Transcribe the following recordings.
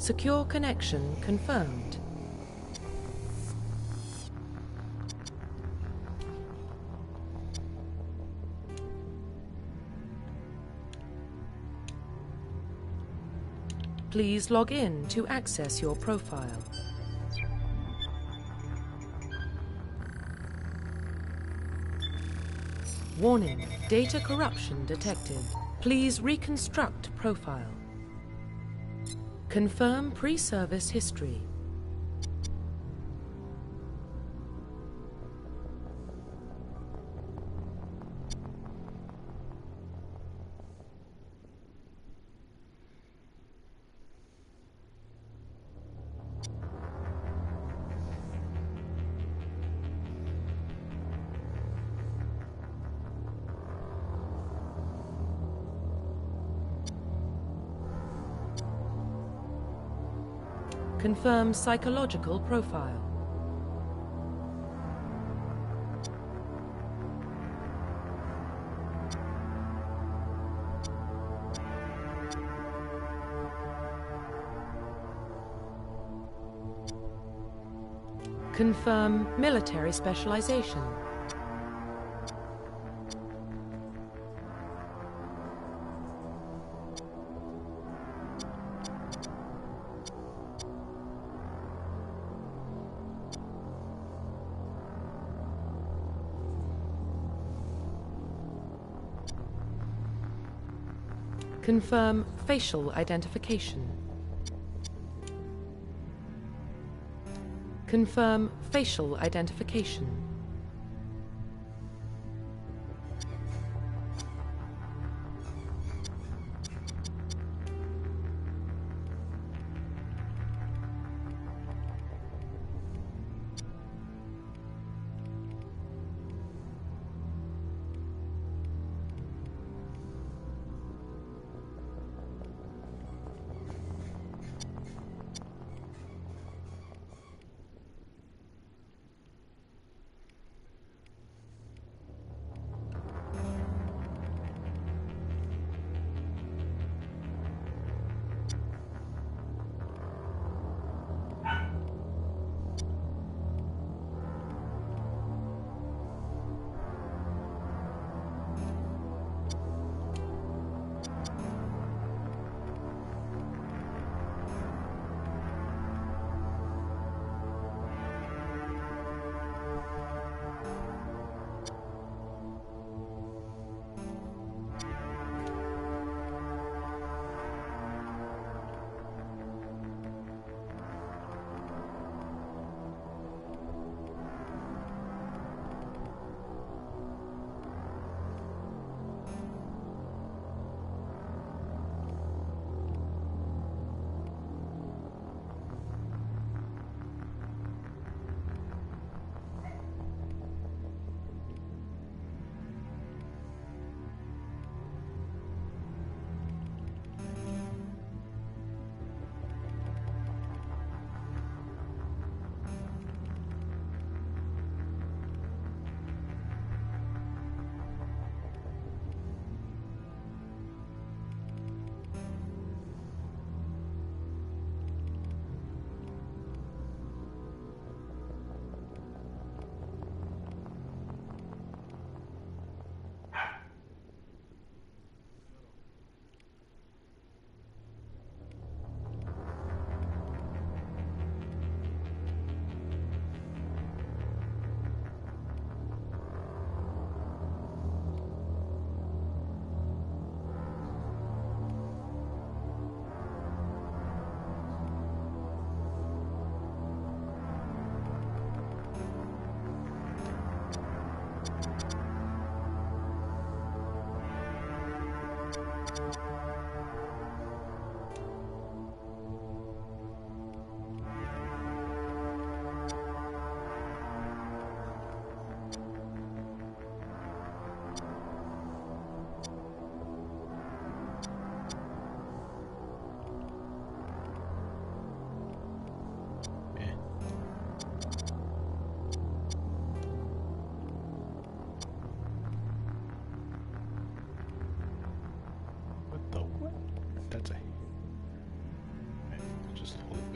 Secure connection confirmed. Please log in to access your profile. Warning, data corruption detected. Please reconstruct profile. Confirm pre-service history. Confirm psychological profile. Confirm military specialization. Confirm facial identification. Confirm facial identification.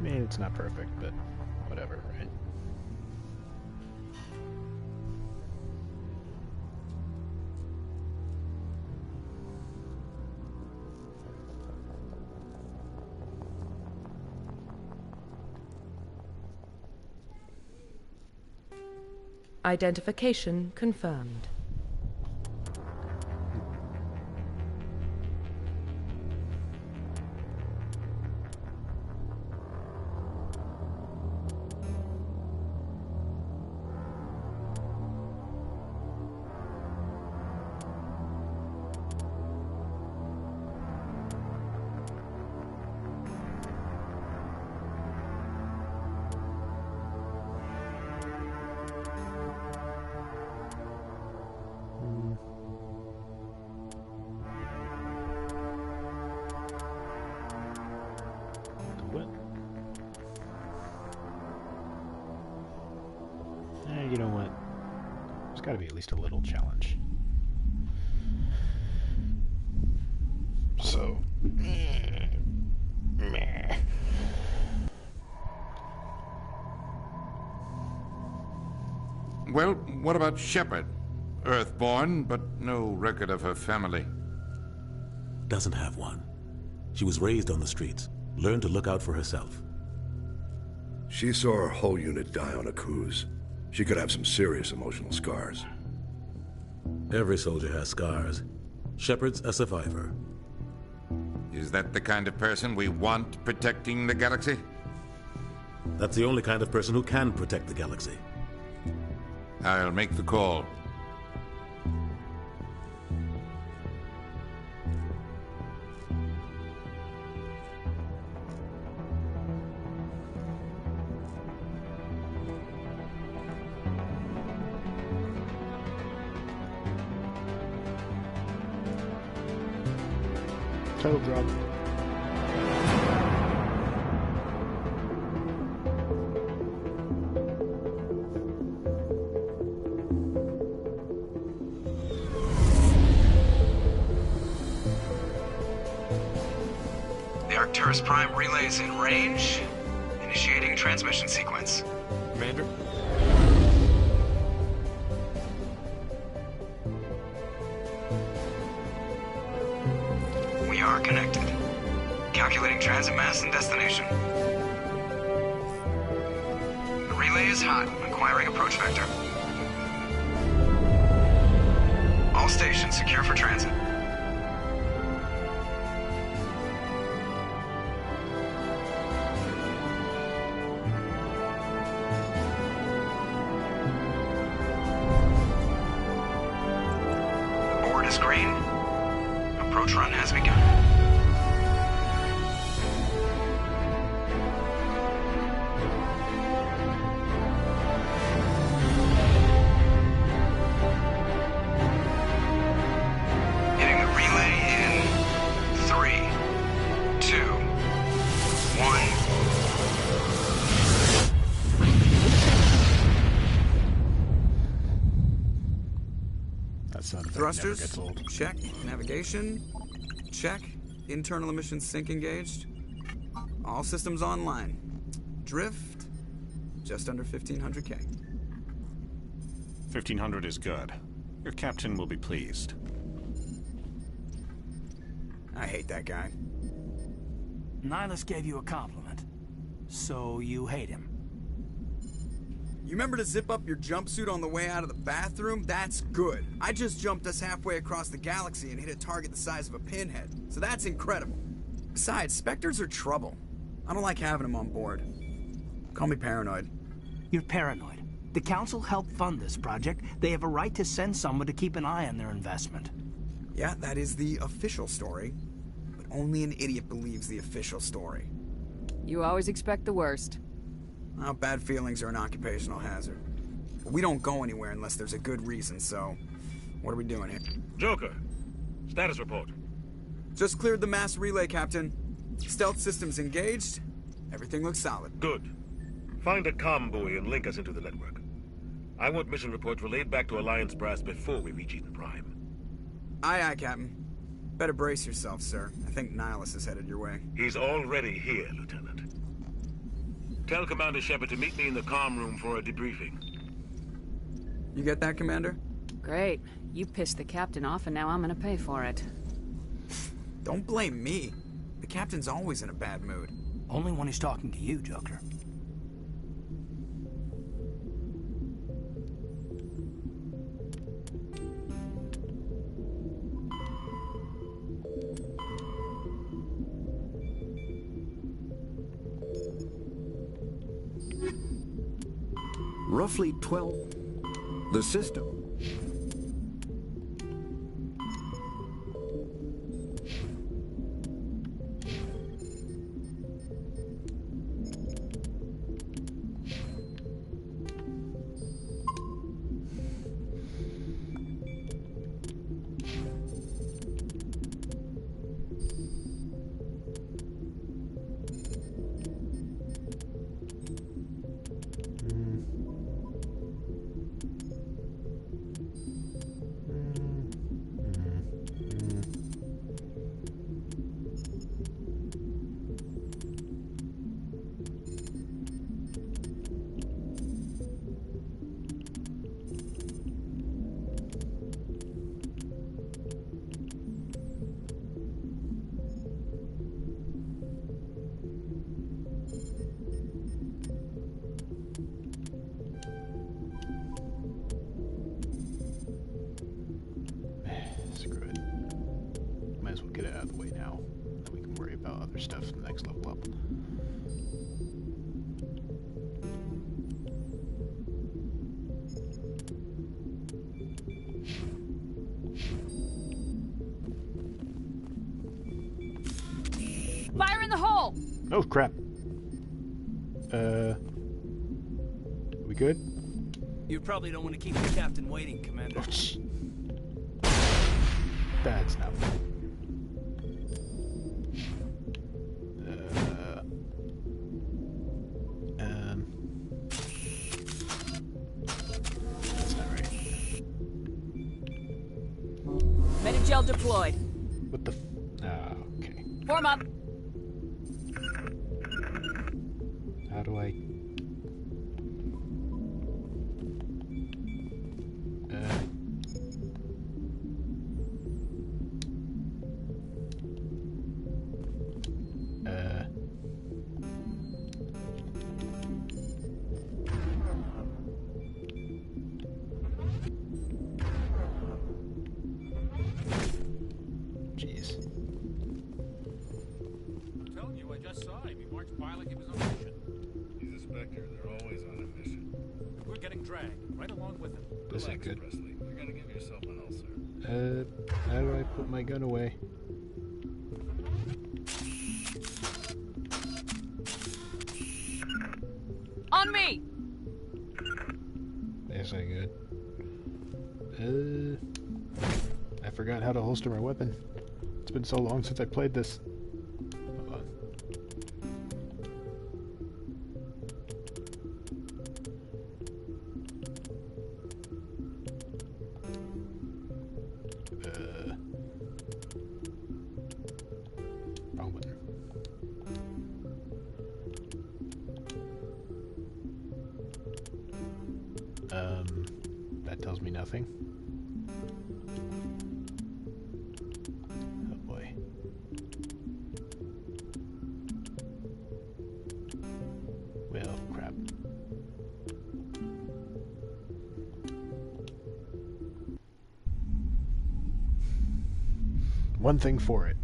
I mean, it's not perfect, but whatever, right? Identification confirmed. You know what? There's got to be at least a little challenge. So, meh. Well, what about Shepard? Earthborn, but no record of her family. Doesn't have one. She was raised on the streets, learned to look out for herself. She saw her whole unit die on a cruise. She could have some serious emotional scars. Every soldier has scars. Shepard's a survivor. Is that the kind of person we want protecting the galaxy? That's the only kind of person who can protect the galaxy. I'll make the call. Total drop. The Arcturus Prime relay is in range. Initiating transmission sequence. Commander? We are connected. Calculating transit mass and destination. The relay is hot. Acquiring approach vector. All stations secure for transit. The board is green. Approach run has begun. Hitting the relay in 3, 2, 1. That sound effect Thrusters, never gets old. check. Navigation, check. Internal emissions sync engaged. All systems online. Drift, just under 1500K. 1500 is good. Your captain will be pleased. I hate that guy. Nihilus gave you a compliment. So you hate him. You remember to zip up your jumpsuit on the way out of the bathroom? That's good. I just jumped us halfway across the galaxy and hit a target the size of a pinhead. So that's incredible. Besides, Spectres are trouble. I don't like having them on board. Call me paranoid. You're paranoid. The Council helped fund this project. They have a right to send someone to keep an eye on their investment. Yeah, that is the official story. But only an idiot believes the official story. You always expect the worst. Well, bad feelings are an occupational hazard. But we don't go anywhere unless there's a good reason, so... What are we doing here? Joker, status report. Just cleared the mass relay, Captain. Stealth systems engaged. Everything looks solid. Good. Find a comm buoy and link us into the network. I want mission reports relayed back to Alliance Brass before we reach Eden Prime. Aye, aye, Captain. Better brace yourself, sir. I think Nihilus is headed your way. He's already here, Lieutenant. Tell Commander Shepard to meet me in the comm room for a debriefing. You get that, Commander? Great. You pissed the captain off, and now I'm gonna pay for it. Don't blame me. The captain's always in a bad mood. Only when he's talking to you, Joker. Roughly 12. The system. Screw it. Might as well get it out of the way now. Then we can worry about other stuff in the next level up. Fire in the hole! Oh crap. We good? You probably don't want to keep the captain waiting, Commander. That's not fun. That's not right. Metagel deployed. What the okay. Form up. How do I... Jeez. I'm telling you, I just saw him. He marched by like he was on a mission. He's a Spectre. They're always on a mission. We're getting dragged right along with him. This ain't good. Presley. You're gonna give yourself an ulcer. How do I put my gun away? On me! This ain't good. I forgot how to holster my weapon. It's been so long since I played this. Hold on. Wrong button. That tells me nothing. Oh boy. Well, crap. One thing for it.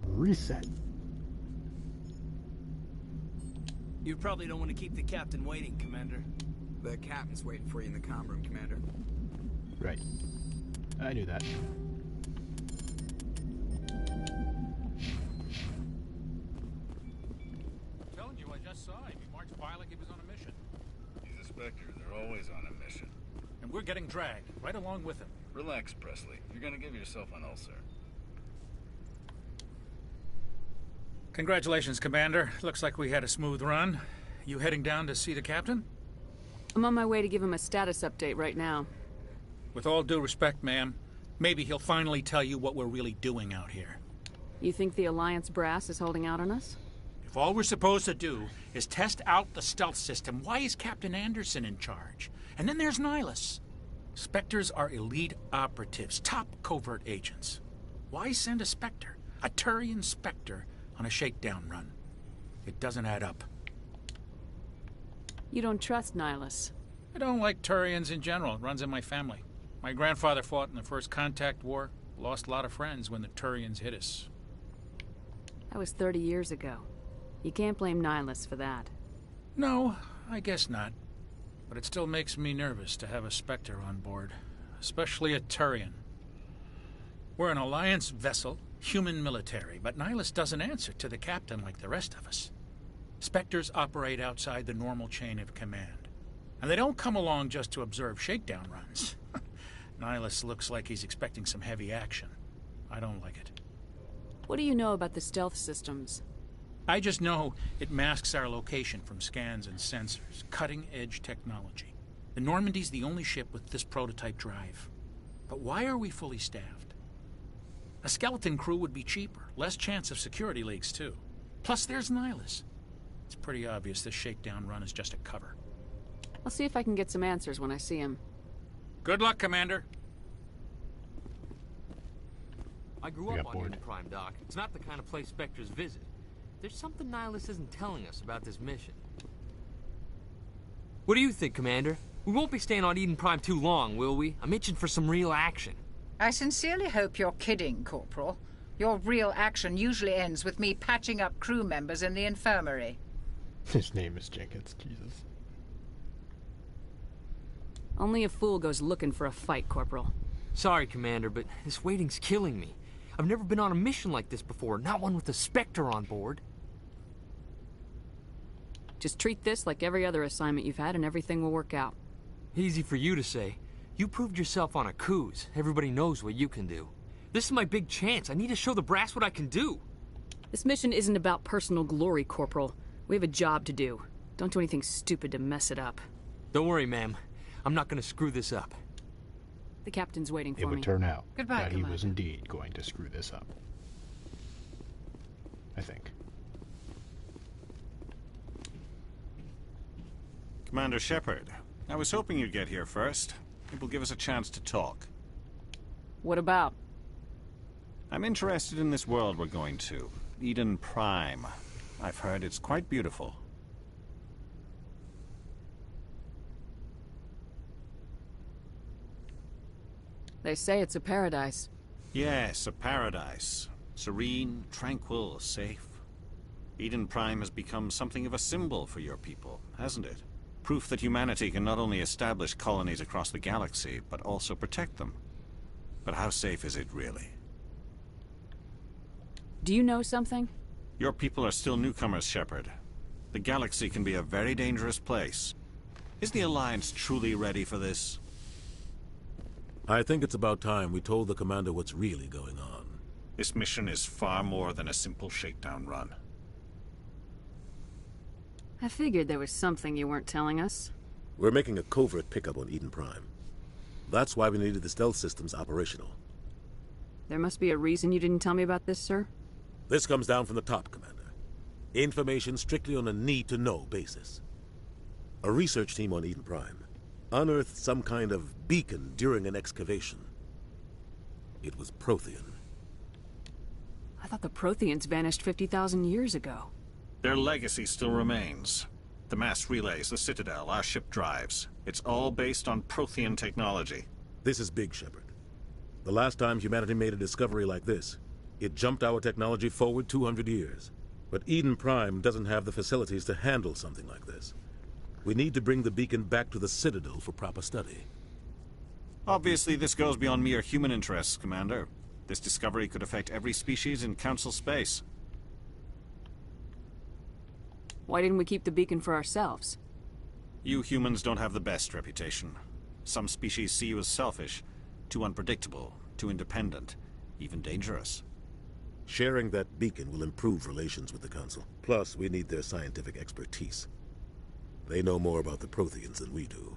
Reset. You probably don't want to keep the captain waiting, Commander. The captain's waiting for you in the comm room, Commander. Right. I knew that. I'm telling you, I just saw him. He marched by like he was on a mission. He's a Spectre. They're always on a mission. And we're getting dragged right along with him. Relax, Presley. You're gonna give yourself an ulcer. Congratulations, Commander. Looks like we had a smooth run. You heading down to see the captain? I'm on my way to give him a status update right now. With all due respect, ma'am, maybe he'll finally tell you what we're really doing out here. You think the Alliance brass is holding out on us? If all we're supposed to do is test out the stealth system, why is Captain Anderson in charge? And then there's Nihilus. Spectres are elite operatives, top covert agents. Why send a Spectre, a Turian Spectre, on a shakedown run? It doesn't add up. You don't trust Nihilus? I don't like Turians in general. It runs in my family. My grandfather fought in the First Contact War. Lost a lot of friends when the Turians hit us. That was 30 years ago. You can't blame Nihilus for that. No, I guess not. But it still makes me nervous to have a Spectre on board. Especially a Turian. We're an Alliance vessel, human military, but Nihilus doesn't answer to the captain like the rest of us. Spectres operate outside the normal chain of command. And they don't come along just to observe shakedown runs. Nihilus looks like he's expecting some heavy action. I don't like it. What do you know about the stealth systems? I just know it masks our location from scans and sensors. Cutting-edge technology. The Normandy's the only ship with this prototype drive. But why are we fully staffed? A skeleton crew would be cheaper. Less chance of security leaks, too. Plus, there's Nihilus. It's pretty obvious this shakedown run is just a cover. I'll see if I can get some answers when I see him. Good luck, Commander. I grew up on Eden Prime, Doc. It's not the kind of place Spectres visit. There's something Nihilus isn't telling us about this mission. What do you think, Commander? We won't be staying on Eden Prime too long, will we? I'm itching for some real action. I sincerely hope you're kidding, Corporal. Your real action usually ends with me patching up crew members in the infirmary. His name is Jenkins, Jesus. Only a fool goes looking for a fight, Corporal. Sorry, Commander, but this waiting's killing me. I've never been on a mission like this before, not one with a Spectre on board. Just treat this like every other assignment you've had and everything will work out. Easy for you to say. You proved yourself on a cruise. Everybody knows what you can do. This is my big chance. I need to show the brass what I can do. This mission isn't about personal glory, Corporal. We have a job to do. Don't do anything stupid to mess it up. Don't worry, ma'am. I'm not going to screw this up. The captain's waiting for me. It would turn out Goodbye, that he Commander. was indeed going to screw this up. I think. Commander Shepard, I was hoping you'd get here first. It will give us a chance to talk. What about? I'm interested in this world we're going to, Eden Prime. I've heard it's quite beautiful. They say it's a paradise. Yes, a paradise. Serene, tranquil, safe. Eden Prime has become something of a symbol for your people, hasn't it? Proof that humanity can not only establish colonies across the galaxy, but also protect them. But how safe is it really? Do you know something? Your people are still newcomers, Shepard. The galaxy can be a very dangerous place. Is the Alliance truly ready for this? I think it's about time we told the commander what's really going on. This mission is far more than a simple shakedown run. I figured there was something you weren't telling us. We're making a covert pickup on Eden Prime. That's why we needed the stealth systems operational. There must be a reason you didn't tell me about this, sir? This comes down from the top, Commander. Information strictly on a need-to-know basis. A research team on Eden Prime unearthed some kind of beacon during an excavation. It was Prothean. I thought the Protheans vanished 50,000 years ago. Their legacy still remains. The mass relays, the Citadel, our ship drives. It's all based on Prothean technology. This is big, Shepard. The last time humanity made a discovery like this, it jumped our technology forward 200 years. But Eden Prime doesn't have the facilities to handle something like this. We need to bring the beacon back to the Citadel for proper study. Obviously, this goes beyond mere human interests, Commander. This discovery could affect every species in Council space. Why didn't we keep the beacon for ourselves? You humans don't have the best reputation. Some species see you as selfish, too unpredictable, too independent, even dangerous. Sharing that beacon will improve relations with the Council. Plus, we need their scientific expertise. They know more about the Protheans than we do.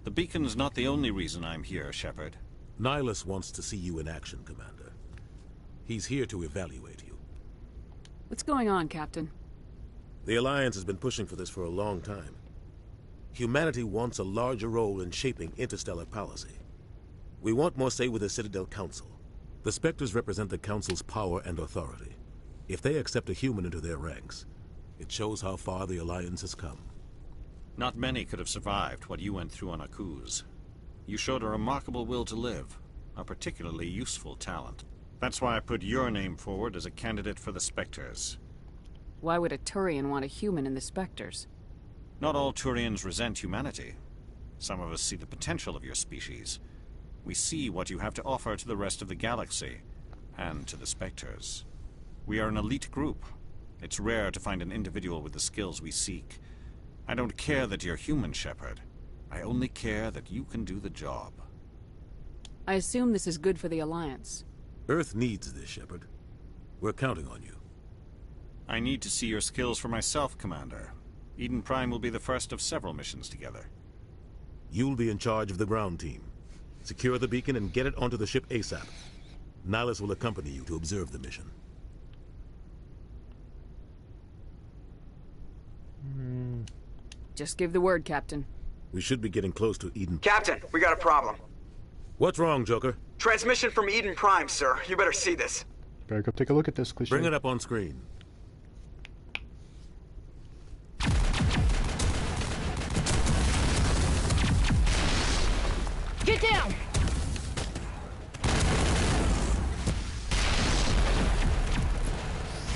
The beacon's not the only reason I'm here, Shepard. Nihilus wants to see you in action, Commander. He's here to evaluate you. What's going on, Captain? The Alliance has been pushing for this for a long time. Humanity wants a larger role in shaping interstellar policy. We want more say with the Citadel Council. The Spectres represent the Council's power and authority. If they accept a human into their ranks, it shows how far the Alliance has come. Not many could have survived what you went through on Akuz. You showed a remarkable will to live, a particularly useful talent. That's why I put your name forward as a candidate for the Spectres. Why would a Turian want a human in the Spectres? Not all Turians resent humanity. Some of us see the potential of your species. We see what you have to offer to the rest of the galaxy, and to the Spectres. We are an elite group. It's rare to find an individual with the skills we seek. I don't care that you're human, Shepard. I only care that you can do the job. I assume this is good for the Alliance. Earth needs this, Shepard. We're counting on you. I need to see your skills for myself, Commander. Eden Prime will be the first of several missions together. You'll be in charge of the ground team. Secure the beacon and get it onto the ship ASAP. Nihilus will accompany you to observe the mission. Just give the word, Captain. We should be getting close to Eden. Captain, we got a problem. What's wrong, Joker? Transmission from Eden Prime, sir. You better see this. Better go take a look at this, Cliché. Bring it up on screen. Get down!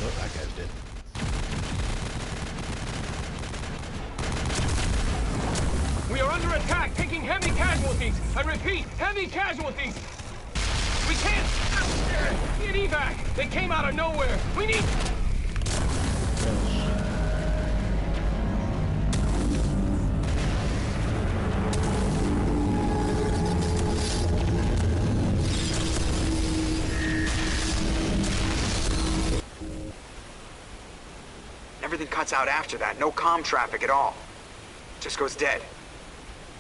Oh, that guy's dead. We are under attack, taking heavy casualties. I repeat, heavy casualties. We can't get evac. They came out of nowhere. We need... Everything cuts out after that. No comm traffic at all. Just goes dead.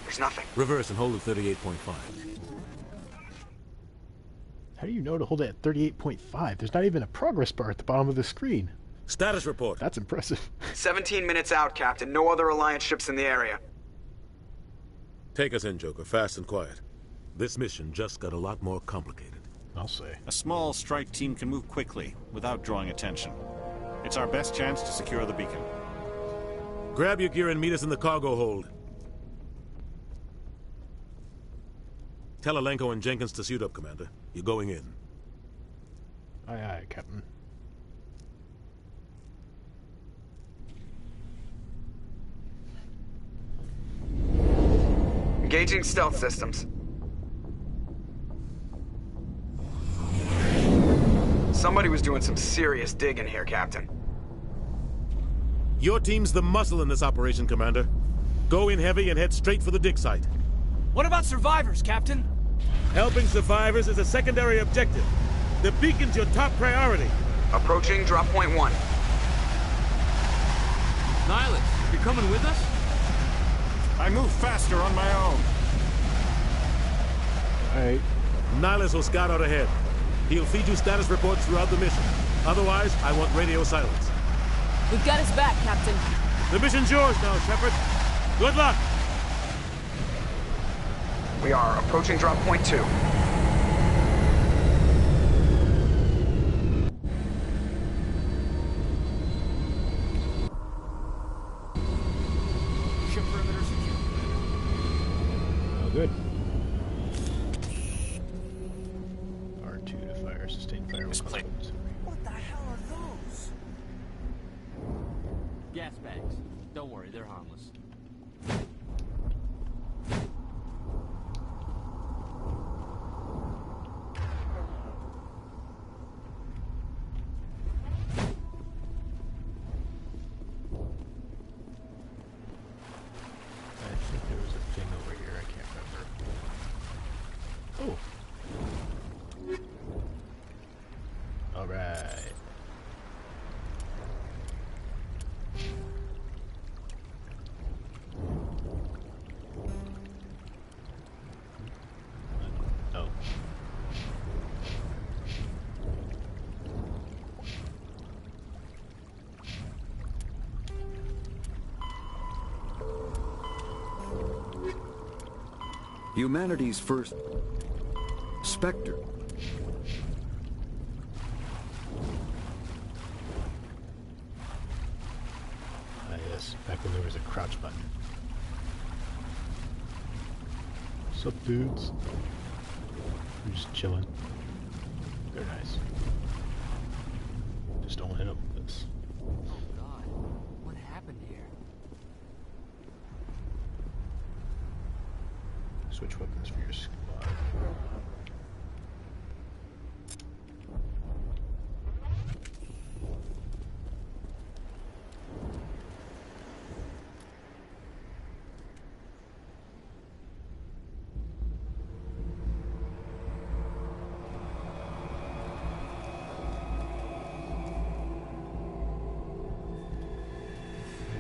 There's nothing. Reverse and hold at 38.5. How do you know to hold it at 38.5? There's not even a progress bar at the bottom of the screen. Status report. That's impressive. 17 minutes out, Captain. No other Alliance ships in the area. Take us in, Joker, fast and quiet. This mission just got a lot more complicated. I'll say. A small strike team can move quickly, without drawing attention. It's our best chance to secure the beacon. Grab your gear and meet us in the cargo hold. Tell Alenko and Jenkins to suit up, Commander. You're going in. Aye, aye, Captain. Engaging stealth systems. Somebody was doing some serious digging here, Captain. Your team's the muscle in this operation, Commander. Go in heavy and head straight for the dig site. What about survivors, Captain? Helping survivors is a secondary objective. The beacon's your top priority. Approaching drop point 1. Nihilus, you're coming with us? I move faster on my own. Alright. Nihilus will scout out ahead. He'll feed you status reports throughout the mission. Otherwise, I want radio silence. We've got his back, Captain. The mission's yours now, Shepard. Good luck! We are approaching drop point 2. Ship perimeter secure. Oh, good. R2 to fire, sustained fire. What the hell are those? Gas bags. Don't worry, they're harmless. I think there was a thing over here, I can't remember. Oh. Alright. Humanity's first Spectre. Ah, yes, back when there was a crouch button. What's up, dudes? We're just chilling. They're nice. Just don't hit them with this. Oh God, what happened here? Switch weapons for your squad.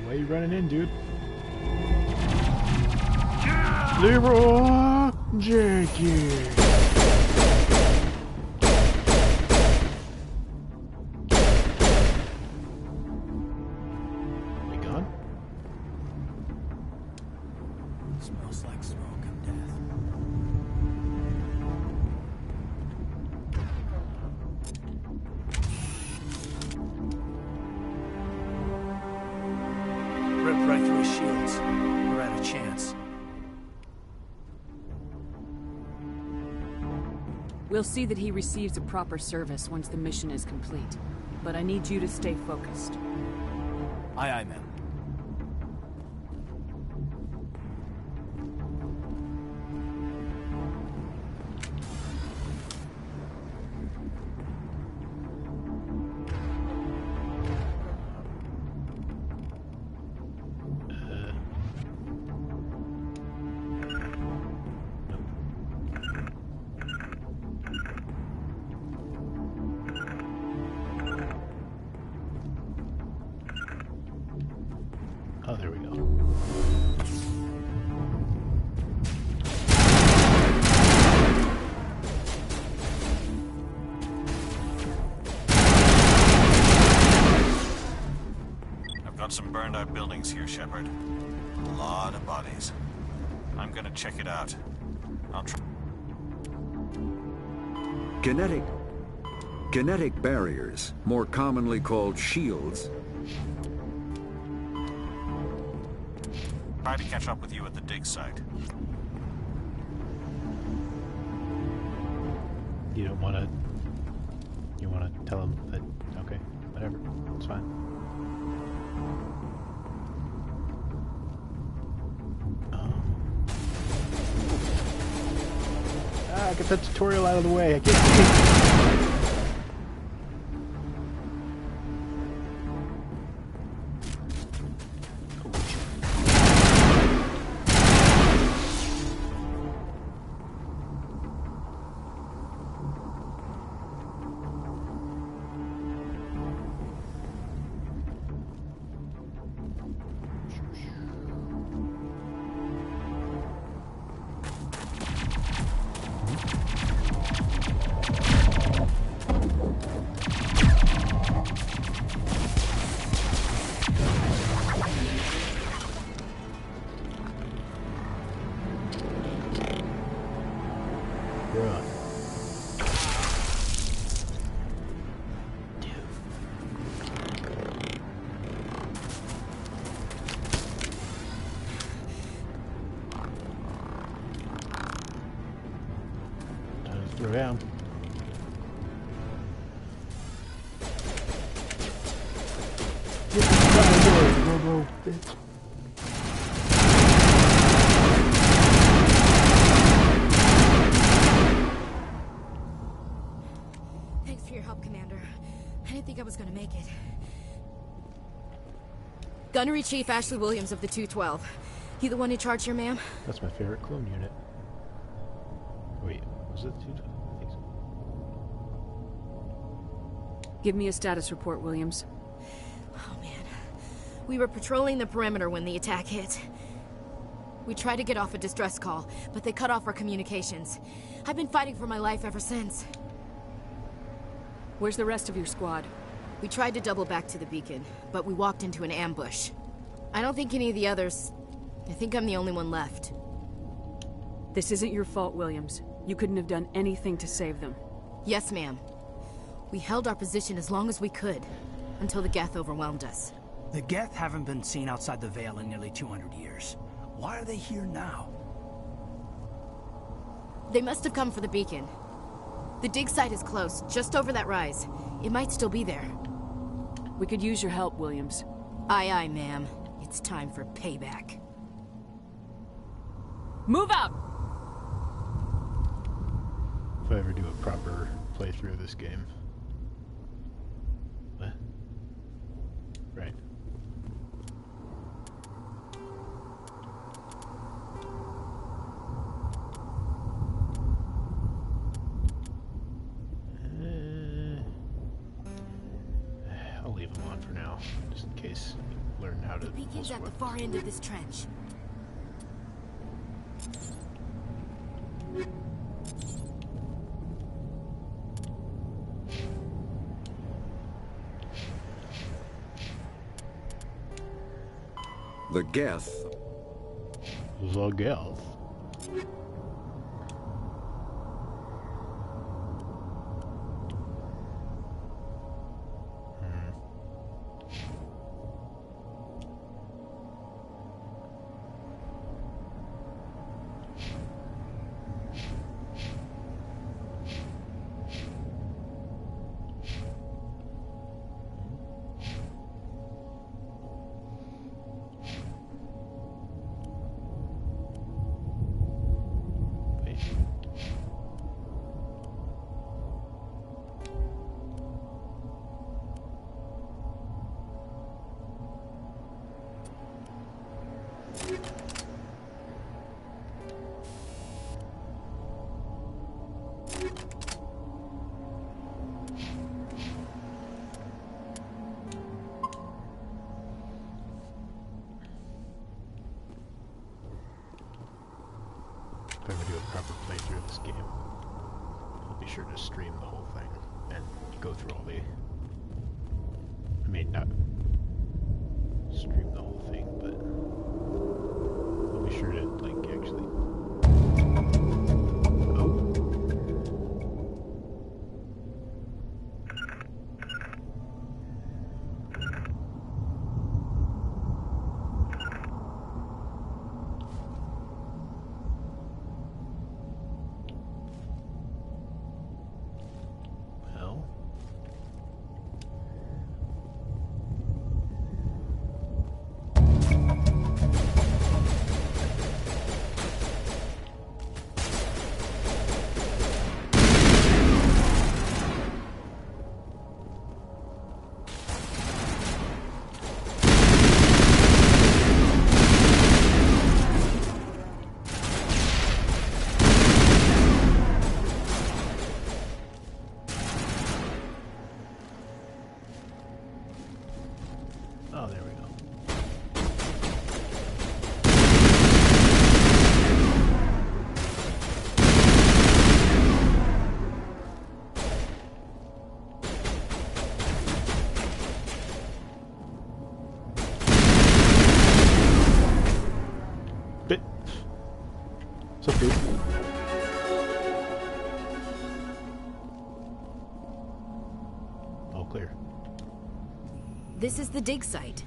Why are you running in, dude? Leroy Jenkins. They gone? Smells like smoke and death. Ripped right through his shields. We're at a chance. We'll see that he receives a proper service once the mission is complete. But I need you to stay focused. Aye, aye, ma'am. Oh, there we go. I've got some burned out buildings here, Shepard. A lot of bodies. I'm gonna check it out. I'll try. Kinetic barriers, more commonly called shields, Try to catch up with you at the dig site. You don't want to... You want to tell him that... Okay, whatever. It's fine. Get that tutorial out of the way. I can't see. Throw down. Get the guy Robo bitch. Thanks for your help, Commander. I didn't think I was gonna make it. Gunnery Chief Ashley Williams of the 212. You the one in charge here, ma'am? That's my favorite clone unit. Wait, was it the 212? I think so. Give me a status report, Williams. Oh, man. We were patrolling the perimeter when the attack hit. We tried to get off a distress call, but they cut off our communications. I've been fighting for my life ever since. Where's the rest of your squad? We tried to double back to the beacon, but we walked into an ambush. I don't think any of the others... I think I'm the only one left. This isn't your fault, Williams. You couldn't have done anything to save them. Yes, ma'am. We held our position as long as we could, until the Geth overwhelmed us. The Geth haven't been seen outside the Veil in nearly 200 years. Why are they here now? They must have come for the beacon. The dig site is close, just over that rise. It might still be there. We could use your help, Williams. Aye, aye, ma'am. It's time for payback. Move out! If I ever do a proper playthrough of this game. What? Right. I'll leave them on for now, just in case you learn how to. The beacon's at the far end of this trench. The Geth. The Geth. If I ever do a proper playthrough of this game, I'll be sure to stream the whole thing and go through all the... I mean, not stream the whole thing, but I'll be sure to, like, actually... Oh. Oh, there we go. Bit. So dude. All clear. This is the dig site.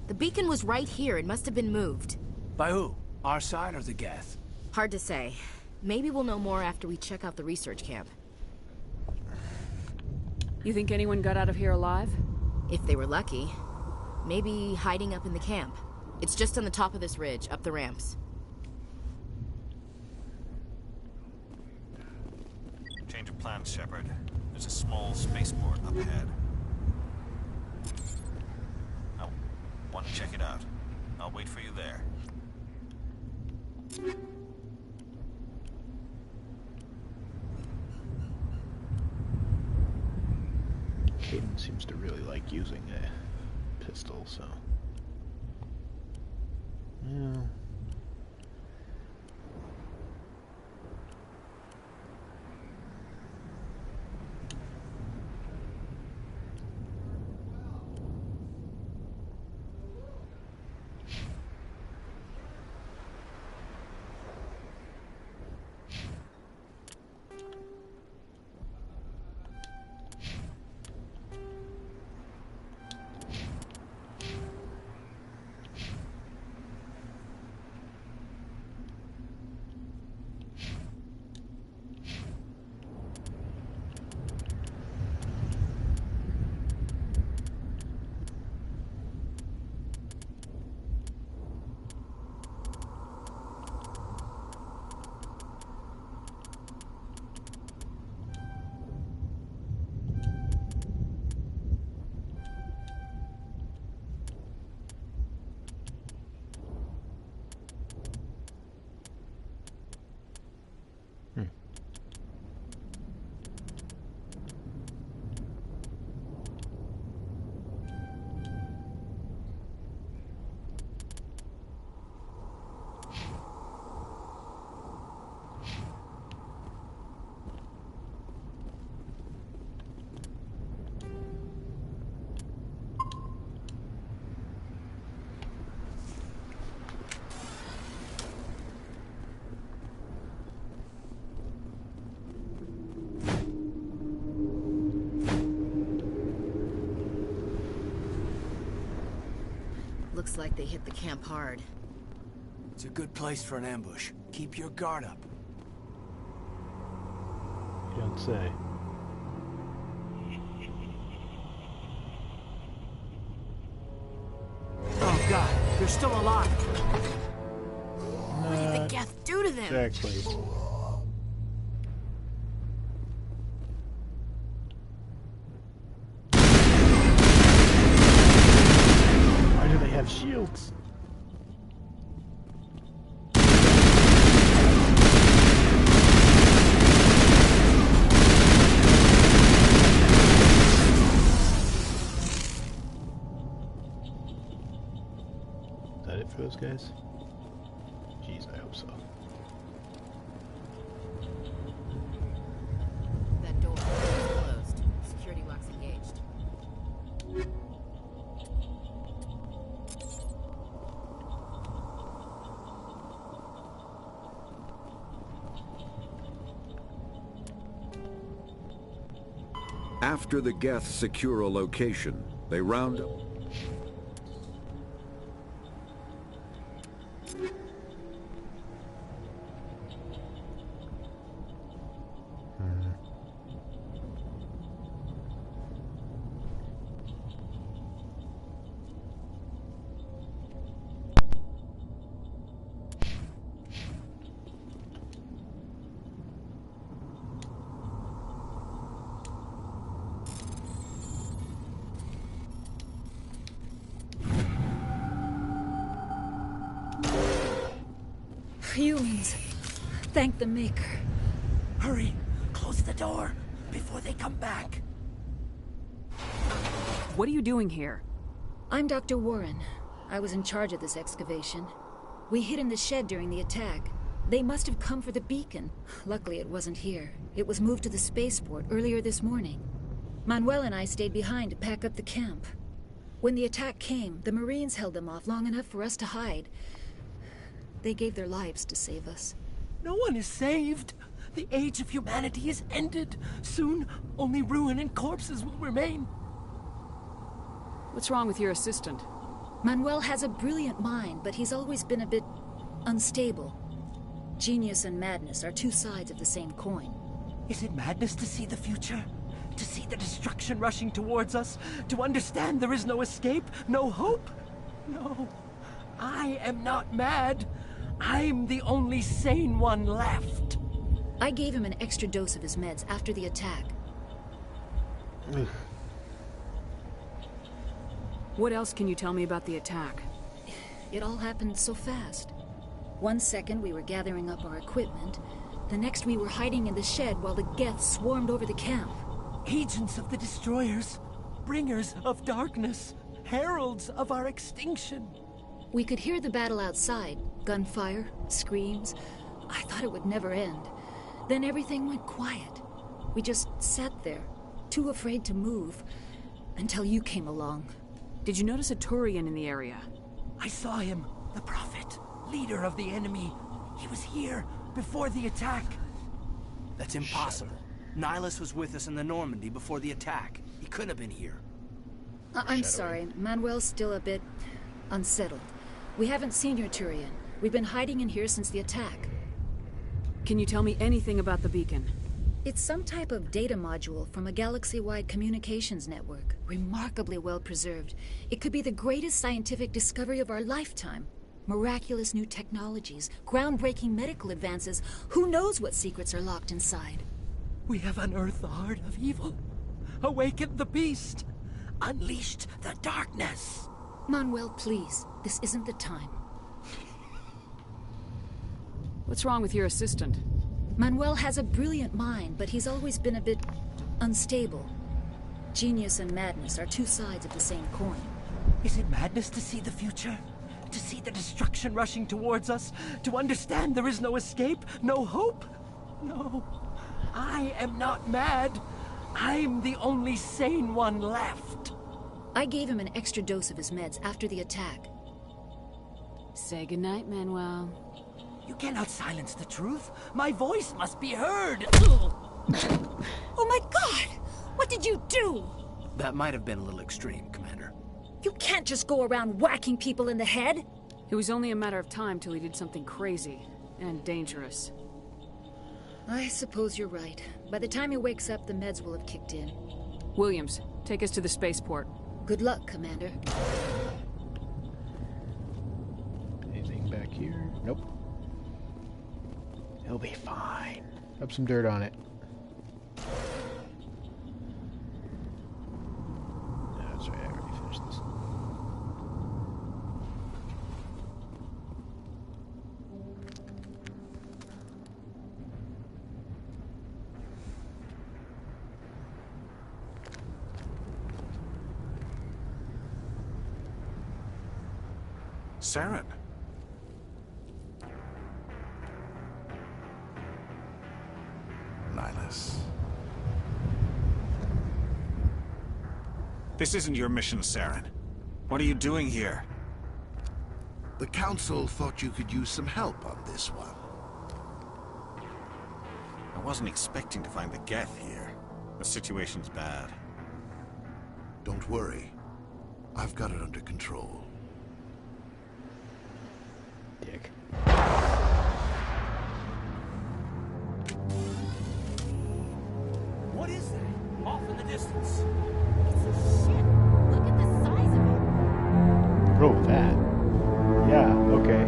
The beacon was right here. It must have been moved. By who? Our side or the Geth? Hard to say. Maybe we'll know more after we check out the research camp. You think anyone got out of here alive? If they were lucky. Maybe hiding up in the camp. It's just on the top of this ridge, up the ramps. Change of plans, Shepard. There's a small spaceport up ahead. I want to check it out. I'll wait for you there. Caden seems to really like using a pistol, so... Yeah. Looks like they hit the camp hard. It's a good place for an ambush. Keep your guard up. You don't say. Oh god, they're still alive. What did the Geth do to them? Exactly. Why do they have shields? Is that it for those guys? Jeez, I hope so. That door is closed. Security lock's engaged. After the Geth secure a location, they round up. Humans. Thank the Maker. Hurry! Close the door before they come back. What are you doing here? I'm Dr. Warren. I was in charge of this excavation. We hid in the shed during the attack. They must have come for the beacon. Luckily, it wasn't here. It was moved to the spaceport earlier this morning. Manuel and I stayed behind to pack up the camp. When the attack came, the Marines held them off long enough for us to hide. They gave their lives to save us. No one is saved. The age of humanity is ended. Soon, only ruin and corpses will remain. What's wrong with your assistant? Manuel has a brilliant mind, but he's always been a bit unstable. Genius and madness are two sides of the same coin. Is it madness to see the future? To see the destruction rushing towards us? To understand there is no escape? No hope? No. I am not mad. I'm the only sane one left. I gave him an extra dose of his meds after the attack. What else can you tell me about the attack? It all happened so fast. 1 second we were gathering up our equipment. The next we were hiding in the shed while the Geth swarmed over the camp. Agents of the destroyers. Bringers of darkness. Heralds of our extinction. We could hear the battle outside. Gunfire, screams. I thought it would never end. Then everything went quiet. We just sat there, too afraid to move, until you came along. Did you notice a Turian in the area? I saw him, the Prophet, leader of the enemy. He was here before the attack. That's impossible. Nihilus was with us in the Normandy before the attack. He couldn't have been here. I'm sorry, Manuel's still a bit unsettled. We haven't seen your Turian. We've been hiding in here since the attack. Can you tell me anything about the beacon? It's some type of data module from a galaxy-wide communications network. Remarkably well preserved. It could be the greatest scientific discovery of our lifetime. Miraculous new technologies, groundbreaking medical advances. Who knows what secrets are locked inside? We have unearthed the heart of evil. Awakened the beast. Unleashed the darkness. Manuel, please. This isn't the time. What's wrong with your assistant? Manuel has a brilliant mind, but he's always been a bit unstable. Genius and madness are two sides of the same coin. Is it madness to see the future? To see the destruction rushing towards us? To understand there is no escape? No hope? No. I am not mad. I'm the only sane one left. I gave him an extra dose of his meds after the attack. Say goodnight, Manuel. You cannot silence the truth. My voice must be heard. Oh my God! What did you do? That might have been a little extreme, Commander. You can't just go around whacking people in the head. It was only a matter of time till he did something crazy and dangerous. I suppose you're right. By the time he wakes up, the meds will have kicked in. Williams, take us to the spaceport. Good luck, Commander. Anything back here? Nope. He'll be fine. Rub some dirt on it. No, that's right, I already finished this. Saren. Nihilus. This isn't your mission, Saren. What are you doing here? The Council thought you could use some help on this one. I wasn't expecting to find the Geth here. The situation's bad. Don't worry. I've got it under control. Dick. What is that? Off in the distance. Look at the size of it. Oh, that. Yeah, okay.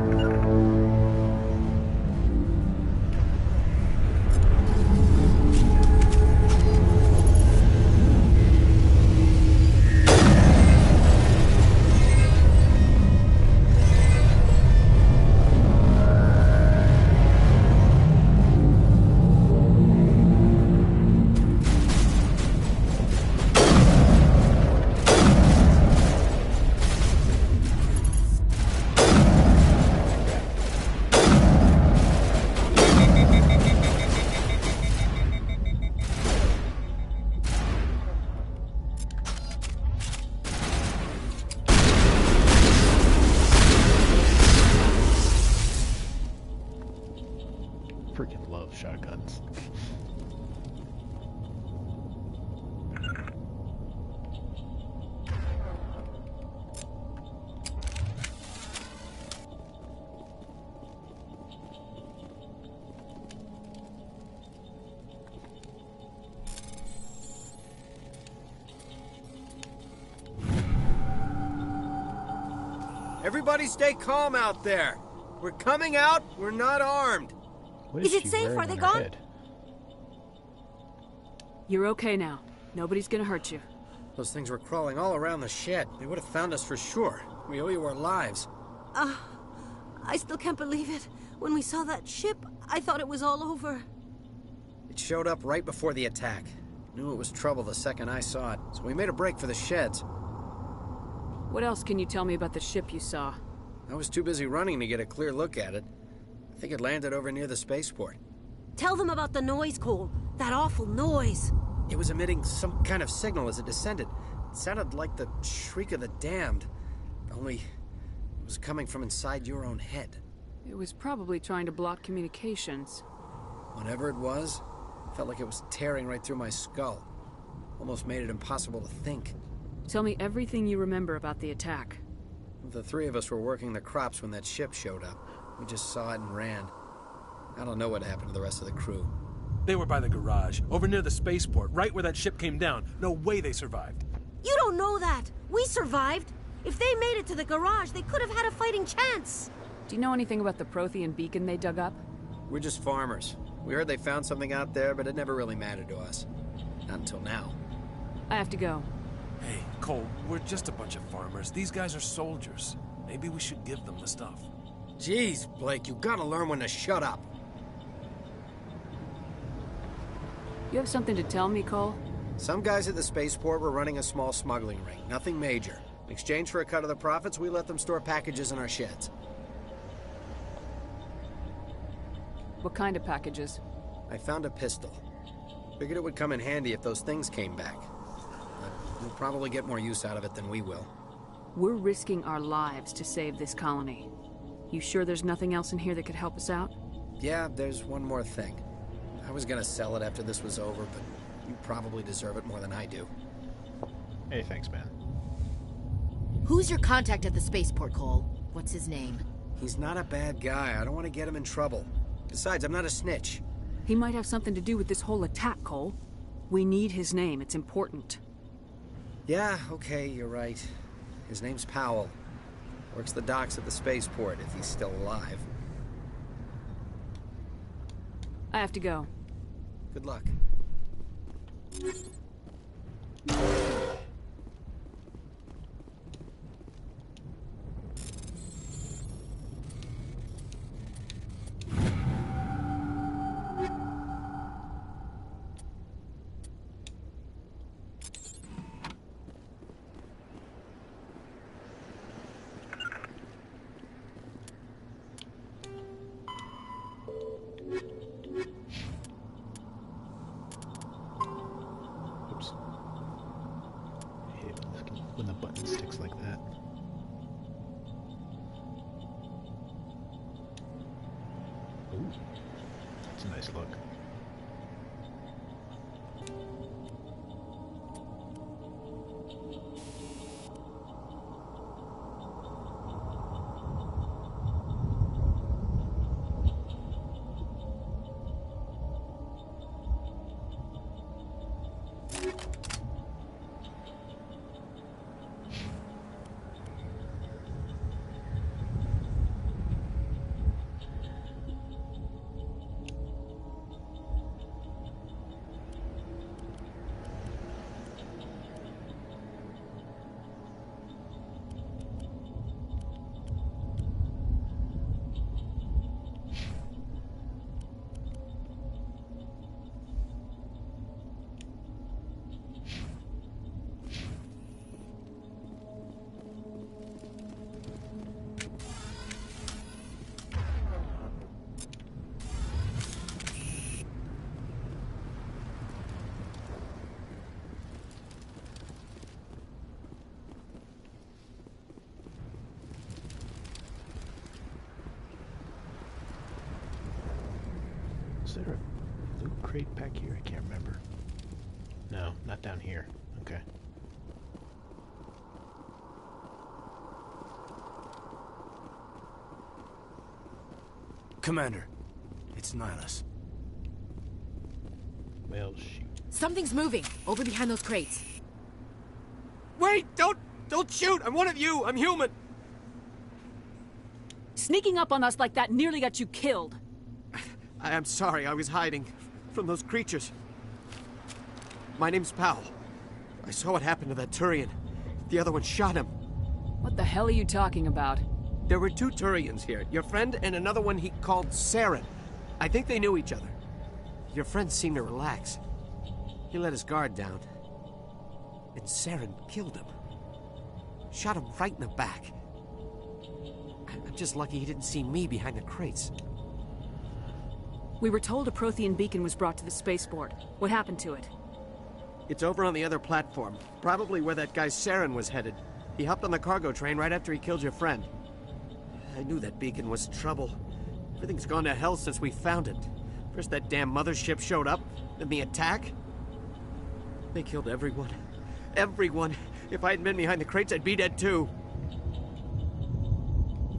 Freaking love shotguns. Everybody stay calm out there. We're coming out, we're not armed. What Is it she safe? wearing Are they on her gone? head? You're okay now. Nobody's gonna hurt you. Those things were crawling all around the shed. They would have found us for sure. We owe you our lives. I still can't believe it. When we saw that ship, I thought it was all over. It showed up right before the attack. Knew it was trouble the second I saw it, so we made a break for the sheds. What else can you tell me about the ship you saw? I was too busy running to get a clear look at it. I think it landed over near the spaceport. Tell them about the noise, Cole. That awful noise. It was emitting some kind of signal as it descended. It sounded like the shriek of the damned. Only it was coming from inside your own head. It was probably trying to block communications. Whatever it was, felt like it was tearing right through my skull. Almost made it impossible to think. Tell me everything you remember about the attack. The three of us were working the crops when that ship showed up. We just saw it and ran. I don't know what happened to the rest of the crew. They were by the garage, over near the spaceport, right where that ship came down. No way they survived. You don't know that. We survived. If they made it to the garage, they could have had a fighting chance. Do you know anything about the Prothean beacon they dug up? We're just farmers. We heard they found something out there, but it never really mattered to us. Not until now. I have to go. Hey, Cole, we're just a bunch of farmers. These guys are soldiers. Maybe we should give them the stuff. Jeez, Blake, you gotta learn when to shut up. You have something to tell me, Cole? Some guys at the spaceport were running a small smuggling ring, nothing major. In exchange for a cut of the profits, we let them store packages in our sheds. What kind of packages? I found a pistol. Figured it would come in handy if those things came back. But we'll probably get more use out of it than we will. We're risking our lives to save this colony. You sure there's nothing else in here that could help us out? Yeah, there's one more thing. I was gonna sell it after this was over, but you probably deserve it more than I do. Hey, thanks, man. Who's your contact at the spaceport, Cole? What's his name? He's not a bad guy. I don't want to get him in trouble. Besides, I'm not a snitch. He might have something to do with this whole attack, Cole. We need his name. It's important. Yeah, okay, you're right. His name's Powell. Works the docks at the spaceport, if he's still alive. I have to go. Good luck. Oops. I hate when the button sticks like that. Ooh, that's a nice look. Is there a loot crate back here? I can't remember. No, not down here. Okay. Commander, it's Nihilus. Well, shoot. Something's moving over behind those crates. Wait! Don't shoot! I'm one of you! I'm human! Sneaking up on us like that nearly got you killed. I am sorry, I was hiding from those creatures. My name's Powell. I saw what happened to that Turian. The other one shot him. What the hell are you talking about? There were two Turians here. Your friend and another one he called Saren. I think they knew each other. Your friend seemed to relax. He let his guard down. And Saren killed him. Shot him right in the back. I'm just lucky he didn't see me behind the crates. We were told a Prothean beacon was brought to the spaceport. What happened to it? It's over on the other platform. Probably where that guy Saren was headed. He hopped on the cargo train right after he killed your friend. I knew that beacon was trouble. Everything's gone to hell since we found it. First that damn mothership showed up, then the attack. They killed everyone. Everyone. If I hadn't been behind the crates, I'd be dead too.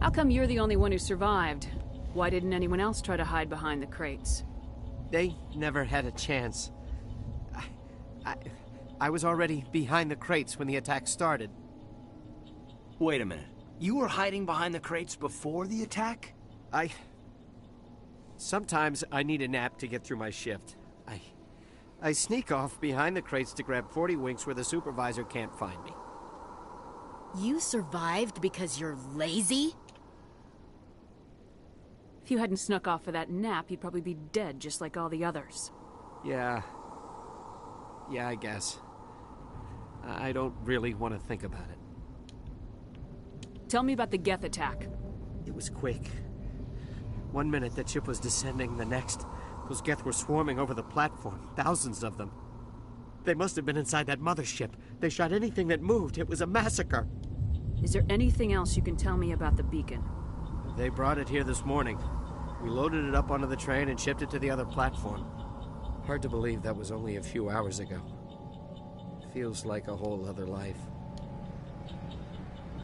How come you're the only one who survived? Why didn't anyone else try to hide behind the crates? They never had a chance. I was already behind the crates when the attack started. Wait a minute. You were hiding behind the crates before the attack? Sometimes I need a nap to get through my shift. I sneak off behind the crates to grab 40 winks where the supervisor can't find me. You survived because you're lazy? If you hadn't snuck off for that nap, you'd probably be dead just like all the others. Yeah, I guess. I don't really want to think about it. Tell me about the Geth attack. It was quick. 1 minute that ship was descending, the next, those Geth were swarming over the platform, thousands of them. They must have been inside that mothership. They shot anything that moved. It was a massacre. Is there anything else you can tell me about the beacon? They brought it here this morning. We loaded it up onto the train and shipped it to the other platform. Hard to believe that was only a few hours ago. Feels like a whole other life.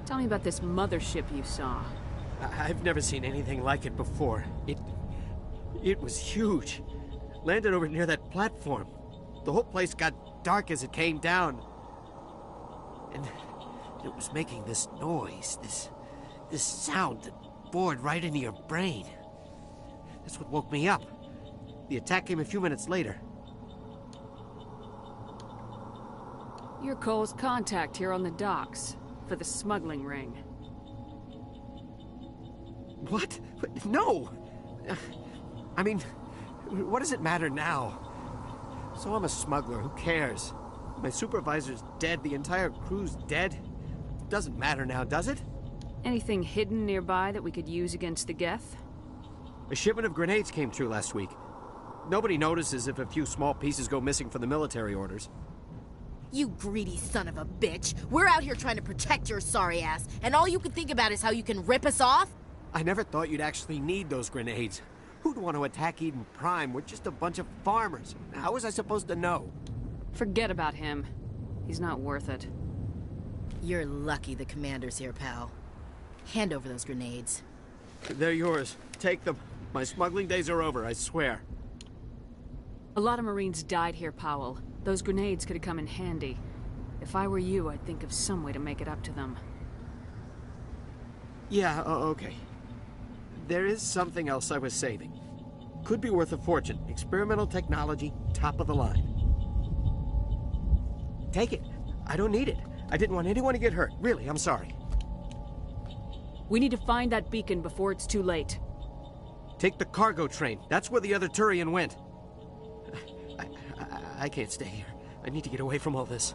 Tell me about this mothership you saw. I've never seen anything like it before. It was huge. Landed over near that platform. The whole place got dark as it came down. And it was making this noise, this sound that bored right into your brain. That's what woke me up. The attack came a few minutes later. You're Cole's contact here on the docks for the smuggling ring. What? No! I mean, what does it matter now? So I'm a smuggler, who cares? My supervisor's dead, the entire crew's dead. Doesn't matter now, does it? Anything hidden nearby that we could use against the Geth? A shipment of grenades came through last week. Nobody notices if a few small pieces go missing from the military orders. You greedy son of a bitch. We're out here trying to protect your sorry ass, and all you can think about is how you can rip us off? I never thought you'd actually need those grenades. Who'd want to attack Eden Prime? We're just a bunch of farmers. How was I supposed to know? Forget about him. He's not worth it. You're lucky the commander's here, pal. Hand over those grenades. They're yours. Take them. My smuggling days are over, I swear. A lot of Marines died here, Powell. Those grenades could have come in handy. If I were you, I'd think of some way to make it up to them. Yeah, okay. There is something else I was saving. Could be worth a fortune. Experimental technology, top of the line. Take it. I don't need it. I didn't want anyone to get hurt. Really, I'm sorry. We need to find that beacon before it's too late. Take the cargo train. That's where the other Turian went. I can't stay here. I need to get away from all this.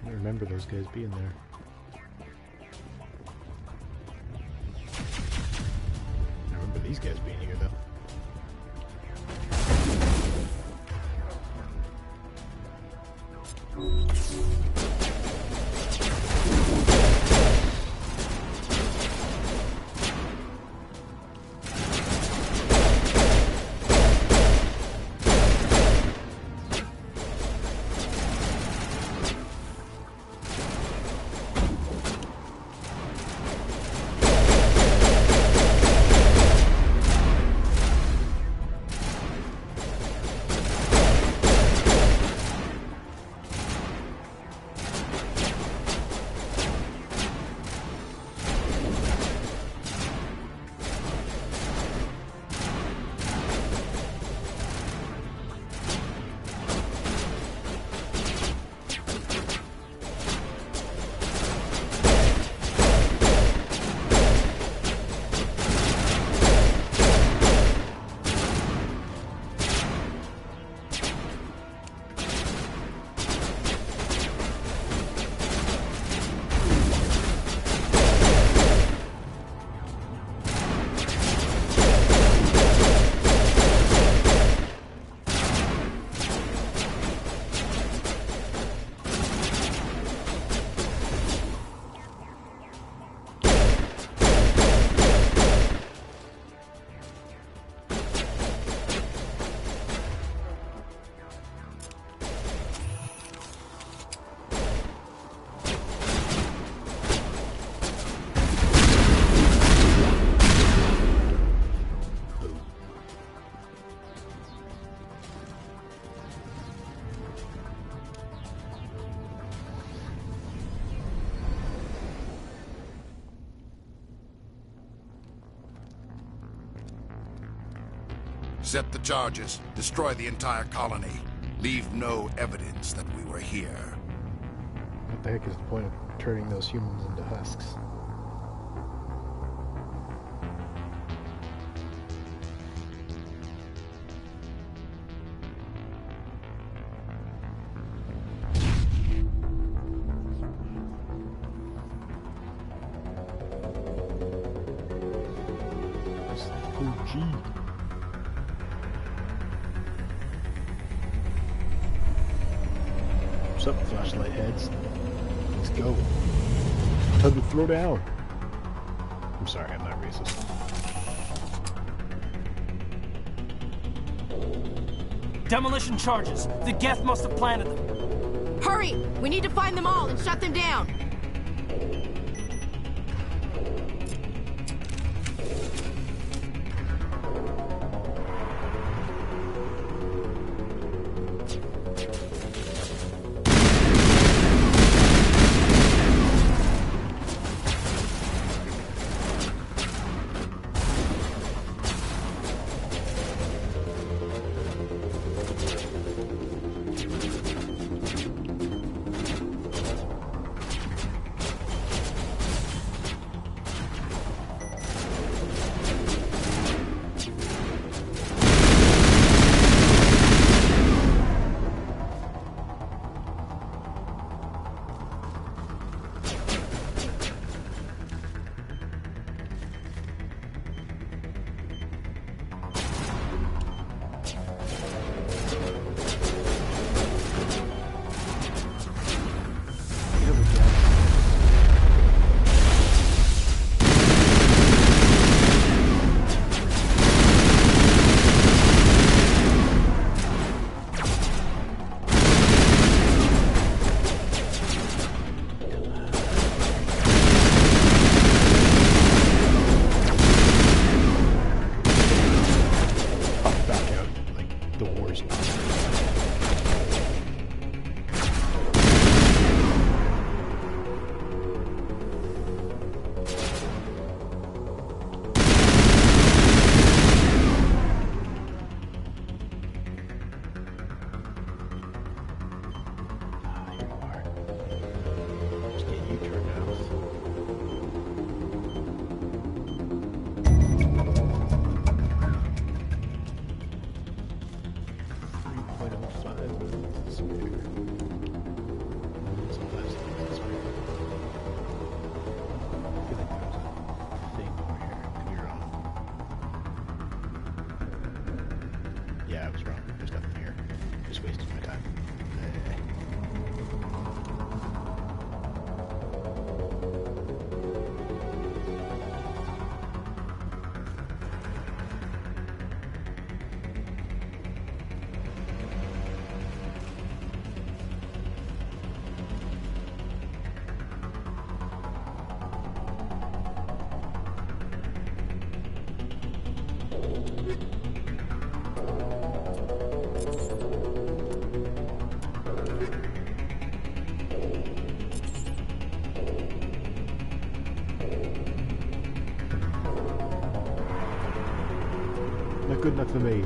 I remember those guys being there. I remember these guys being here, though. Set the charges. Destroy the entire colony. Leave no evidence that we were here. What the heck is the point of turning those humans into husks? What's up, flashlight heads? Let's go. Time to throw down. I'm sorry, I'm not racist. Demolition charges. The Geth must have planted them. Hurry! We need to find them all and shut them down. Yeah, I was wrong. There's nothing here. Just wasted my time. Not good enough for me.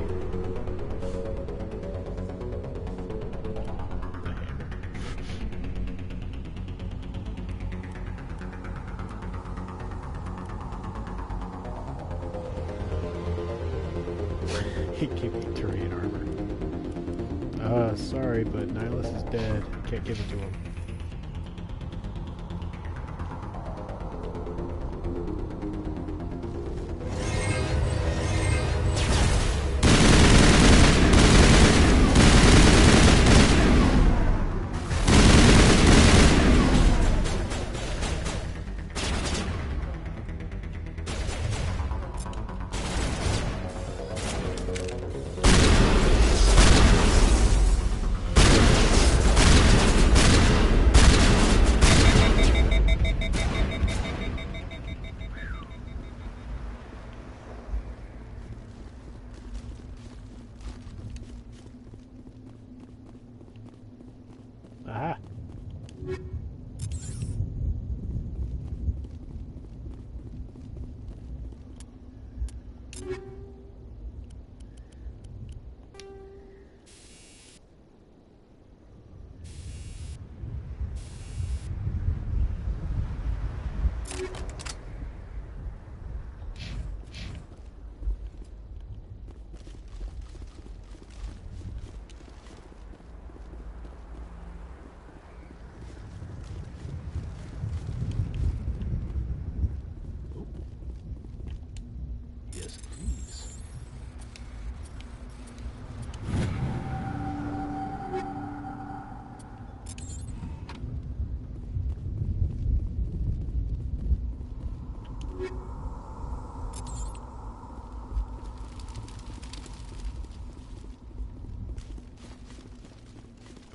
He gave me Turian armor. Sorry, but Nihilus is dead. Can't give it to him.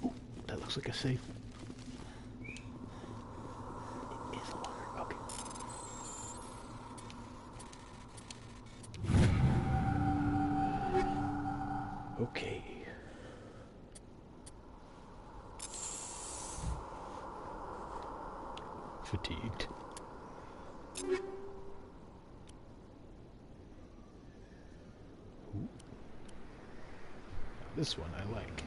Ooh, that looks like a safe. It is a locker. Okay. Okay. Fatigued. Ooh. This one I like.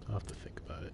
I'll have to think about it.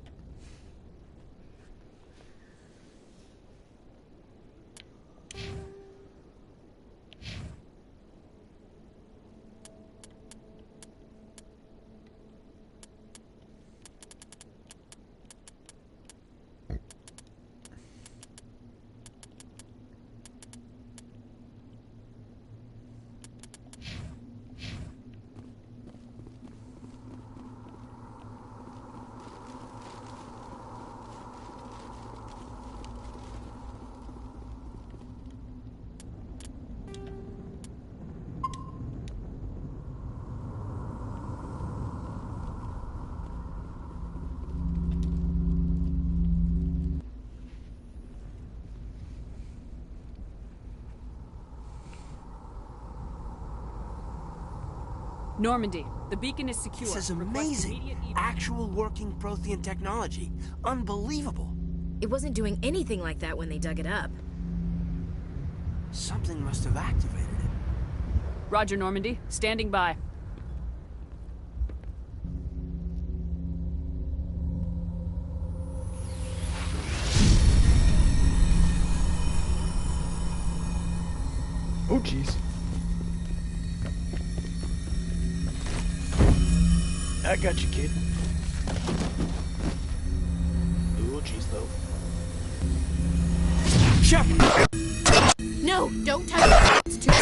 Normandy, the beacon is secure. This is amazing. Actual working Prothean technology. Unbelievable. It wasn't doing anything like that when they dug it up. Something must have activated it. Roger, Normandy. Standing by. Oh, jeez. I got you, kid. Oh, jeez, though. Shepard! No, don't touch it. It's too...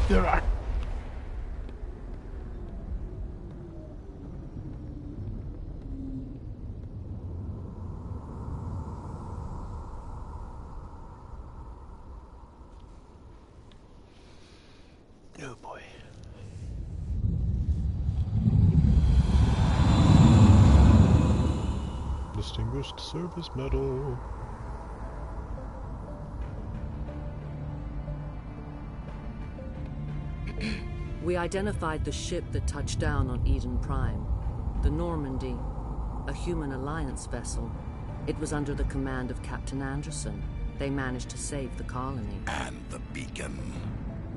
There are... Oh boy. Distinguished Service Medal. We identified the ship that touched down on Eden Prime. The Normandy, a human alliance vessel. It was under the command of Captain Anderson. They managed to save the colony. And the beacon.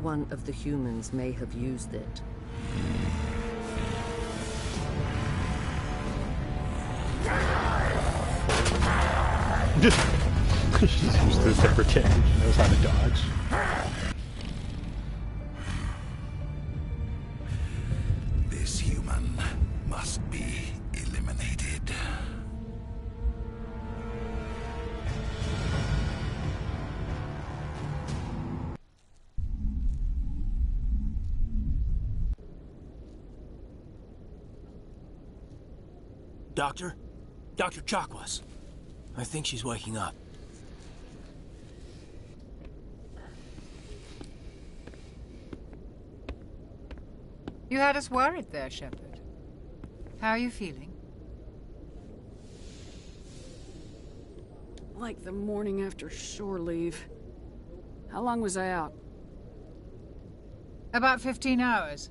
One of the humans may have used it. She's used to the pretend she knows how to dodge. This human must be eliminated. Doctor? Dr. Chakwas. I think she's waking up. You had us worried there, Shepard. How are you feeling? Like the morning after shore leave. How long was I out? About 15 hours.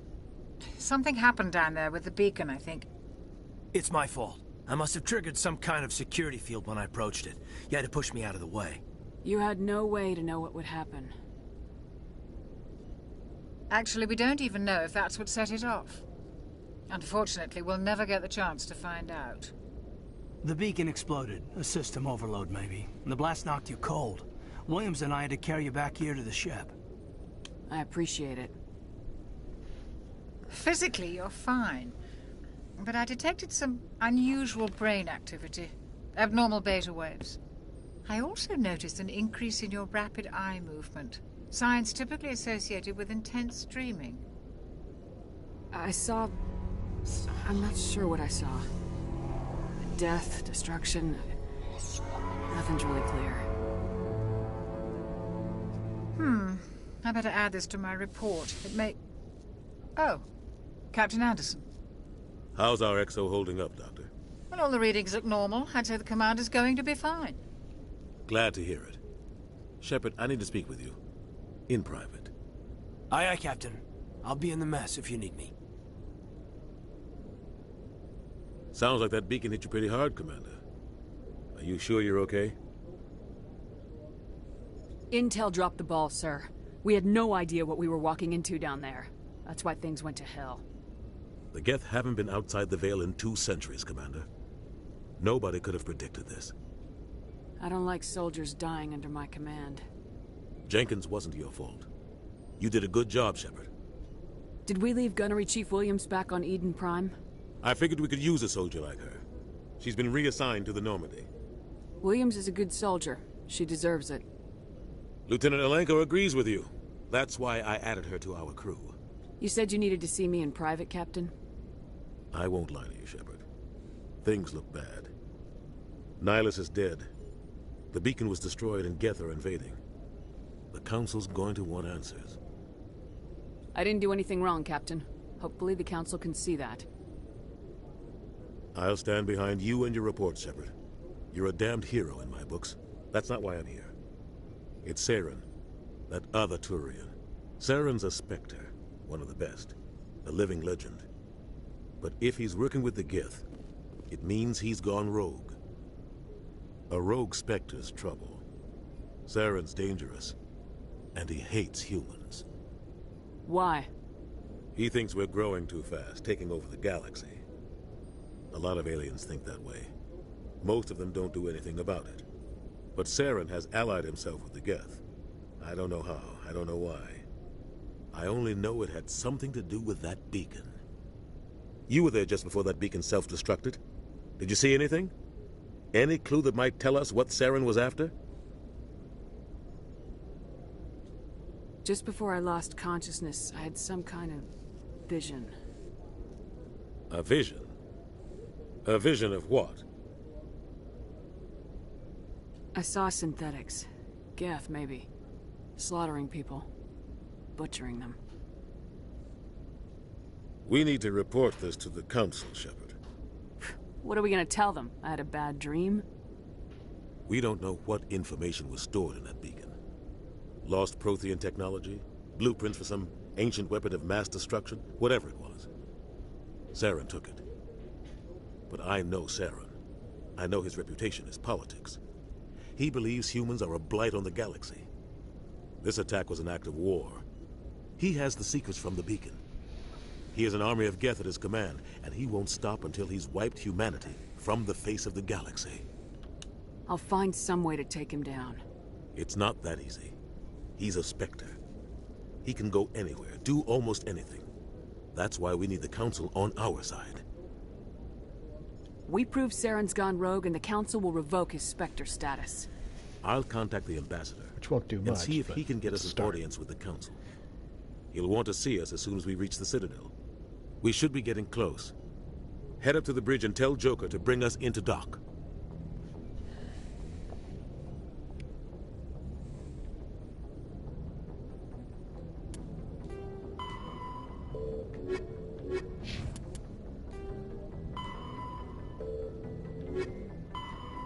Something happened down there with the beacon, I think. It's my fault. I must have triggered some kind of security field when I approached it. You had to push me out of the way. You had no way to know what would happen. Actually, we don't even know if that's what set it off. Unfortunately, we'll never get the chance to find out. The beacon exploded. A system overload, maybe. And the blast knocked you cold. Williams and I had to carry you back here to the ship. I appreciate it. Physically, you're fine. But I detected some unusual brain activity. Abnormal beta waves. I also noticed an increase in your rapid eye movement. Signs typically associated with intense dreaming. I saw... I'm not sure what I saw. Death, destruction... Nothing's really clear. I better add this to my report. It may... Oh, Captain Anderson. How's our XO holding up, Doctor? Well, all the readings look normal. I'd say the commander's going to be fine. Glad to hear it. Shepard, I need to speak with you. In private. Aye, aye, Captain. I'll be in the mess if you need me. Sounds like that beacon hit you pretty hard, Commander. Are you sure you're okay? Intel dropped the ball, sir. We had no idea what we were walking into down there. That's why things went to hell. The Geth haven't been outside the Veil in 2 centuries, Commander. Nobody could have predicted this. I don't like soldiers dying under my command. Jenkins wasn't your fault. You did a good job, Shepard. Did we leave Gunnery Chief Williams back on Eden Prime? I figured we could use a soldier like her. She's been reassigned to the Normandy. Williams is a good soldier. She deserves it. Lieutenant Alenko agrees with you. That's why I added her to our crew. You said you needed to see me in private, Captain? I won't lie to you, Shepard. Things look bad. Nihilus is dead. The beacon was destroyed and Geth are invading. The Council's going to want answers. I didn't do anything wrong, Captain. Hopefully the Council can see that. I'll stand behind you and your report, Shepard. You're a damned hero in my books. That's not why I'm here. It's Saren, that other Turian. Saren's a Spectre, one of the best, a living legend. But if he's working with the Geth, it means he's gone rogue. A rogue Spectre's trouble. Saren's dangerous, and he hates humans. Why? He thinks we're growing too fast, taking over the galaxy. A lot of aliens think that way. Most of them don't do anything about it. But Saren has allied himself with the Geth. I don't know how, I don't know why. I only know it had something to do with that beacon. You were there just before that beacon self-destructed. Did you see anything? Any clue that might tell us what Saren was after? Just before I lost consciousness, I had some kind of vision. A vision? A vision of what? I saw synthetics. Geth, maybe. Slaughtering people. Butchering them. We need to report this to the Council, Shepard. What are we gonna tell them? I had a bad dream? We don't know what information was stored in that beacon. Lost Prothean technology? Blueprints for some ancient weapon of mass destruction? Whatever it was. Saren took it. But I know Saren. I know his reputation is politics. He believes humans are a blight on the galaxy. This attack was an act of war. He has the secrets from the beacon. He has an army of Geth at his command, and he won't stop until he's wiped humanity from the face of the galaxy. I'll find some way to take him down. It's not that easy. He's a Spectre. He can go anywhere, do almost anything. That's why we need the Council on our side. We prove Saren's gone rogue, and the Council will revoke his Spectre status. I'll contact the Ambassador. Which won't do much, and see if he can get us an start. audience with the Council. He'll want to see us as soon as we reach the Citadel. We should be getting close. Head up to the bridge and tell Joker to bring us into dock.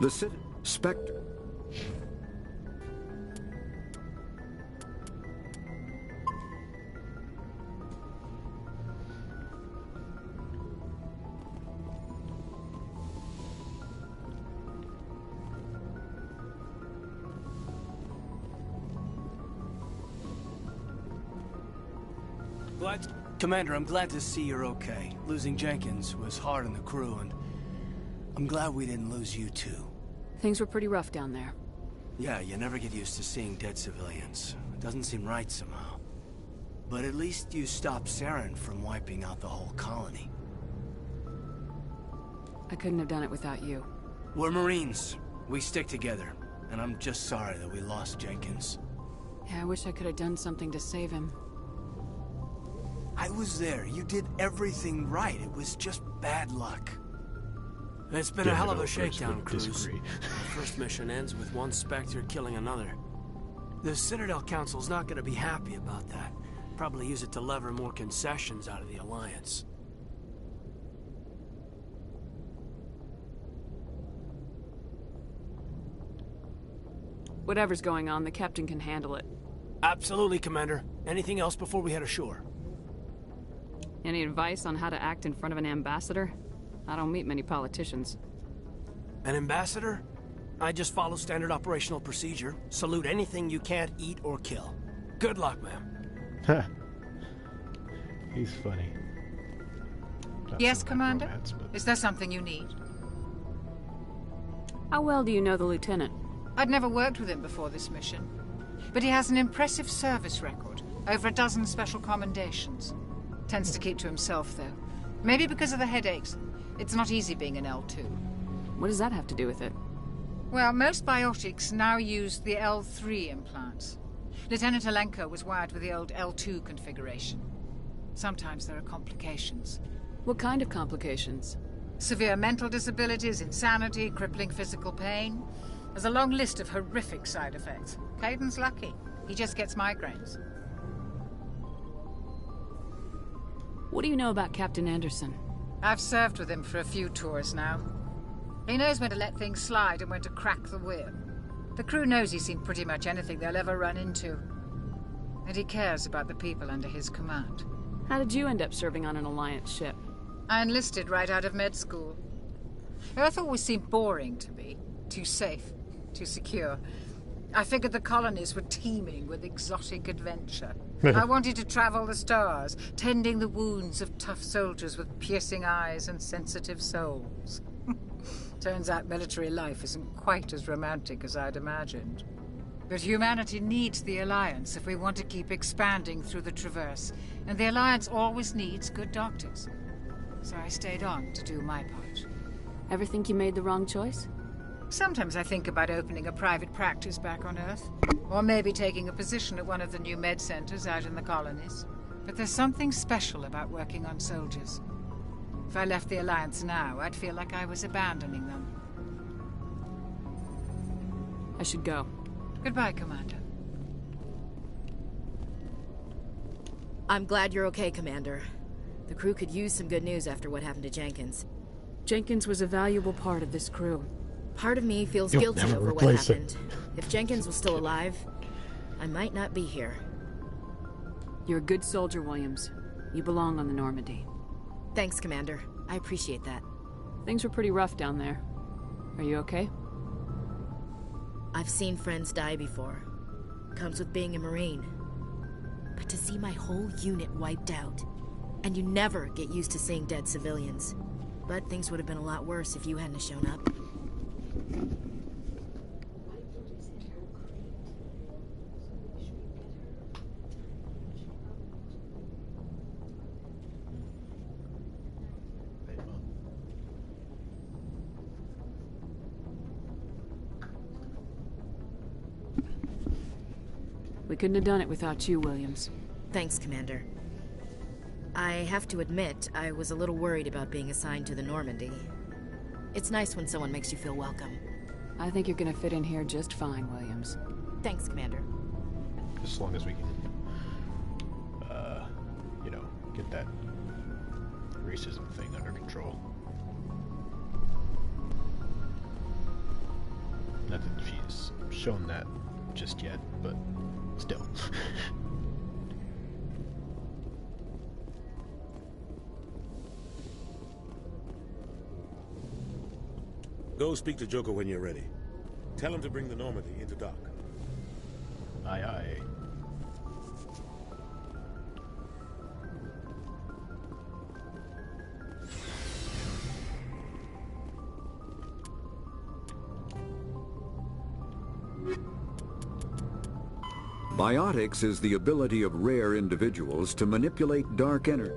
The Spectre. Commander, I'm glad to see you're okay. Losing Jenkins was hard on the crew, and I'm glad we didn't lose you too. Things were pretty rough down there. Yeah, you never get used to seeing dead civilians. It doesn't seem right somehow. But at least you stopped Saren from wiping out the whole colony. I couldn't have done it without you. We're Marines. We stick together. And I'm just sorry that we lost Jenkins. Yeah, I wish I could have done something to save him. I was there. You did everything right. It was just bad luck. It's been a hell of a shakedown cruise. Our first mission ends with one Spectre killing another. The Citadel Council's not gonna be happy about that. Probably use it to lever more concessions out of the Alliance. Whatever's going on, the captain can handle it. Absolutely, Commander. Anything else before we head ashore? Any advice on how to act in front of an ambassador? I don't meet many politicians. An ambassador? I just follow standard operational procedure. Salute anything you can't eat or kill. Good luck, ma'am. He's funny. Yes, Commander? Is there something you need? How well do you know the lieutenant? I'd never worked with him before this mission. But he has an impressive service record. Over a dozen special commendations. Tends to keep to himself, though. Maybe because of the headaches. It's not easy being an L2. What does that have to do with it? Well, most biotics now use the L3 implants. Lieutenant Alenko was wired with the old L2 configuration. Sometimes there are complications. What kind of complications? Severe mental disabilities, insanity, crippling physical pain. There's a long list of horrific side effects. Caden's lucky. He just gets migraines. What do you know about Captain Anderson? I've served with him for a few tours now. He knows when to let things slide and when to crack the whip. The crew knows he's seen pretty much anything they'll ever run into. And he cares about the people under his command. How did you end up serving on an Alliance ship? I enlisted right out of med school. Earth always seemed boring to me. Too safe, too secure. I figured the colonies were teeming with exotic adventure. I wanted to travel the stars, tending the wounds of tough soldiers with piercing eyes and sensitive souls. Turns out military life isn't quite as romantic as I'd imagined. But humanity needs the Alliance if we want to keep expanding through the Traverse, and the Alliance always needs good doctors. So I stayed on to do my part. Ever think you made the wrong choice? Sometimes I think about opening a private practice back on Earth. Or maybe taking a position at one of the new med centers out in the colonies. But there's something special about working on soldiers. If I left the Alliance now, I'd feel like I was abandoning them. I should go. Goodbye, Commander. I'm glad you're okay, Commander. The crew could use some good news after what happened to Jenkins. Jenkins was a valuable part of this crew. Part of me feels You'll guilty never over what replace it. happened. If Jenkins was still alive, I might not be here. You're a good soldier, Williams. You belong on the Normandy. Thanks, Commander. I appreciate that. Things were pretty rough down there. Are you okay? I've seen friends die before. Comes with being a Marine. But to see my whole unit wiped out, and you never get used to seeing dead civilians. But things would have been a lot worse if you hadn't shown up. We couldn't have done it without you, Williams. Thanks, Commander. I have to admit, I was a little worried about being assigned to the Normandy. It's nice when someone makes you feel welcome. I think you're gonna fit in here just fine, Williams. Thanks, Commander. As long as we can, you know, get that racism thing under control. Not that she's shown that just yet, but still. Go speak to Joker when you're ready. Tell him to bring the Normandy into dock. Aye, aye. Biotics is the ability of rare individuals to manipulate dark energy.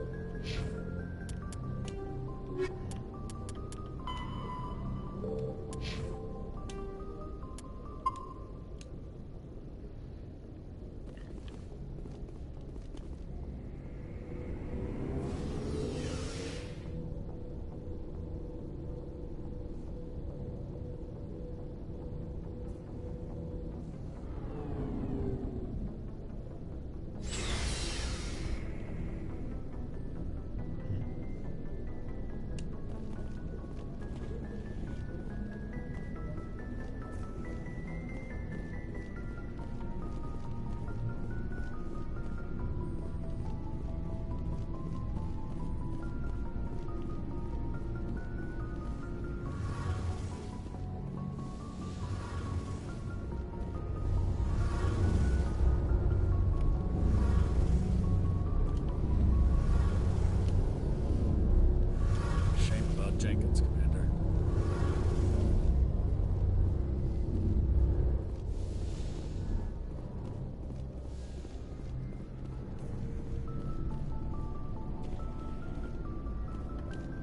Jenkins, Commander.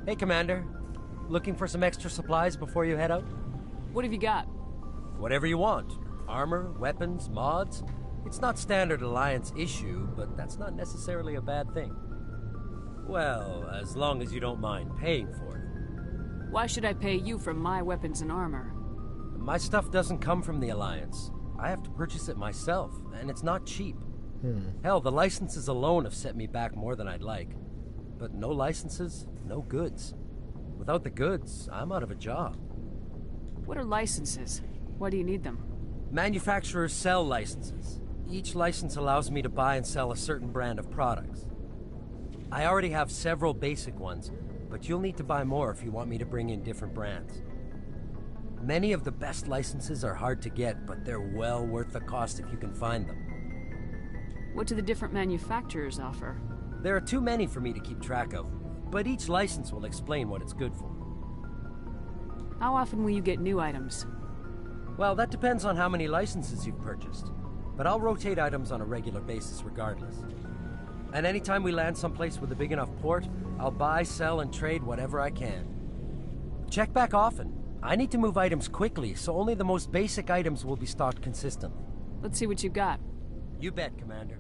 Hey, Commander. Looking for some extra supplies before you head out? What have you got? Whatever you want. Armor, weapons, mods. It's not standard Alliance issue, but that's not necessarily a bad thing. Well, as long as you don't mind paying for it. Why should I pay you for my weapons and armor? My stuff doesn't come from the Alliance. I have to purchase it myself, and it's not cheap. Hell, the licenses alone have set me back more than I'd like. But no licenses, no goods. Without the goods, I'm out of a job. What are licenses? Why do you need them? Manufacturers sell licenses. Each license allows me to buy and sell a certain brand of products. I already have several basic ones, but you'll need to buy more if you want me to bring in different brands. Many of the best licenses are hard to get, but they're well worth the cost if you can find them. What do the different manufacturers offer? There are too many for me to keep track of, but each license will explain what it's good for. How often will you get new items? Well, that depends on how many licenses you've purchased, but I'll rotate items on a regular basis regardless. And anytime we land someplace with a big enough port, I'll buy, sell, and trade whatever I can. Check back often. I need to move items quickly, so only the most basic items will be stocked consistently. Let's see what you got. You bet, Commander.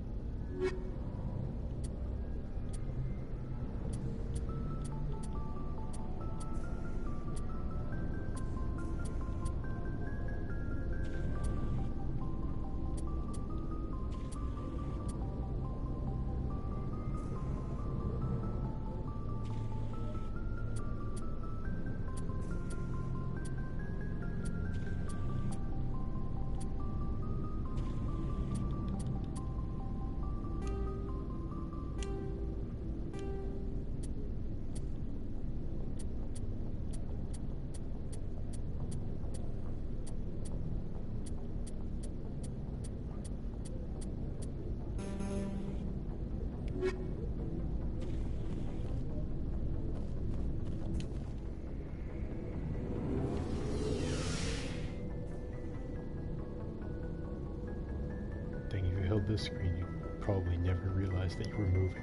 This screen, you probably never realized that you were moving.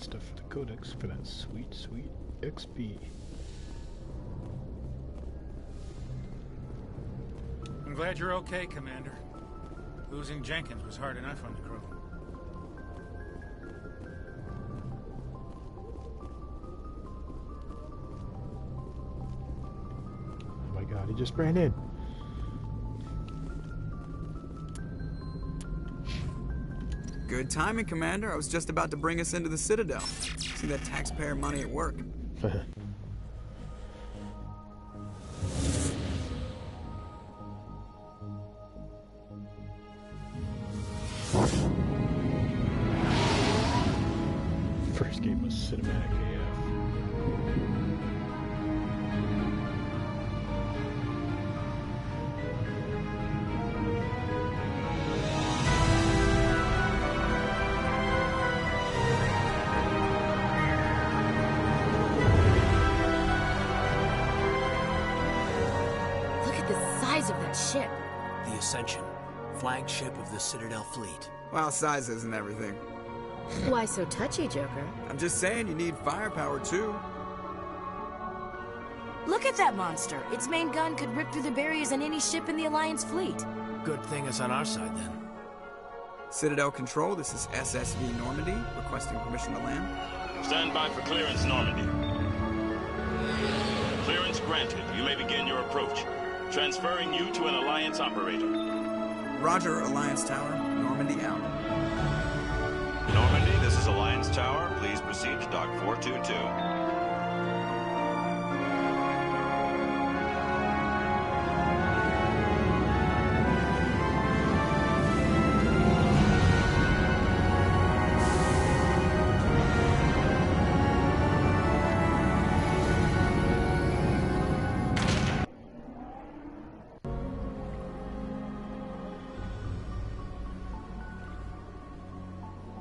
Stuff for the codex for that sweet, sweet XP. I'm glad you're okay, Commander. Losing Jenkins was hard enough on the crew. Oh my god, he just ran in. Good timing, Commander. I was just about to bring us into the Citadel. See that taxpayer money at work. Cinematic AF. Look at the size of that ship. The Ascension, flagship of the Citadel fleet. Well, size isn't everything. Why so touchy, Joker? I'm just saying you need firepower too. Look at that monster. Its main gun could rip through the barriers in any ship in the Alliance fleet. Good thing it's on our side, then. Citadel Control, this is SSV Normandy, requesting permission to land. Stand by for clearance, Normandy. Clearance granted. You may begin your approach. Transferring you to an Alliance operator. Roger, Alliance Tower. Normandy out. Normandy, this is Alliance Tower. Please proceed to Dock 422.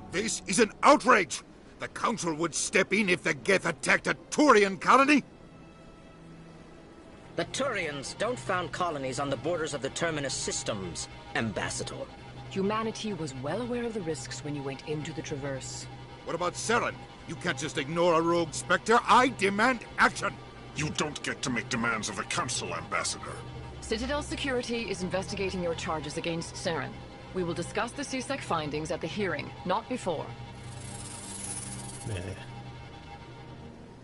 This is an outrage! The Council would step in if the Geth attacked a Turian colony? The Turians don't found colonies on the borders of the Terminus systems, Ambassador. Humanity was well aware of the risks when you went into the Traverse. What about Saren? You can't just ignore a rogue Spectre. I demand action! You don't get to make demands of the Council, Ambassador. Citadel Security is investigating your charges against Saren. We will discuss the CSEC findings at the hearing, not before.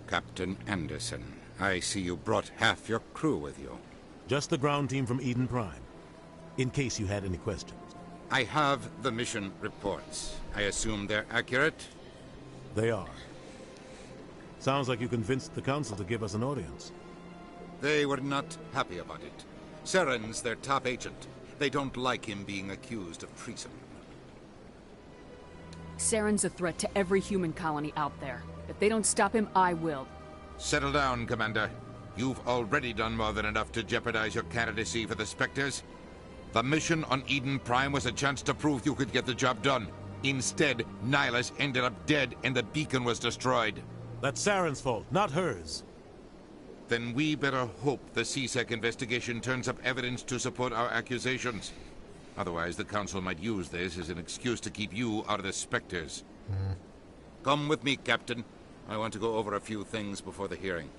Captain Anderson, I see you brought half your crew with you. Just the ground team from Eden Prime, in case you had any questions. I have the mission reports. I assume they're accurate? They are. Sounds like you convinced the Council to give us an audience. They were not happy about it. Saren's their top agent. They don't like him being accused of treason. Saren's a threat to every human colony out there. If they don't stop him, I will. Settle down, Commander. You've already done more than enough to jeopardize your candidacy for the Spectres. The mission on Eden Prime was a chance to prove you could get the job done. Instead, Nihilus ended up dead and the beacon was destroyed. That's Saren's fault, not hers. Then we better hope the CSEC investigation turns up evidence to support our accusations. Otherwise, the Council might use this as an excuse to keep you out of the Spectres. Come with me, Captain. I want to go over a few things before the hearing.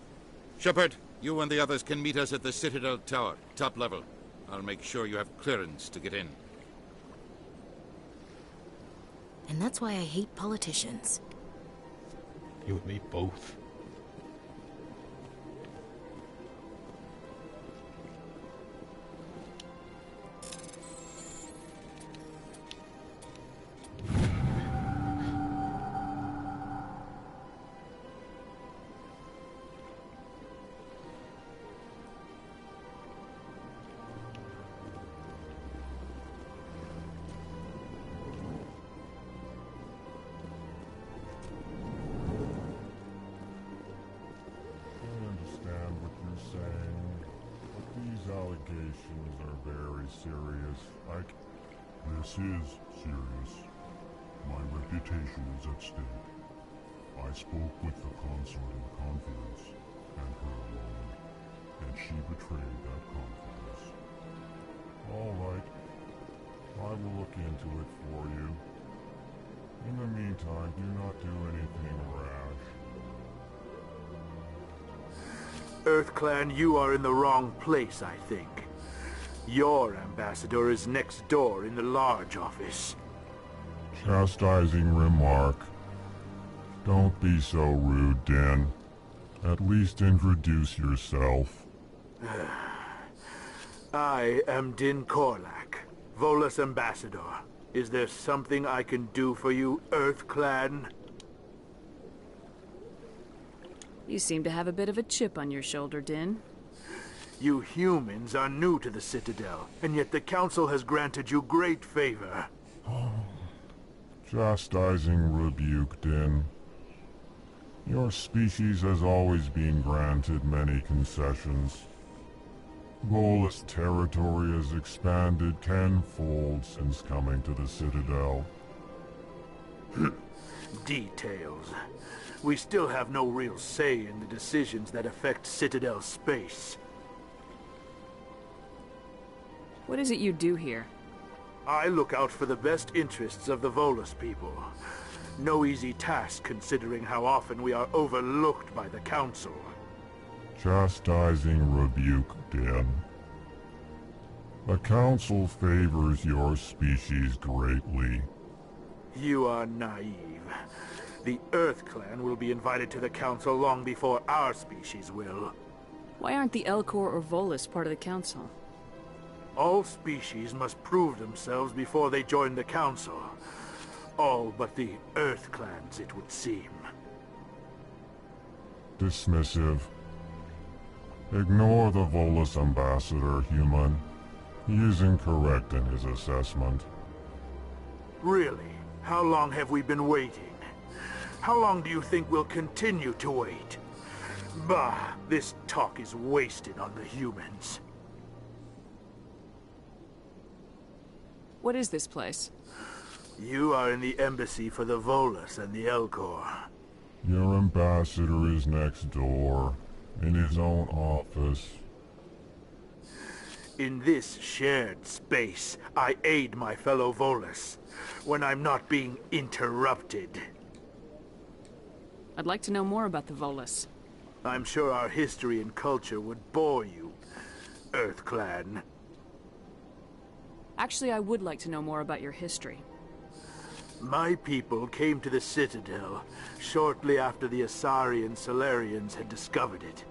Shepard, you and the others can meet us at the Citadel Tower, top level. I'll make sure you have clearance to get in. And that's why I hate politicians. You and me both. This is serious. My reputation is at stake. I spoke with the consort in confidence, and her alone, and she betrayed that confidence. All right. I will look into it for you. In the meantime, do not do anything rash. EarthClan, you are in the wrong place, I think. Your ambassador is next door in the large office. Chastising remark. Don't be so rude, Din. At least introduce yourself. I am Din Korlak, Volus ambassador. Is there something I can do for you, EarthClan? You seem to have a bit of a chip on your shoulder, Din. You humans are new to the Citadel, and yet the Council has granted you great favor. Chastising rebuke, Din. Your species has always been granted many concessions. Volus territory has expanded tenfold since coming to the Citadel. Details. We still have no real say in the decisions that affect Citadel space. What is it you do here? I look out for the best interests of the Volus people. No easy task considering how often we are overlooked by the Council. Chastising rebuke, Den. The Council favors your species greatly. You are naive. The Earth Clan will be invited to the Council long before our species will. Why aren't the Elcor or Volus part of the Council? All species must prove themselves before they join the Council. All but the Earth Clans, it would seem. Dismissive. Ignore the Volus ambassador, human. He is incorrect in his assessment. Really? How long have we been waiting? How long do you think we'll continue to wait? Bah, this talk is wasted on the humans. What is this place? You are in the embassy for the Volus and the Elcor. Your ambassador is next door, in his own office. In this shared space, I aid my fellow Volus, when I'm not being interrupted. I'd like to know more about the Volus. I'm sure our history and culture would bore you, Earth Clan. Actually, I would like to know more about your history. My people came to the Citadel shortly after the Asari and Solarians had discovered it.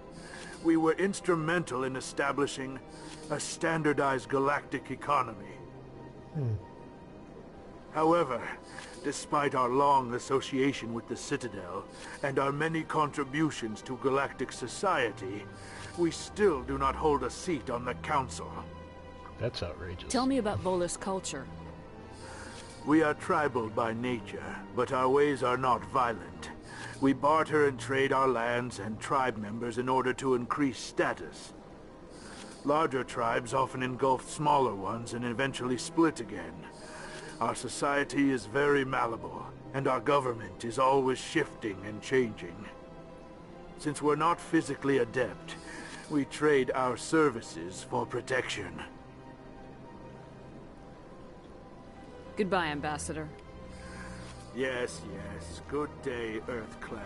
We were instrumental in establishing a standardized galactic economy. However, despite our long association with the Citadel and our many contributions to galactic society, we still do not hold a seat on the Council. That's outrageous. Tell me about Volus culture. We are tribal by nature, but our ways are not violent. We barter and trade our lands and tribe members in order to increase status. Larger tribes often engulf smaller ones and eventually split again. Our society is very malleable, and our government is always shifting and changing. Since we're not physically adept, we trade our services for protection. Goodbye, Ambassador. Yes, yes. Good day, Earth Clan.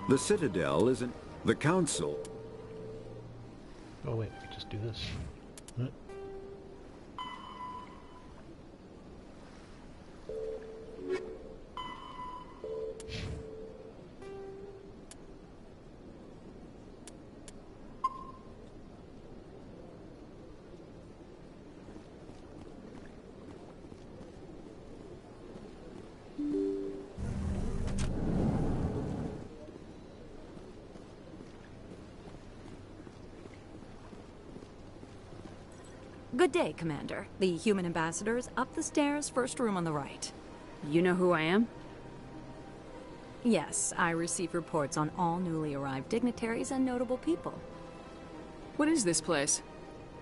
The Citadel isn't the Council. Oh wait, we could just do this. What? Good day, Commander. The human ambassador is up the stairs, first room on the right. You know who I am? Yes, I receive reports on all newly arrived dignitaries and notable people. What is this place?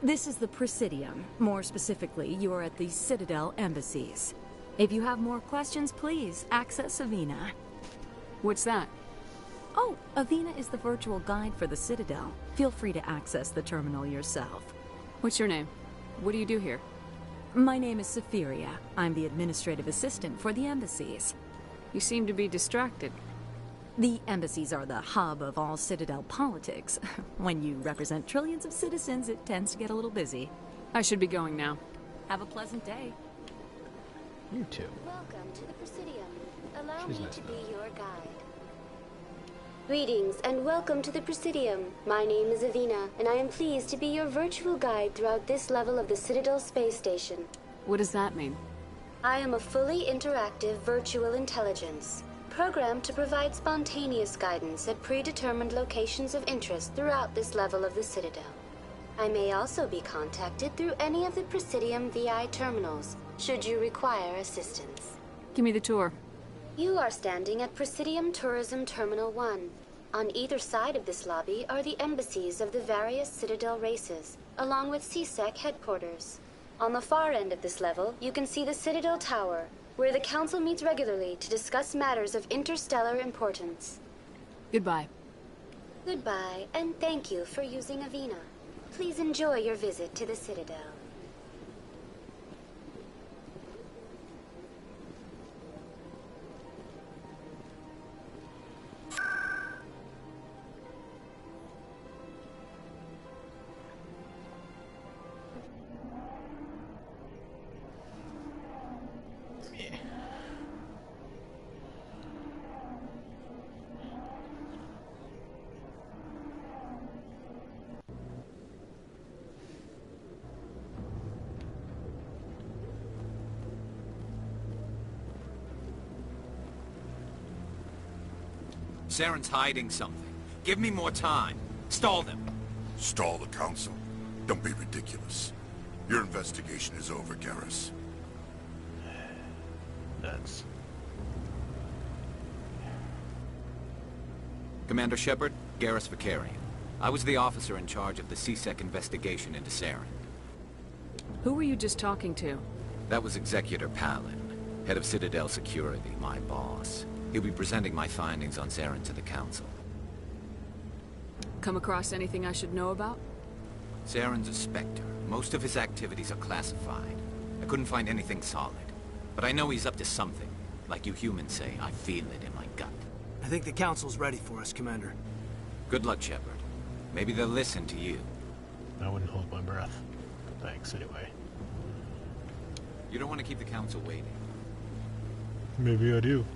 This is the Presidium. More specifically, you are at the Citadel embassies. If you have more questions, please access Avina. What's that? Oh, Avina is the virtual guide for the Citadel. Feel free to access the terminal yourself. What's your name? What do you do here? My name is Safiria. I'm the administrative assistant for the embassies. You seem to be distracted. The embassies are the hub of all Citadel politics. When you represent trillions of citizens, it tends to get a little busy. I should be going now. Have a pleasant day. You too. Welcome to the Presidium. Allow She's me nice to enough. be your guide. Greetings and welcome to the Presidium. My name is Avina, and I am pleased to be your virtual guide throughout this level of the Citadel space station. What does that mean? I am a fully interactive virtual intelligence, programmed to provide spontaneous guidance at predetermined locations of interest throughout this level of the Citadel. I may also be contacted through any of the Presidium VI terminals, should you require assistance. Give me the tour. You are standing at Presidium Tourism Terminal 1. On either side of this lobby are the embassies of the various Citadel races, along with CSEC headquarters. On the far end of this level, you can see the Citadel Tower, where the Council meets regularly to discuss matters of interstellar importance. Goodbye. Goodbye, and thank you for using Avina. Please enjoy your visit to the Citadel. Saren's hiding something. Give me more time. Stall them. Stall the Council? Don't be ridiculous. Your investigation is over, Garrus. That's... Commander Shepard, Garrus Vakarian. I was the officer in charge of the CSEC investigation into Saren. Who were you just talking to? That was Executor Palin, head of Citadel Security, my boss. He'll be presenting my findings on Saren to the Council. Come across anything I should know about? Saren's a Spectre. Most of his activities are classified. I couldn't find anything solid. But I know he's up to something. Like you humans say, I feel it in my gut. I think the Council's ready for us, Commander. Good luck, Shepard. Maybe they'll listen to you. I wouldn't hold my breath. Thanks, anyway. You don't want to keep the Council waiting. Maybe I do.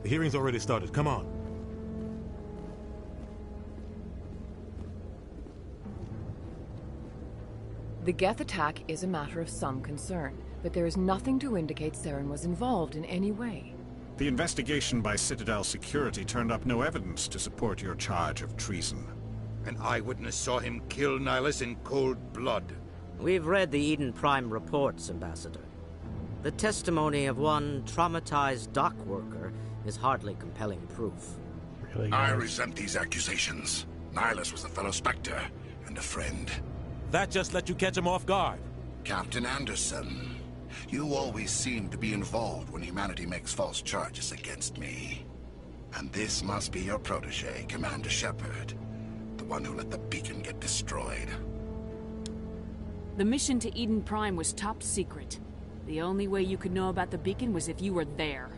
The hearing's already started. Come on. The Geth attack is a matter of some concern, but there is nothing to indicate Saren was involved in any way. The investigation by Citadel Security turned up no evidence to support your charge of treason. An eyewitness saw him kill Nihilus in cold blood. We've read the Eden Prime reports, Ambassador. The testimony of one traumatized dock worker is hardly compelling proof. Really, I resent these accusations. Nihilus was a fellow Spectre and a friend. That just let you catch him off guard. Captain Anderson, you always seem to be involved when humanity makes false charges against me. And this must be your protege, Commander Shepard. The one who let the beacon get destroyed. The mission to Eden Prime was top secret. The only way you could know about the beacon was if you were there.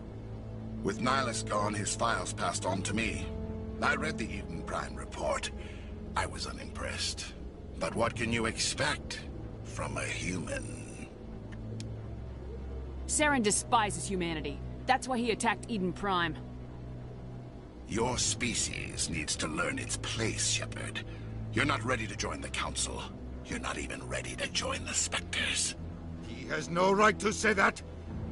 With Nihilus gone, his files passed on to me. I read the Eden Prime report. I was unimpressed. But what can you expect from a human? Saren despises humanity. That's why he attacked Eden Prime. Your species needs to learn its place, Shepard. You're not ready to join the Council. You're not even ready to join the Spectres. He has no right to say that.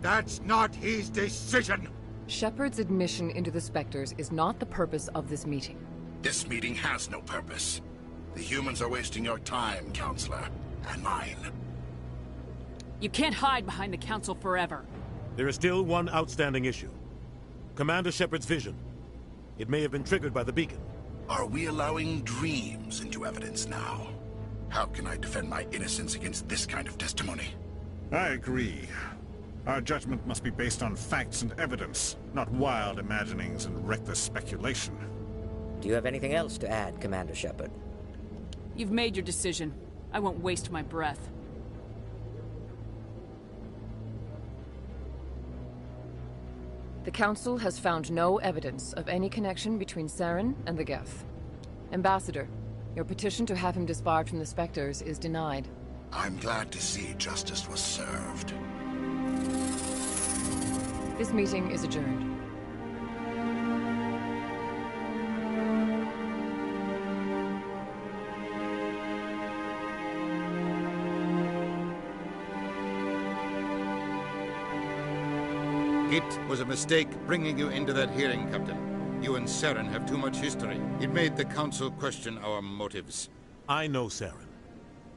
That's not his decision. Shepard's admission into the Spectres is not the purpose of this meeting. This meeting has no purpose. The humans are wasting your time, Counselor, and mine. You can't hide behind the Council forever. There is still one outstanding issue. Commander Shepard's vision. It may have been triggered by the beacon. Are we allowing dreams into evidence now? How can I defend my innocence against this kind of testimony? I agree. Our judgment must be based on facts and evidence, not wild imaginings and reckless speculation. Do you have anything else to add, Commander Shepard? You've made your decision. I won't waste my breath. The Council has found no evidence of any connection between Saren and the Geth. Ambassador, your petition to have him disbarred from the Spectres is denied. I'm glad to see justice was served. This meeting is adjourned. It was a mistake bringing you into that hearing, Captain. You and Saren have too much history. It made the Council question our motives. I know Saren.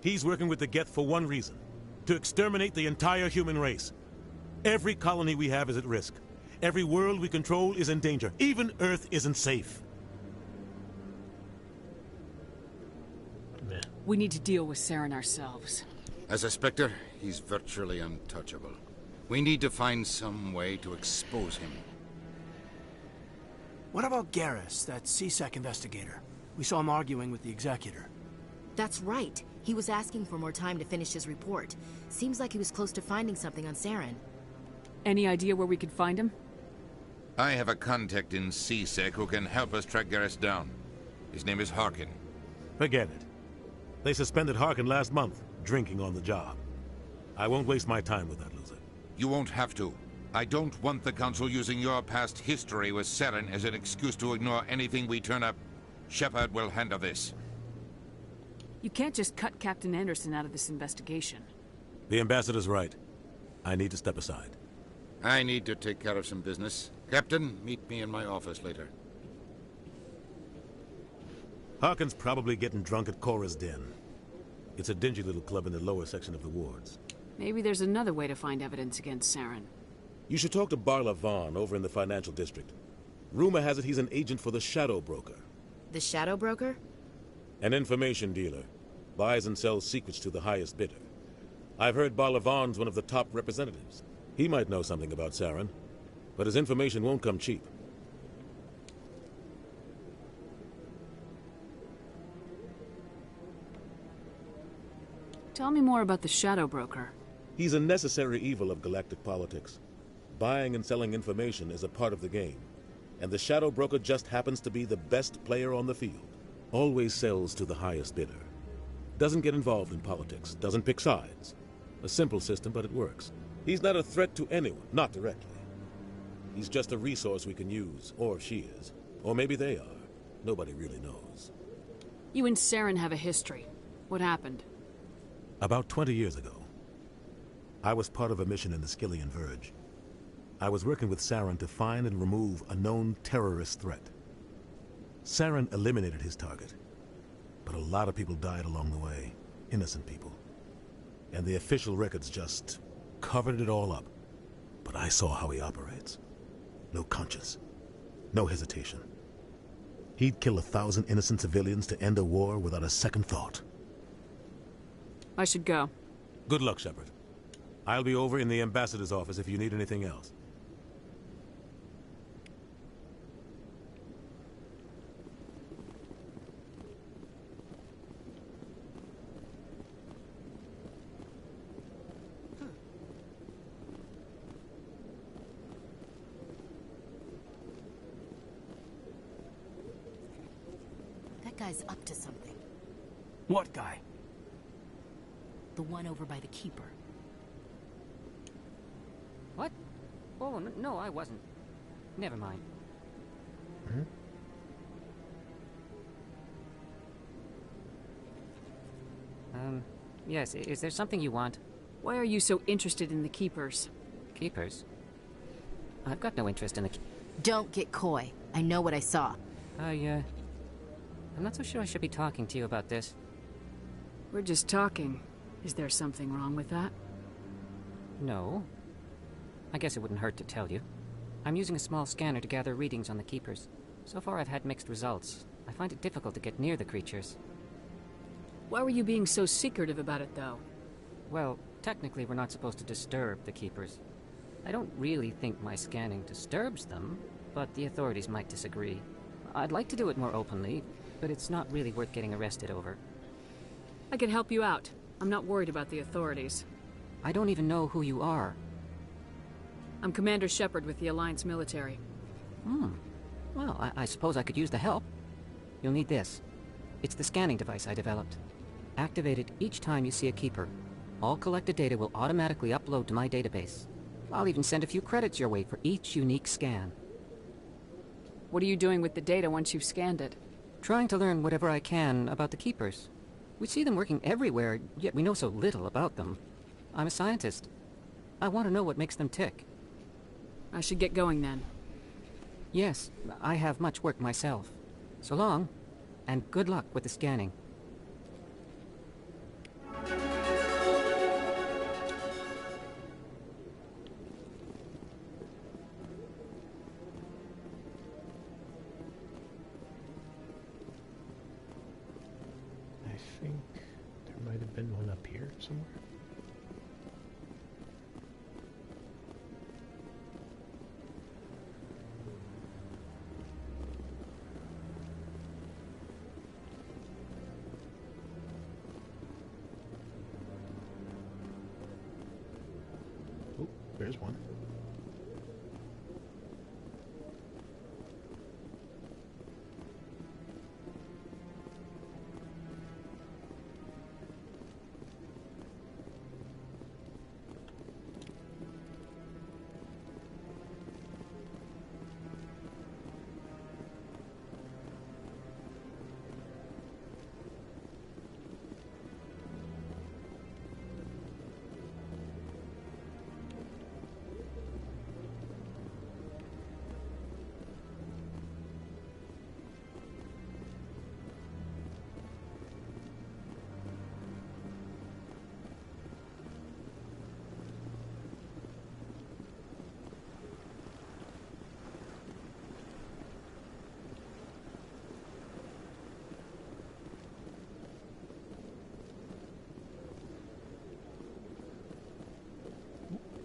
He's working with the Geth for one reason. To exterminate the entire human race. Every colony we have is at risk. Every world we control is in danger. Even Earth isn't safe. We need to deal with Saren ourselves. As a Spectre, he's virtually untouchable. We need to find some way to expose him. What about Garrus, that CSEC investigator? We saw him arguing with the Executor. That's right. He was asking for more time to finish his report. Seems like he was close to finding something on Saren. Any idea where we could find him? I have a contact in CSEC who can help us track Garrus down. His name is Harkin. Forget it. They suspended Harkin last month, drinking on the job. I won't waste my time with that loser. You won't have to. I don't want the Council using your past history with Saren as an excuse to ignore anything we turn up. Shepard will handle this. You can't just cut Captain Anderson out of this investigation. The Ambassador's right. I need to step aside. I need to take care of some business. Captain, meet me in my office later. Harkin's probably getting drunk at Cora's Den. It's a dingy little club in the lower section of the wards. Maybe there's another way to find evidence against Saren. You should talk to Barla Vaughn over in the financial district. Rumor has it he's an agent for the Shadow Broker. The Shadow Broker? An information dealer. Buys and sells secrets to the highest bidder. I've heard Barla Vaughn's one of the top representatives. He might know something about Saren, but his information won't come cheap. Tell me more about the Shadow Broker. He's a necessary evil of galactic politics. Buying and selling information is a part of the game, and the Shadow Broker just happens to be the best player on the field. Always sells to the highest bidder. Doesn't get involved in politics, doesn't pick sides. A simple system, but it works. He's not a threat to anyone, not directly. He's just a resource we can use, or she is. Or maybe they are. Nobody really knows. You and Saren have a history. What happened? About 20 years ago, I was part of a mission in the Skillian Verge. I was working with Saren to find and remove a known terrorist threat. Saren eliminated his target, but a lot of people died along the way, innocent people. And the official records just covered it all up. But I saw how he operates. No conscience, no hesitation. He'd kill 1,000 innocent civilians to end a war without a second thought. I should go. Good luck, Shepard. I'll be over in the Ambassador's office if you need anything else. That guy's up to something. What guy? The one over by the Keeper. What? Oh, no, I wasn't. Never mind. Yes, is there something you want? Why are you so interested in the Keepers? Keepers? I've got no interest in the Don't get coy. I know what I saw. I'm not so sure I should be talking to you about this. We're just talking. Is there something wrong with that? No. I guess it wouldn't hurt to tell you. I'm using a small scanner to gather readings on the Keepers. So far I've had mixed results. I find it difficult to get near the creatures. Why were you being so secretive about it, though? Well, technically we're not supposed to disturb the Keepers. I don't really think my scanning disturbs them, but the authorities might disagree. I'd like to do it more openly, but it's not really worth getting arrested over. I can help you out. I'm not worried about the authorities. I don't even know who you are. I'm Commander Shepard with the Alliance military. Well, I suppose I could use the help. You'll need this. It's the scanning device I developed. Activate it each time you see a keeper. All collected data will automatically upload to my database. I'll even send a few credits your way for each unique scan. What are you doing with the data once you've scanned it? Trying to learn whatever I can about the keepers. We see them working everywhere, yet we know so little about them. I'm a scientist. I want to know what makes them tick. I should get going then. Yes, I have much work myself. So long, and good luck with the scanning. I think there might have been one up here somewhere. Oh, there's one.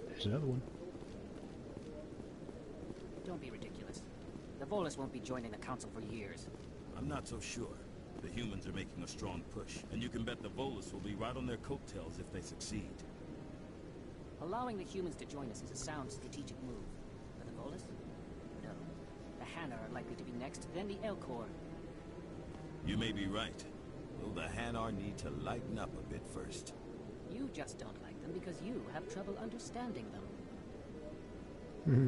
There's another one. Don't be ridiculous. The Volus won't be joining the Council for years. I'm not so sure. The humans are making a strong push, and you can bet the Volus will be right on their coattails if they succeed. Allowing the humans to join us is a sound strategic move. But the Volus? No. The Hanna are likely to be next, then the Elcor. You may be right. Though the Hanar need to lighten up a bit first. You just don't like them because you have trouble understanding them. Mm-hmm.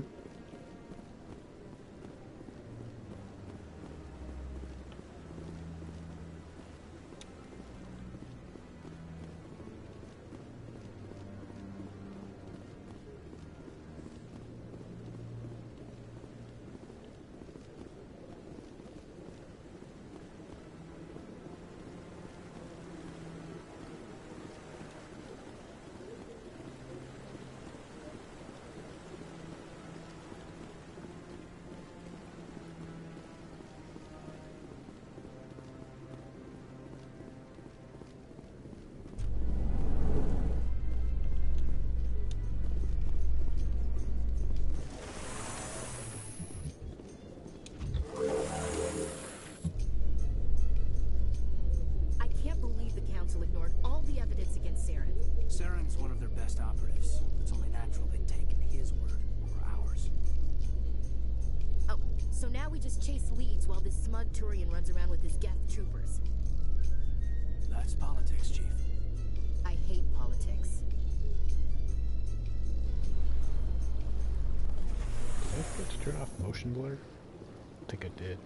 Saren's one of their best operatives. It's only natural they'd take his word over ours. Oh, so now we just chase leads while this smug Turian runs around with his Geth troopers. That's politics, Chief. I hate politics. Did I forget to turn off motion blur? I think I did.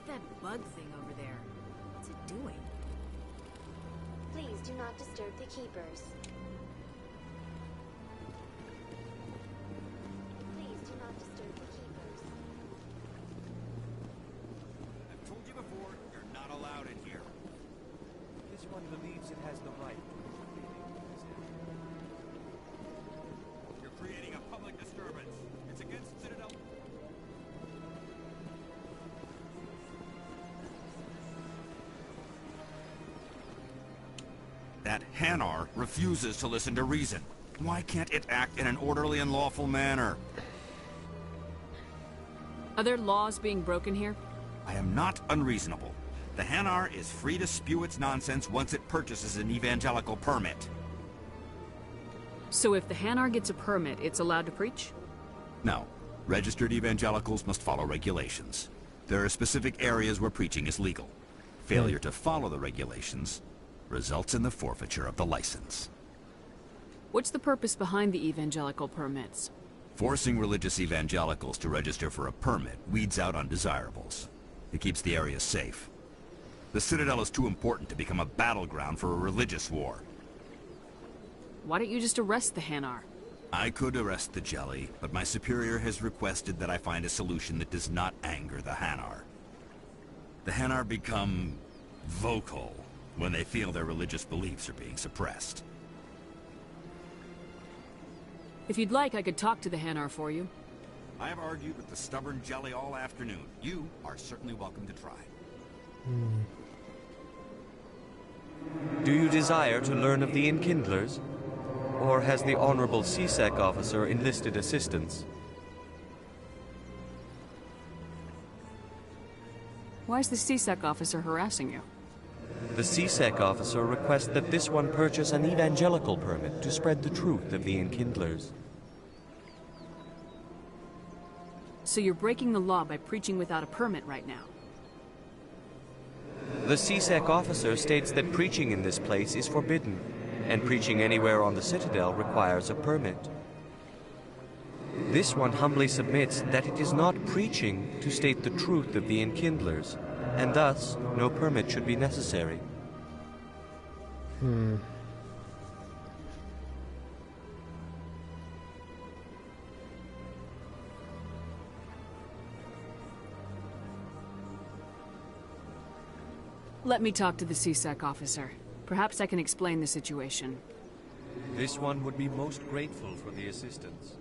that bug thing over there? What's it doing? Please do not disturb the keepers. Please do not disturb the keepers. I've told you before, you're not allowed in here. This one believes it has the right. You're creating a public disturbance. It's against Citadel. That Hanar refuses to listen to reason. Why can't it act in an orderly and lawful manner? Are there laws being broken here? I am not unreasonable. The Hanar is free to spew its nonsense once it purchases an evangelical permit. So if the Hanar gets a permit, it's allowed to preach? No. Registered evangelicals must follow regulations. There are specific areas where preaching is legal. Failure to follow the regulations results in the forfeiture of the license. What's the purpose behind the evangelical permits? Forcing religious evangelicals to register for a permit weeds out undesirables. It keeps the area safe. The Citadel is too important to become a battleground for a religious war. Why don't you just arrest the Hanar? I could arrest the Jelly, but my superior has requested that I find a solution that does not anger the Hanar. The Hanar become vocal when they feel their religious beliefs are being suppressed. If you'd like, I could talk to the Hanar for you. I have argued with the stubborn Jelly all afternoon. You are certainly welcome to try. Do you desire to learn of the Enkindlers? Or has the Honorable CSEC officer enlisted assistance? Why is the CSEC officer harassing you? The CSEC officer requests that this one purchase an evangelical permit to spread the truth of the Enkindlers. So you're breaking the law by preaching without a permit right now? The CSEC officer states that preaching in this place is forbidden, and preaching anywhere on the Citadel requires a permit. This one humbly submits that it is not preaching to state the truth of the Enkindlers, and thus no permit should be necessary. Let me talk to the CSEC officer. Perhaps I can explain the situation. This one would be most grateful for the assistance.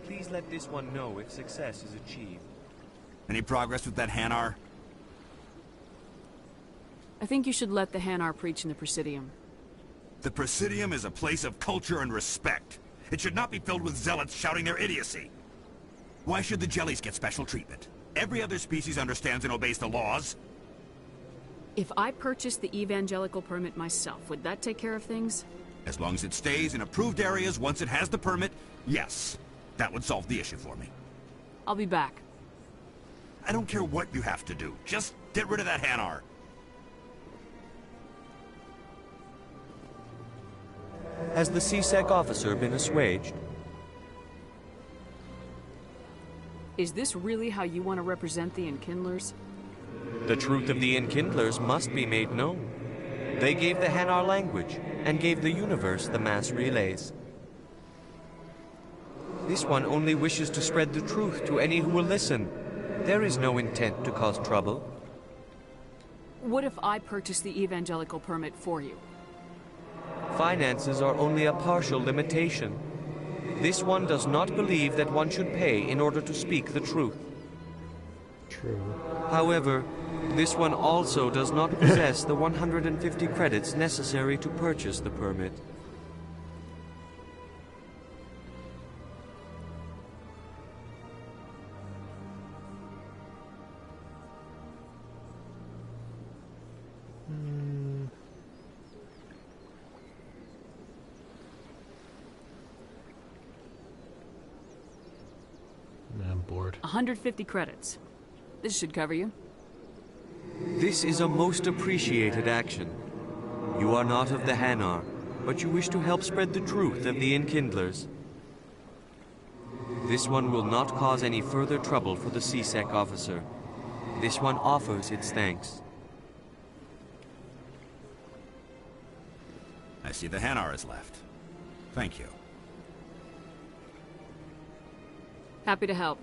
Please let this one know if success is achieved. Any progress with that Hanar? I think you should let the Hanar preach in the Presidium. The Presidium is a place of culture and respect. It should not be filled with zealots shouting their idiocy. Why should the Jellies get special treatment? Every other species understands and obeys the laws. If I purchased the evangelical permit myself, would that take care of things? As long as it stays in approved areas once it has the permit, yes. That would solve the issue for me. I'll be back. I don't care what you have to do. Just get rid of that Hanar. Has the CSEC officer been assuaged? Is this really how you want to represent the Enkindlers? The truth of the Enkindlers must be made known. They gave the Hanar language, and gave the universe the mass relays. This one only wishes to spread the truth to any who will listen. There is no intent to cause trouble. What if I purchase the evangelical permit for you? Finances are only a partial limitation. This one does not believe that one should pay in order to speak the truth. True. However, this one also does not possess the 150 credits necessary to purchase the permit. I'm bored. 150 credits. This should cover you. This is a most appreciated action. You are not of the Hanar, but you wish to help spread the truth of the Enkindlers. This one will not cause any further trouble for the CSEC officer. This one offers its thanks. I see the Hanar is left. Thank you. Happy to help.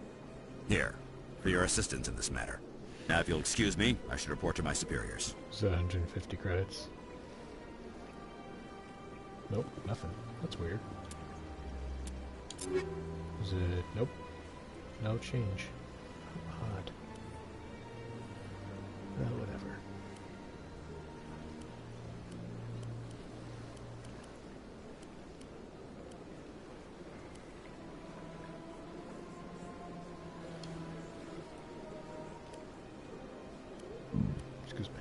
Here, for your assistance in this matter. Now, if you'll excuse me, I should report to my superiors. Is that 150 credits? Nope, nothing. That's weird. Is it... Nope. No change. Odd. Well, whatever. Excuse me.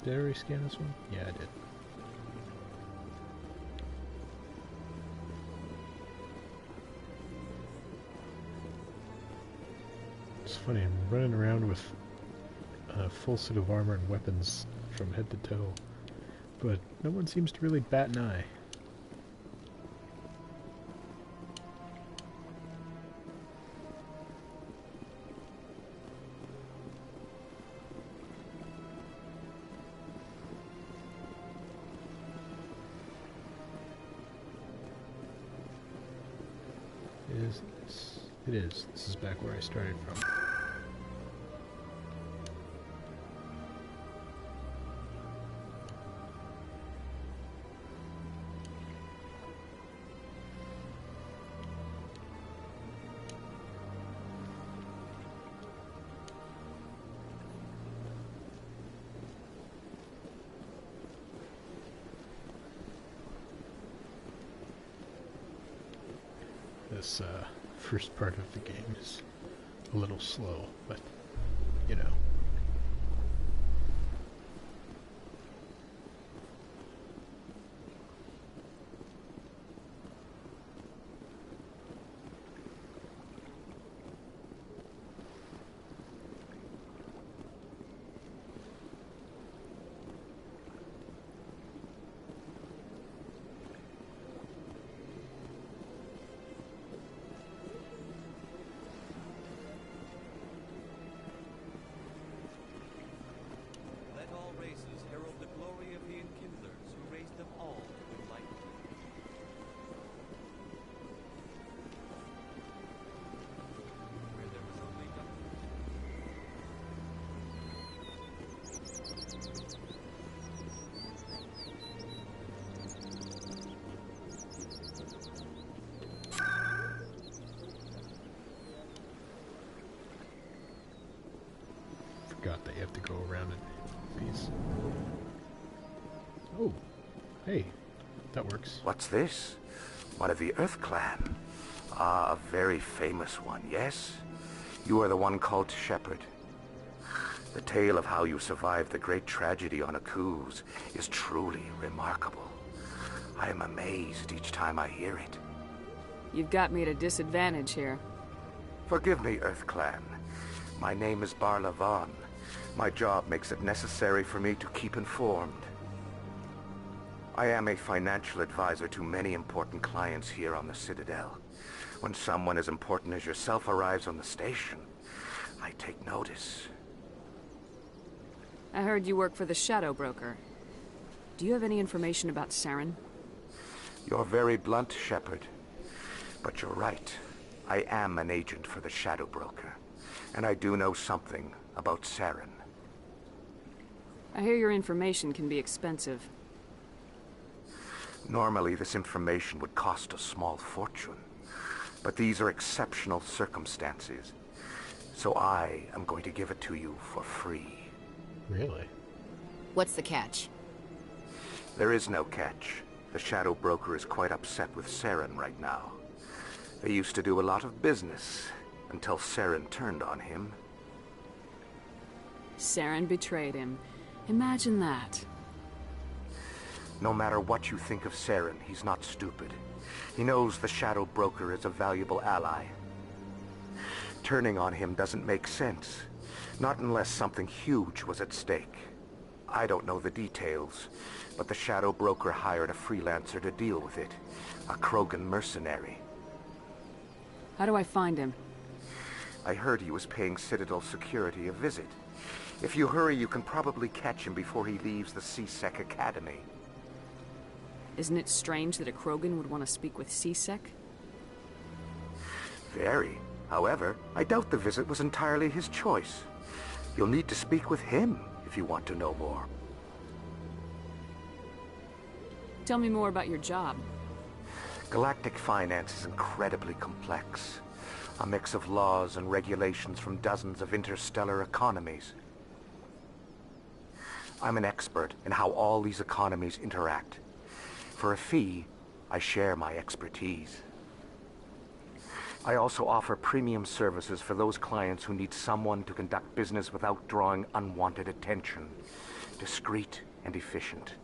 Did I rescan this one? Yeah, I did. It's funny, I'm running around with a full suit of armor and weapons from head to toe, but no one seems to really bat an eye. It is. This is back where I started from. This, first part of the game is a little slow, but, you know. Forgot that you have to go around in peace. Oh, hey, that works. What's this? One of the Earth Clan. Ah, a very famous one, yes? You are the one called Shepard. The tale of how you survived the great tragedy on Akuz is truly remarkable. I am amazed each time I hear it. You've got me at a disadvantage here. Forgive me, Earth Clan. My name is Barla Vaughn. My job makes it necessary for me to keep informed. I am a financial advisor to many important clients here on the Citadel. When someone as important as yourself arrives on the station, I take notice. I heard you work for the Shadow Broker. Do you have any information about Saren? You're very blunt, Shepard. But you're right. I am an agent for the Shadow Broker. And I do know something about Saren. I hear your information can be expensive. Normally, this information would cost a small fortune. But these are exceptional circumstances. So I am going to give it to you for free. Really? What's the catch? There is no catch. The Shadow Broker is quite upset with Saren right now. They used to do a lot of business, until Saren turned on him. Saren betrayed him. Imagine that. No matter what you think of Saren, he's not stupid. He knows the Shadow Broker is a valuable ally. Turning on him doesn't make sense. Not unless something huge was at stake. I don't know the details, but the Shadow Broker hired a freelancer to deal with it. A Krogan mercenary. How do I find him? I heard he was paying Citadel security a visit. If you hurry, you can probably catch him before he leaves the CSEC Academy. Isn't it strange that a Krogan would want to speak with CSEC? Very. However, I doubt the visit was entirely his choice. You'll need to speak with him if you want to know more. Tell me more about your job. Galactic finance is incredibly complex. A mix of laws and regulations from dozens of interstellar economies. I'm an expert in how all these economies interact. For a fee, I share my expertise. I also offer premium services for those clients who need someone to conduct business without drawing unwanted attention. Discreet and efficient.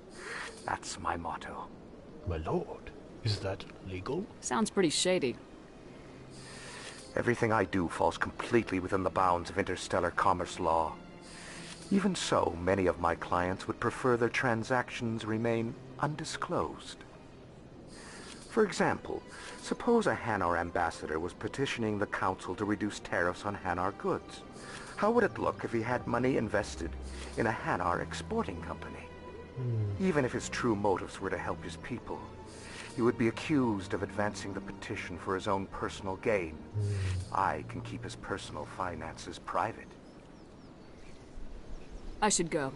That's my motto. My lord, is that legal? Sounds pretty shady. Everything I do falls completely within the bounds of interstellar commerce law. Even so, many of my clients would prefer their transactions remain undisclosed. For example, suppose a Hanar ambassador was petitioning the Council to reduce tariffs on Hanar goods. How would it look if he had money invested in a Hanar exporting company? Even if his true motives were to help his people, he would be accused of advancing the petition for his own personal gain. I can keep his personal finances private. I should go.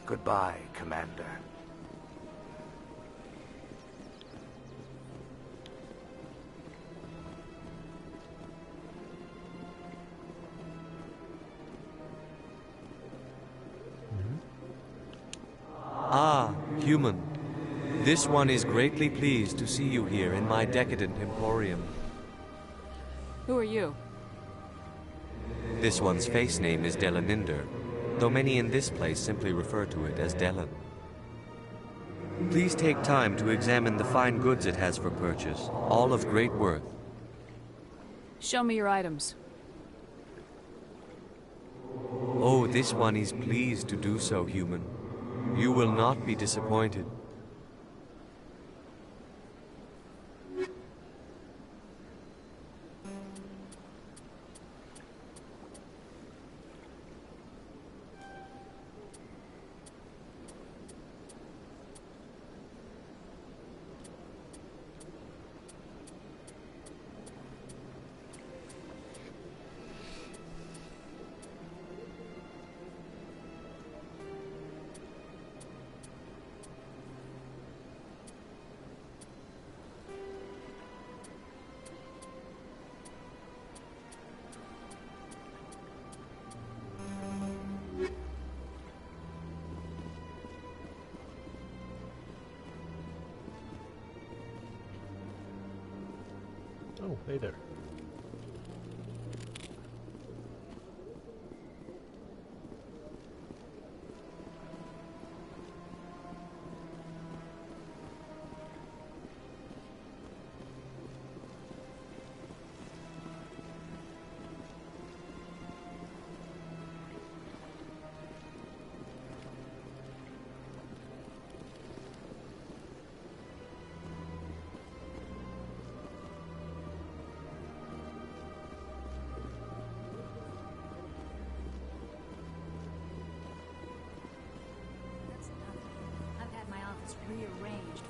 Goodbye, Commander. Ah, human. This one is greatly pleased to see you here in my decadent emporium. Who are you? This one's face name is Delaninder, though many in this place simply refer to it as Delan. Please take time to examine the fine goods it has for purchase, all of great worth. Show me your items. Oh, this one is pleased to do so, human. You will not be disappointed. Oh, hey there.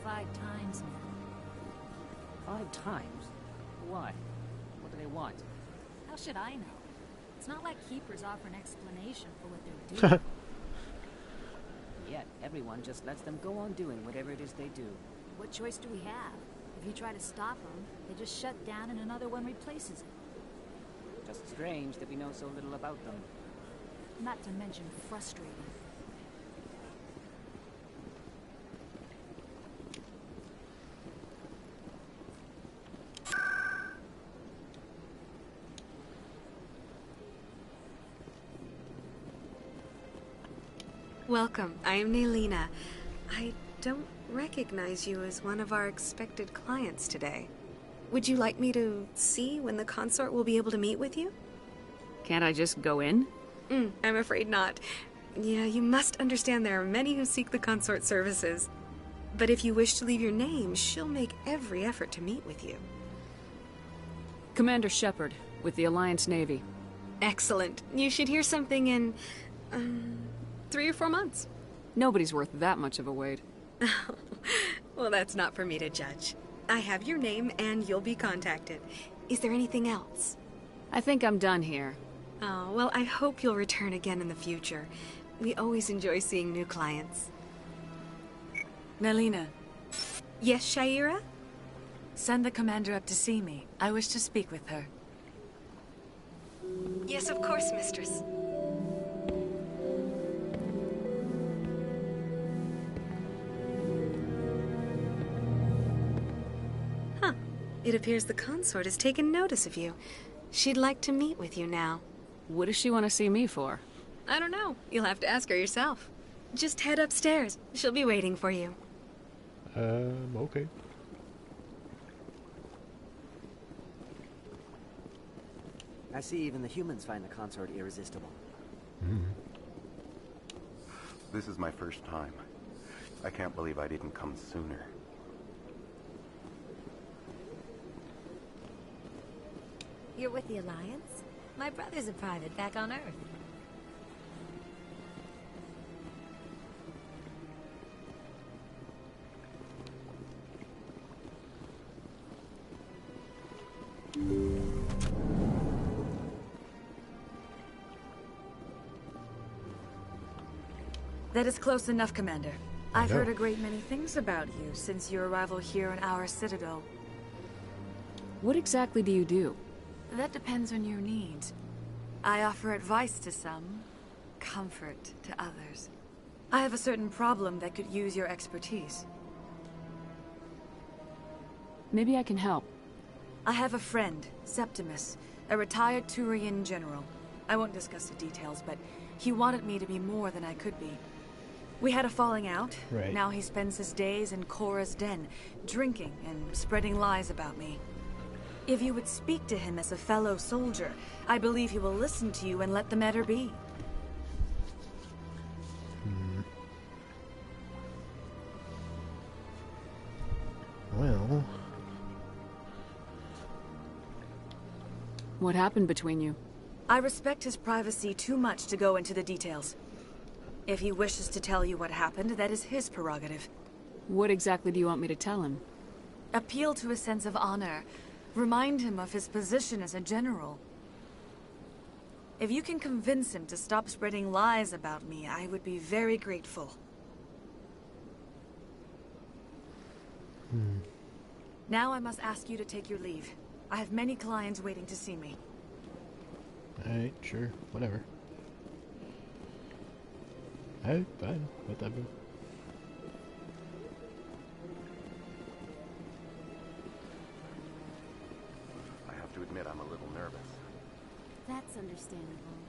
5 times now. 5 times? Why? What do they want? How should I know? It's not like Keepers offer an explanation for what they're doing. Yet, everyone just lets them go on doing whatever it is they do. What choice do we have? If you try to stop them, they just shut down and another one replaces it. Just strange that we know so little about them. Not to mention frustrating. Welcome. I am Naylina. I don't recognize you as one of our expected clients today. Would you like me to see when the consort will be able to meet with you? Can't I just go in? I'm afraid not. Yeah, you must understand there are many who seek the consort services. But if you wish to leave your name, she'll make every effort to meet with you. Commander Shepard, with the Alliance Navy. Excellent. You should hear something in, 3 or 4 months. Nobody's worth that much of a wait. Well, that's not for me to judge. I have your name and you'll be contacted. Is there anything else? I think I'm done here. Oh, well, I hope you'll return again in the future. We always enjoy seeing new clients. Naylina. Yes, Shaira? Send the commander up to see me. I wish to speak with her. Yes, of course, mistress. Huh. It appears the consort has taken notice of you. She'd like to meet with you now. What does she want to see me for? I don't know. You'll have to ask her yourself. Just head upstairs. She'll be waiting for you. Okay. I see even the humans find the consort irresistible. This is my first time. I can't believe I didn't come sooner. You're with the Alliance? My brother's a private back on Earth. That is close enough, Commander. I've heard a great many things about you since your arrival here in our citadel. What exactly do you do? That depends on your needs. I offer advice to some, comfort to others. I have a certain problem that could use your expertise. Maybe I can help. I have a friend, Septimus, a retired Turian general. I won't discuss the details, but he wanted me to be more than I could be. We had a falling out. Right. Now he spends his days in Korra's den, drinking and spreading lies about me. If you would speak to him as a fellow soldier, I believe he will listen to you and let the matter be. Well... What happened between you? I respect his privacy too much to go into the details. If he wishes to tell you what happened, that is his prerogative. What exactly do you want me to tell him? Appeal to his sense of honor. Remind him of his position as a general. If you can convince him to stop spreading lies about me, I would be very grateful. Now I must ask you to take your leave. I have many clients waiting to see me. Alright, sure, whatever. Alright, fine, whatever. I have to admit I'm a little nervous. That's understandable.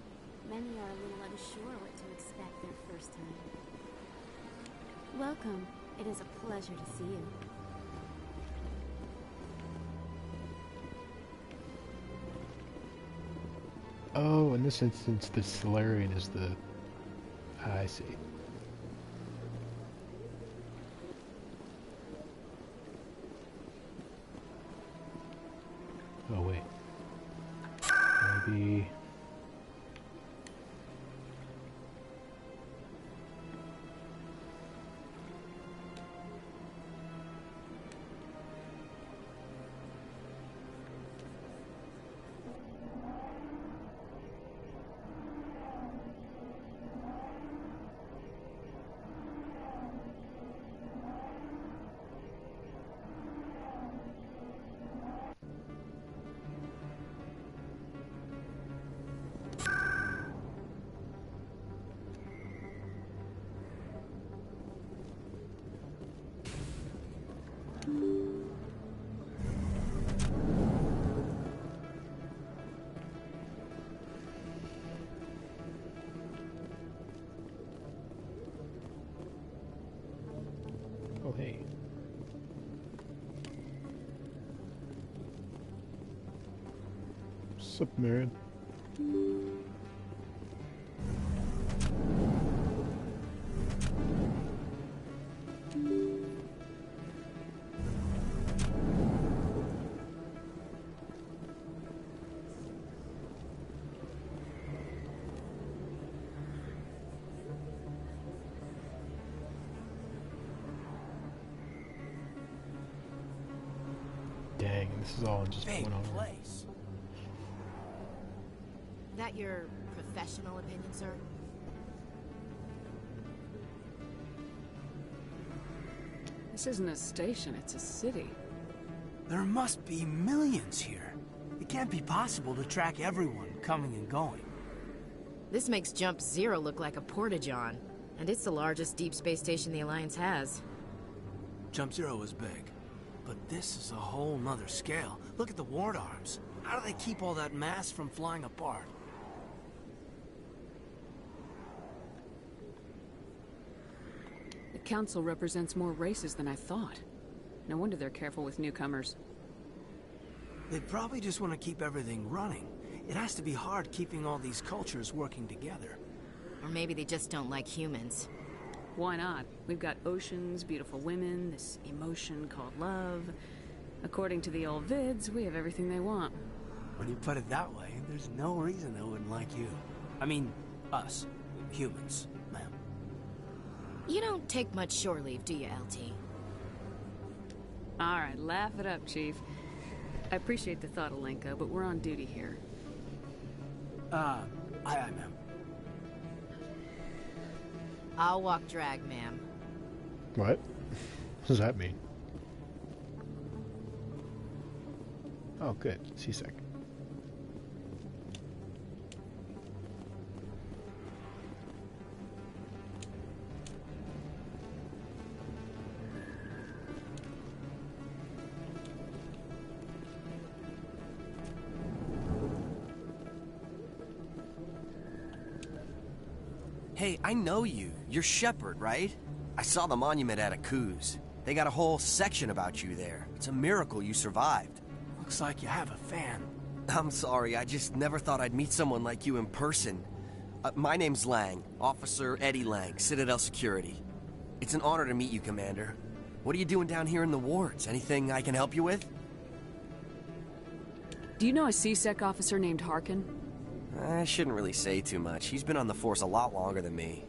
Many are a little unsure what to expect their first time. Welcome. It is a pleasure to see you. Oh, in this instance, the Solarian is the... I see. Oh, wait. Maybe... What's up, Marion? Dang, this is all in just 1 hour. That your professional opinion, sir? This isn't a station, it's a city. There must be millions here. It can't be possible to track everyone coming and going. This makes Jump Zero look like a porta-john, and it's the largest deep space station the Alliance has. Jump Zero is big, but this is a whole nother scale. Look at the ward arms. How do they keep all that mass from flying apart? The Council represents more races than I thought. No wonder they're careful with newcomers. They probably just want to keep everything running. It has to be hard keeping all these cultures working together. Or maybe they just don't like humans. Why not? We've got oceans, beautiful women, this emotion called love. According to the old vids, we have everything they want. When you put it that way, there's no reason they wouldn't like you. I mean, us. Humans, ma'am. You don't take much shore leave, do you, LT? All right, laugh it up, Chief. I appreciate the thought, Alenka, but we're on duty here. Aye, ma'am. I'll walk drag, ma'am. What? What does that mean? Oh, good. C-Sec. Hey, I know you. You're Shepard, right? I saw the monument at Akuz. They got a whole section about you there. It's a miracle you survived. Looks like you have a fan. I'm sorry, I just never thought I'd meet someone like you in person. My name's Lang, Officer Eddie Lang, Citadel Security. It's an honor to meet you, Commander. What are you doing down here in the wards? Anything I can help you with? Do you know a C-Sec officer named Harkin? I shouldn't really say too much. He's been on the force a lot longer than me.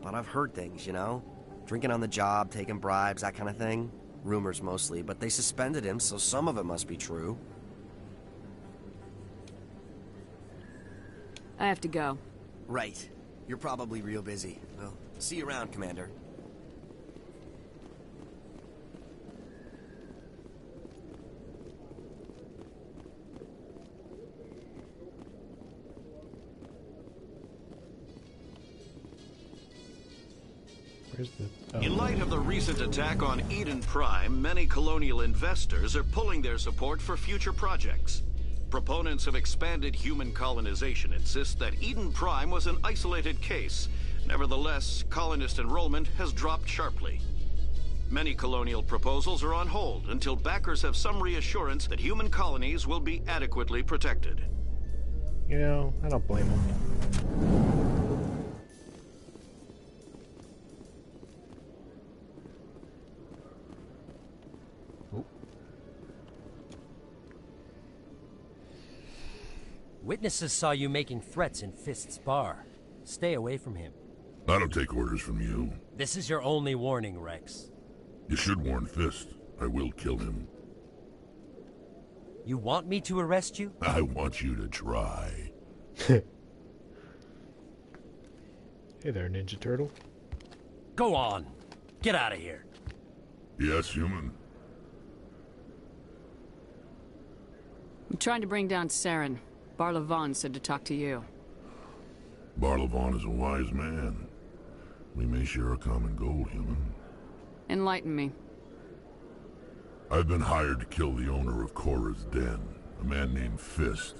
But I've heard things, you know? Drinking on the job, taking bribes, that kind of thing. Rumors mostly, but they suspended him, so some of it must be true. I have to go. Right. You're probably real busy. Well, see you around, Commander. In light of the recent attack on Eden Prime, many colonial investors are pulling their support for future projects. Proponents of expanded human colonization insist that Eden Prime was an isolated case. Nevertheless, colonist enrollment has dropped sharply. Many colonial proposals are on hold until backers have some reassurance that human colonies will be adequately protected. You know, I don't blame them. Witnesses saw you making threats in Fist's bar. Stay away from him. I don't take orders from you. This is your only warning, Rex. You should warn Fist. I will kill him. You want me to arrest you? I want you to try. Hey there, Ninja Turtle. Go on. Get out of here. Yes, human. I'm trying to bring down Saren. Barlavon said to talk to you. Barlavon is a wise man. We may share a common goal, human. Enlighten me. I've been hired to kill the owner of Korra's Den, a man named Fist.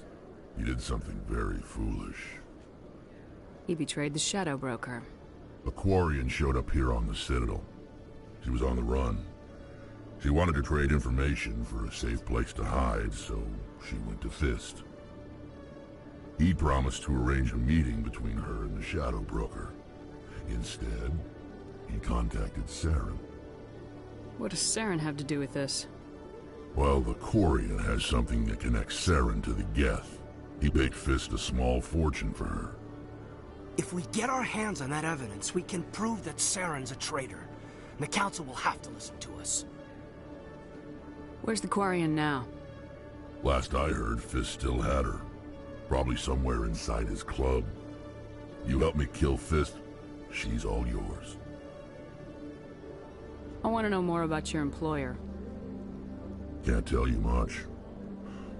He did something very foolish. He betrayed the Shadow Broker. A Quarian showed up here on the Citadel. She was on the run. She wanted to trade information for a safe place to hide, so she went to Fist. He promised to arrange a meeting between her and the Shadow Broker. Instead, he contacted Saren. What does Saren have to do with this? Well, the Quarian has something that connects Saren to the Geth. He paid Fist a small fortune for her. If we get our hands on that evidence, we can prove that Saren's a traitor. And the Council will have to listen to us. Where's the Quarian now? Last I heard, Fist still had her. Probably somewhere inside his club. You help me kill Fist, she's all yours. I want to know more about your employer. Can't tell you much.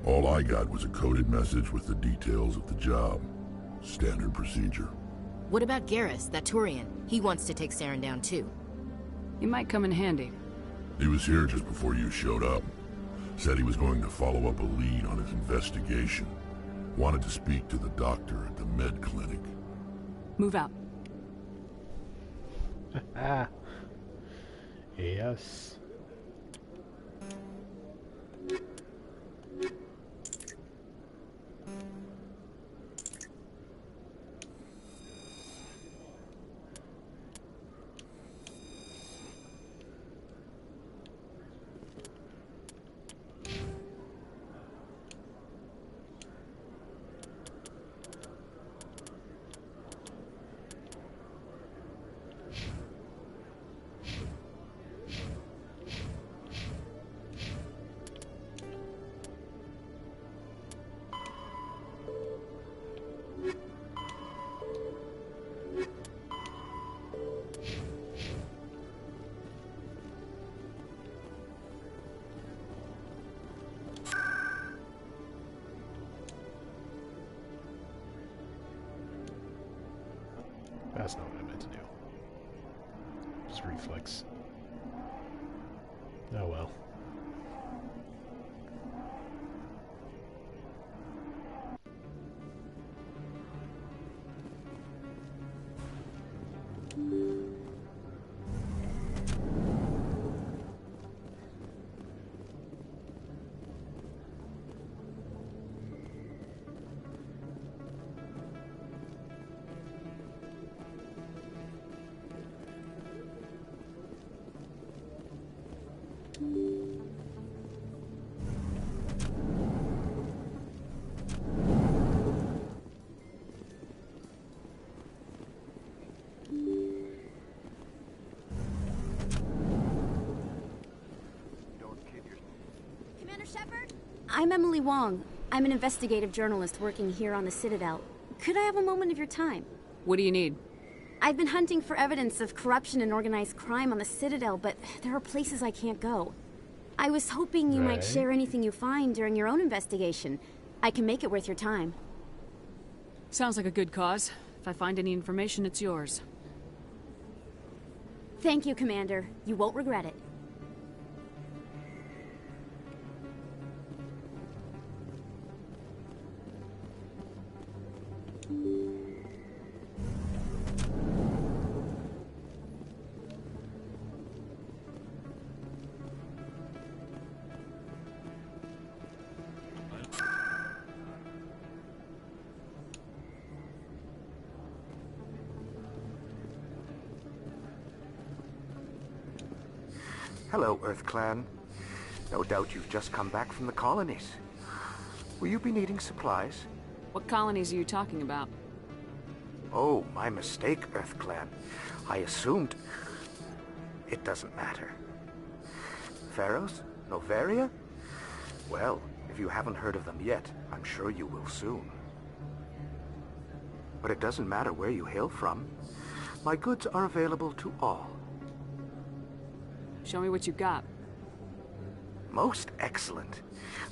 All I got was a coded message with the details of the job. Standard procedure. What about Garrus, that Turian? He wants to take Saren down too. He might come in handy. He was here just before you showed up. Said he was going to follow up a lead on his investigation. Wanted to speak to the doctor at the med clinic. Move out. Yes. That's not what I meant to do. Just reflex. Oh well. I'm Emily Wong. I'm an investigative journalist working here on the Citadel. Could I have a moment of your time? What do you need? I've been hunting for evidence of corruption and organized crime on the Citadel, but there are places I can't go. I was hoping you might share anything you find during your own investigation. I can make it worth your time. Sounds like a good cause. If I find any information, it's yours. Thank you, Commander. You won't regret it. Hello, Earth Clan. No doubt you've just come back from the colonies. Will you be needing supplies? What colonies are you talking about? Oh, my mistake, Earth Clan. I assumed... It doesn't matter. Pharaohs? Novaria? Well, if you haven't heard of them yet, I'm sure you will soon. But it doesn't matter where you hail from. My goods are available to all. Show me what you got. Most excellent.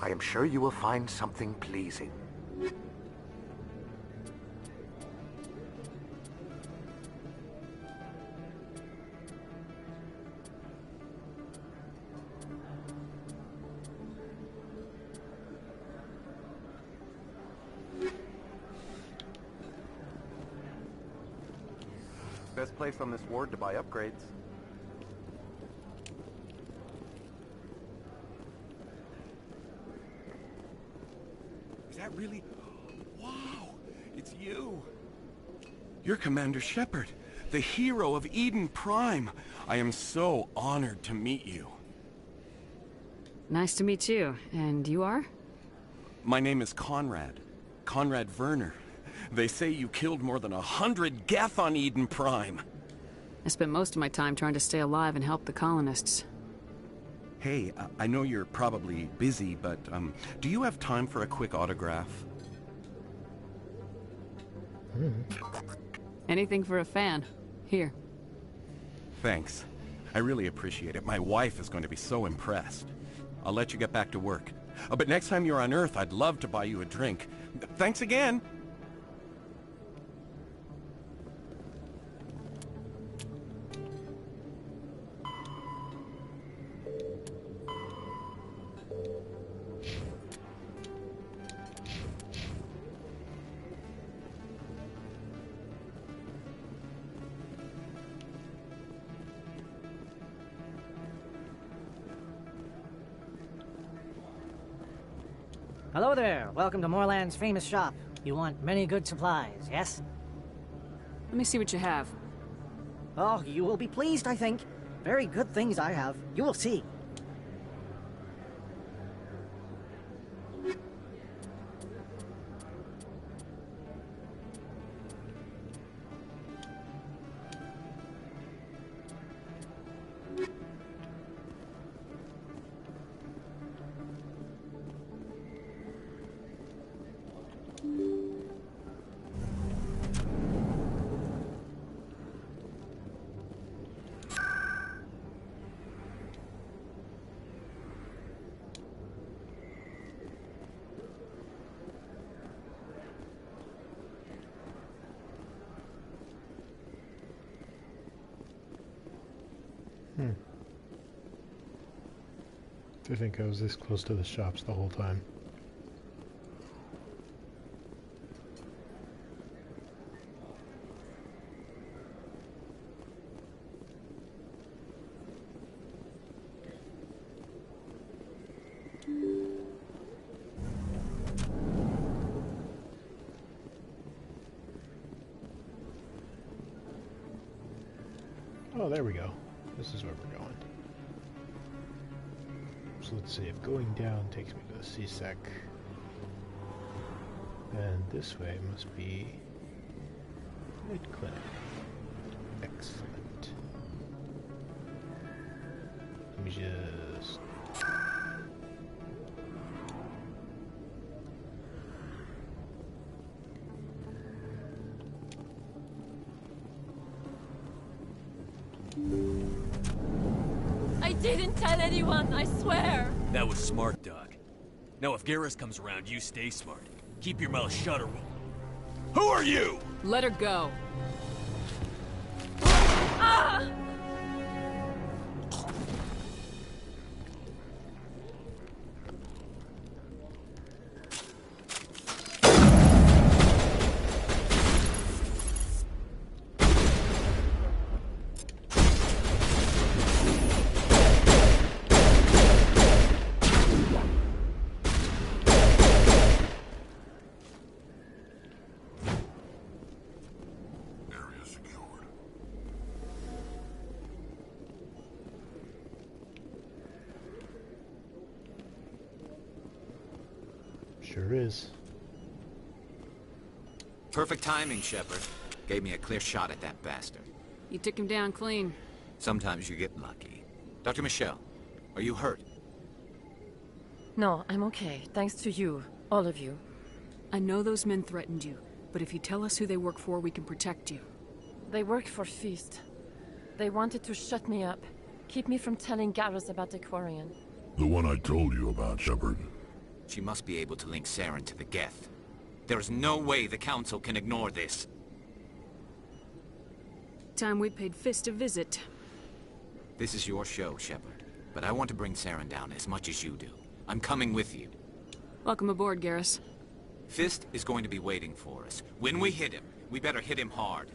I am sure you will find something pleasing. Best place on this ward to buy upgrades. Is that really... Wow! It's you. You're Commander Shepard, the hero of Eden Prime. I am so honored to meet you. Nice to meet you. And you are? My name is Conrad. Conrad Werner. They say you killed more than 100 Geth on Eden Prime. I spent most of my time trying to stay alive and help the colonists. Hey, I know you're probably busy, but do you have time for a quick autograph? Anything for a fan. Here. Thanks. I really appreciate it. My wife is going to be so impressed. I'll let you get back to work. But next time you're on Earth, I'd love to buy you a drink. Thanks again! Hello there. Welcome to Moorland's famous shop. You want many good supplies, yes? Let me see what you have. Oh, you will be pleased, I think. Very good things I have. You will see. I think I was this close to the shops the whole time. Oh, there we go. This is where we're going. So let's see, if going down takes me to the CSEC, then this way must be Med Clinic. Excellent. Let me just... I didn't tell anyone, I swear! That was smart, Doc. Now if Garrus comes around, you stay smart. Keep your mouth shut or... Who are you? Let her go. Ah! Sure is. Perfect timing, Shepard. Gave me a clear shot at that bastard. You took him down clean. Sometimes you get lucky. Dr. Michelle, are you hurt? No, I'm okay. Thanks to you. All of you. I know those men threatened you, but if you tell us who they work for, we can protect you. They work for Feast. They wanted to shut me up. Keep me from telling Garrus about the Quarian. The one I told you about, Shepard. She must be able to link Saren to the Geth. There's no way the Council can ignore this. Time we paid Fist a visit. This is your show, Shepard. But I want to bring Saren down as much as you do. I'm coming with you. Welcome aboard, Garrus. Fist is going to be waiting for us. When we hit him, we better hit him hard.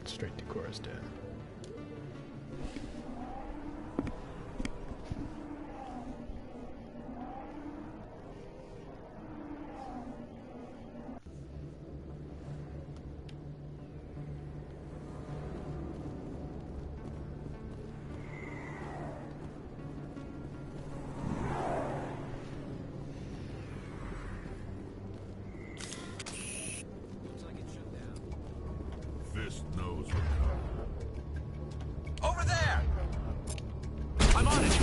And straight to Cora's den. Fist knows what comes. Over there! I'm on it!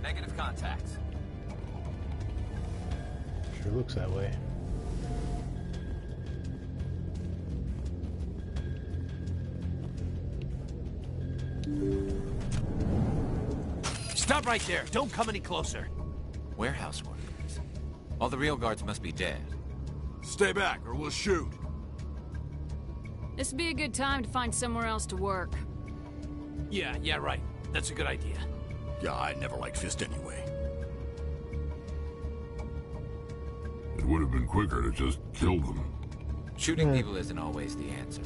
Negative contact. Sure looks that way. Stop right there. Don't come any closer. Warehouse workers. All the real guards must be dead. Stay back or we'll shoot. This would be a good time to find somewhere else to work. Yeah, right. That's a good idea. Yeah, I never liked Fist anyway. It would have been quicker to just kill them. Shooting people isn't always the answer.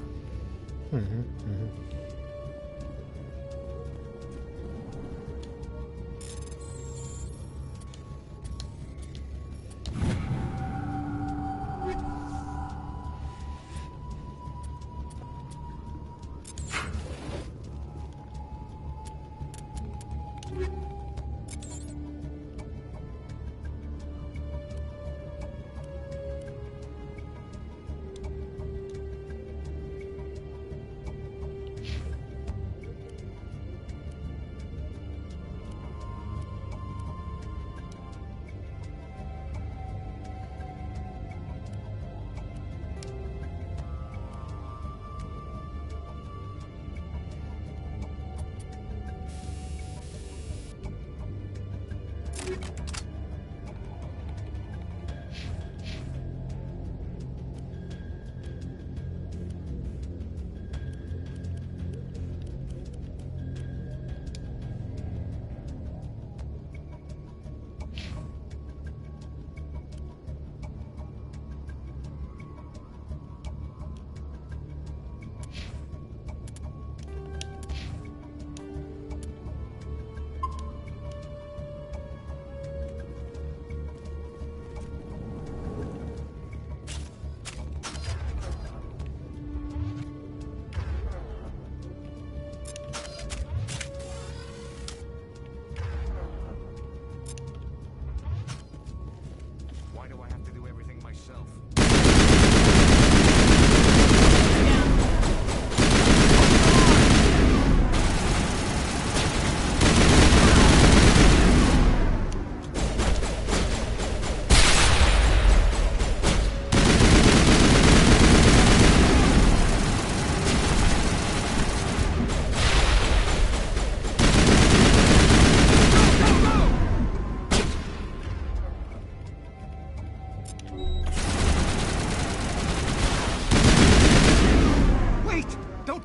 Why do I have to do everything myself?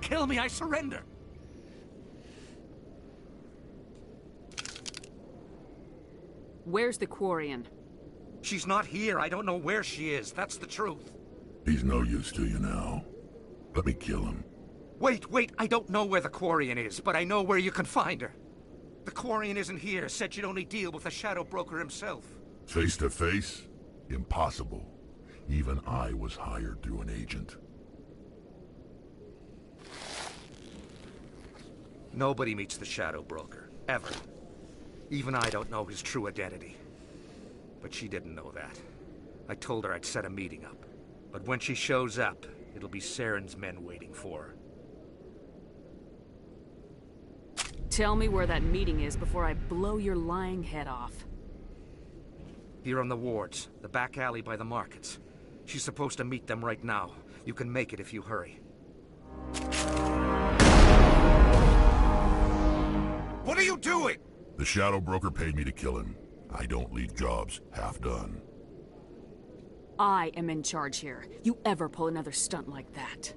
Kill me, I surrender. Where's the Quarian? She's not here. I don't know where she is. That's the truth. He's no use to you now. Let me kill him. Wait. I don't know where the Quarian is, but I know where you can find her. The Quarian isn't here. Said you'd only deal with the Shadow Broker himself. Face to face? Impossible. Even I was hired through an agent. Nobody meets the Shadow Broker, ever. Even I don't know his true identity. But she didn't know that. I told her I'd set a meeting up. But when she shows up, it'll be Saren's men waiting for her. Tell me where that meeting is before I blow your lying head off. Here on the wards, the back alley by the markets. She's supposed to meet them right now. You can make it if you hurry. What are you doing? The Shadow Broker paid me to kill him. I don't leave jobs half done. I am in charge here. You ever pull another stunt like that?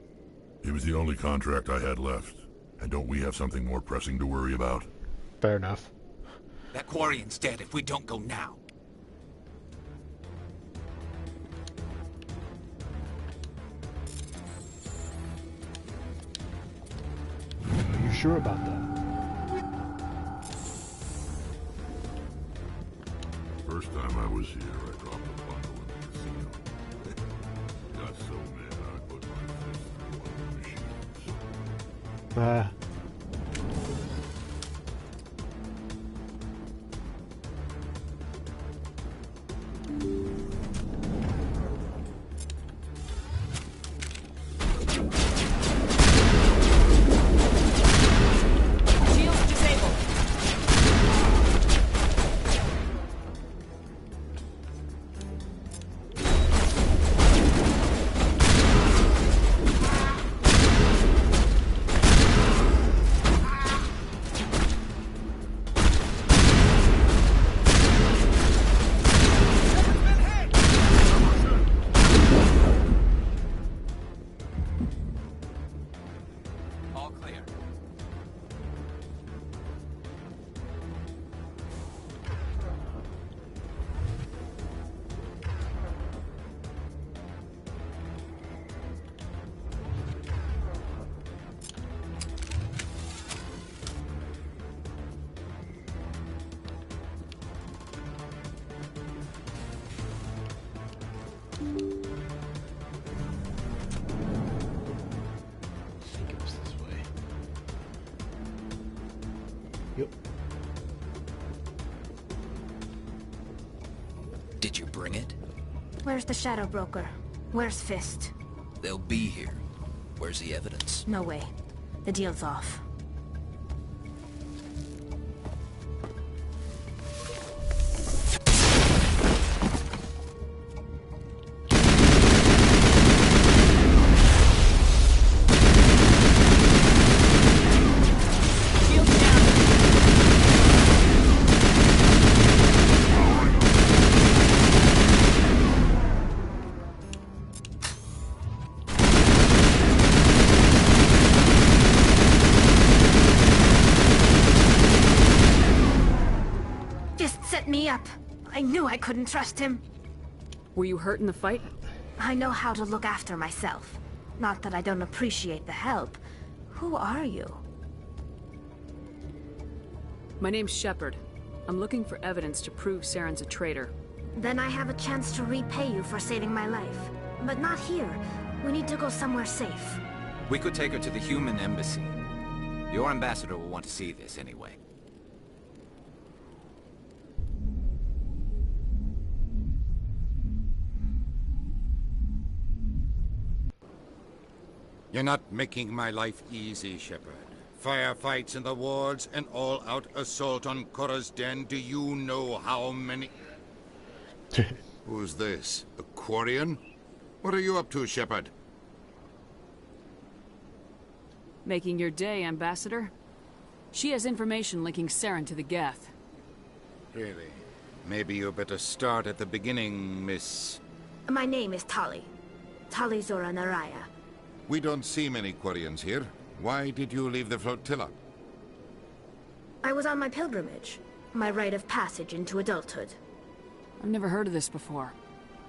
It was the only contract I had left. And don't we have something more pressing to worry about? Fair enough. That Quarian's dead if we don't go now. Are you sure about that? First time I was here, I dropped a bundle in the casino. Got so mad I put my fist through one of the machines. Did you bring it? Where's the Shadow Broker? Where's Fist? They'll be here. Where's the evidence? No way. The deal's off. I knew I couldn't trust him. Were you hurt in the fight? I know how to look after myself. Not that I don't appreciate the help. Who are you? My name's Shepard. I'm looking for evidence to prove Saren's a traitor. Then I have a chance to repay you for saving my life. But not here. We need to go somewhere safe. We could take her to the human embassy. Your ambassador will want to see this anyway. You're not making my life easy, Shepard. Firefights in the wards, an all-out assault on Korra's den. Do you know how many... Who's this? A Quarian? What are you up to, Shepard? Making your day, Ambassador. She has information linking Saren to the Geth. Really? Maybe you better start at the beginning, Miss... My name is Tali. Tali Zora Naraya. We don't see many Quarians here. Why did you leave the flotilla? I was on my pilgrimage. My rite of passage into adulthood. I've never heard of this before.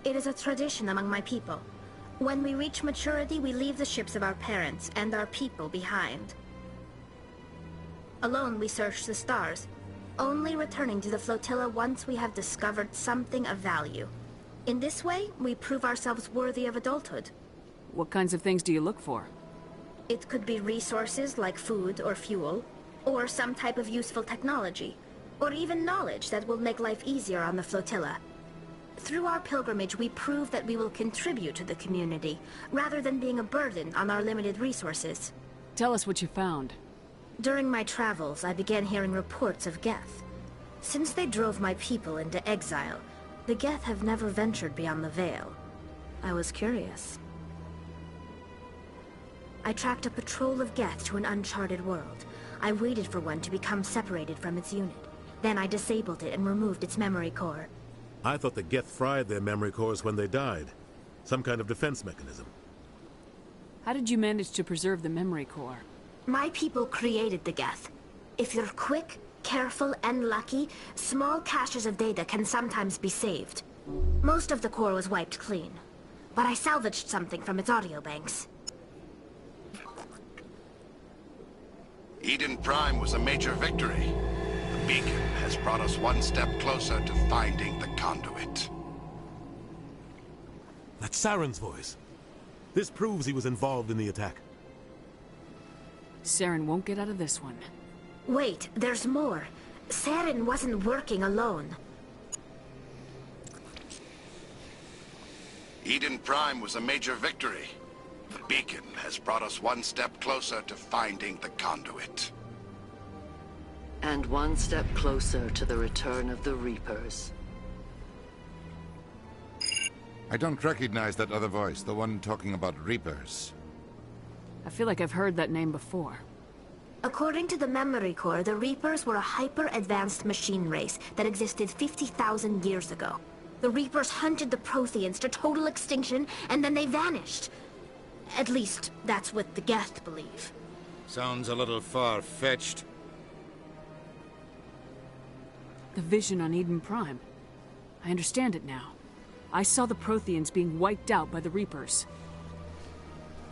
It is a tradition among my people. When we reach maturity, we leave the ships of our parents and our people behind. Alone, we search the stars, only returning to the flotilla once we have discovered something of value. In this way, we prove ourselves worthy of adulthood. What kinds of things do you look for? It could be resources like food or fuel, or some type of useful technology, or even knowledge that will make life easier on the flotilla. Through our pilgrimage, we prove that we will contribute to the community, rather than being a burden on our limited resources. Tell us what you found. During my travels, I began hearing reports of Geth. Since they drove my people into exile, the Geth have never ventured beyond the Veil. I was curious. I tracked a patrol of Geth to an uncharted world. I waited for one to become separated from its unit. Then I disabled it and removed its memory core. I thought the Geth fried their memory cores when they died. Some kind of defense mechanism. How did you manage to preserve the memory core? My people created the Geth. If you're quick, careful, and lucky, small caches of data can sometimes be saved. Most of the core was wiped clean, but I salvaged something from its audio banks. Eden Prime was a major victory. The beacon has brought us one step closer to finding the conduit. That's Saren's voice. This proves he was involved in the attack. Saren won't get out of this one. Wait, there's more. Saren wasn't working alone. Eden Prime was a major victory. The beacon has brought us one step closer to finding the conduit. And one step closer to the return of the Reapers. I don't recognize that other voice, the one talking about Reapers. I feel like I've heard that name before. According to the memory core, the Reapers were a hyper-advanced machine race that existed 50,000 years ago. The Reapers hunted the Protheans to total extinction, and then they vanished. At least, that's what the Geth believe. Sounds a little far-fetched. The vision on Eden Prime. I understand it now. I saw the Protheans being wiped out by the Reapers.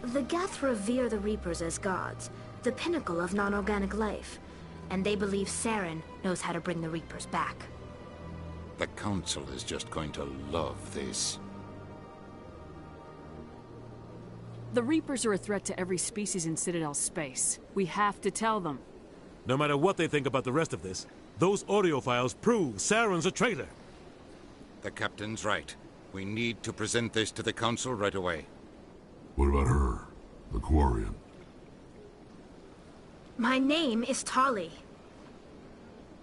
The Geth revere the Reapers as gods, the pinnacle of non-organic life. And they believe Saren knows how to bring the Reapers back. The Council is just going to love this. The Reapers are a threat to every species in Citadel space. We have to tell them. No matter what they think about the rest of this, those audio files prove Saren's a traitor. The Captain's right. We need to present this to the Council right away. What about her? The Quarian? My name is Tali.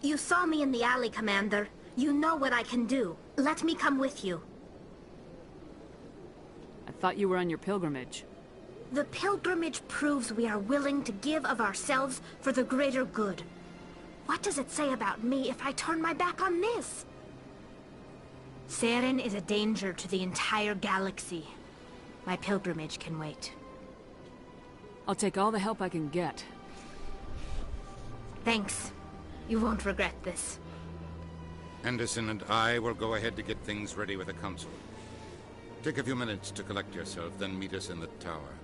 You saw me in the alley, Commander. You know what I can do. Let me come with you. I thought you were on your pilgrimage. The pilgrimage proves we are willing to give of ourselves for the greater good. What does it say about me if I turn my back on this? Saren is a danger to the entire galaxy. My pilgrimage can wait. I'll take all the help I can get. Thanks. You won't regret this. Anderson and I will go ahead to get things ready with the Council. Take a few minutes to collect yourself, then meet us in the tower.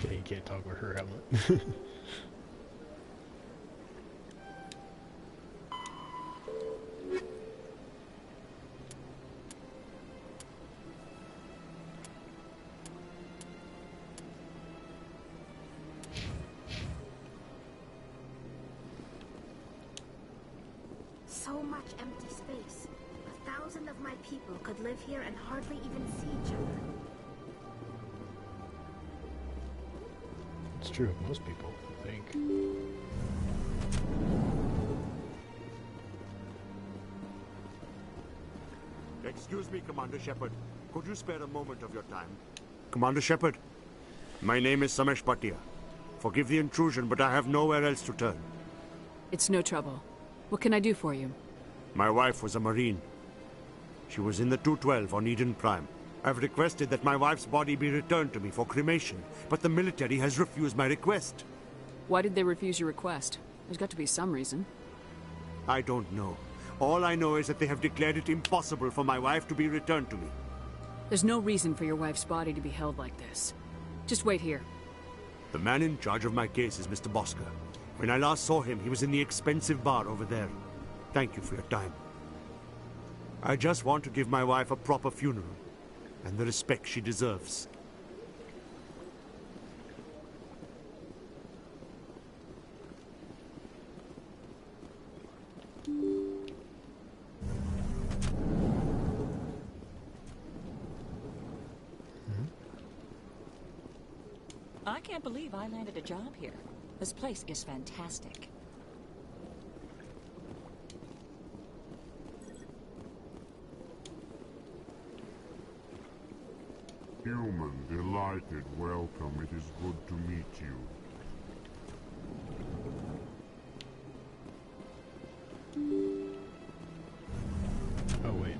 Yeah, you can't talk with her helmet. So much empty space. 1,000 of my people could live here and hardly even see each other. It's true of most people, I think. Excuse me, Commander Shepard. Could you spare a moment of your time? Commander Shepard, my name is Samesh Bhatia. Forgive the intrusion, but I have nowhere else to turn. It's no trouble. What can I do for you? My wife was a Marine. She was in the 212 on Eden Prime. I've requested that my wife's body be returned to me for cremation, but the military has refused my request. Why did they refuse your request? There's got to be some reason. I don't know. All I know is that they have declared it impossible for my wife to be returned to me. There's no reason for your wife's body to be held like this. Just wait here. The man in charge of my case is Mr. Bosker. When I last saw him, he was in the expensive bar over there. Thank you for your time. I just want to give my wife a proper funeral, and the respect she deserves. I can't believe I landed a job here. This place is fantastic. Human, delighted, welcome. It is good to meet you. Oh, wait.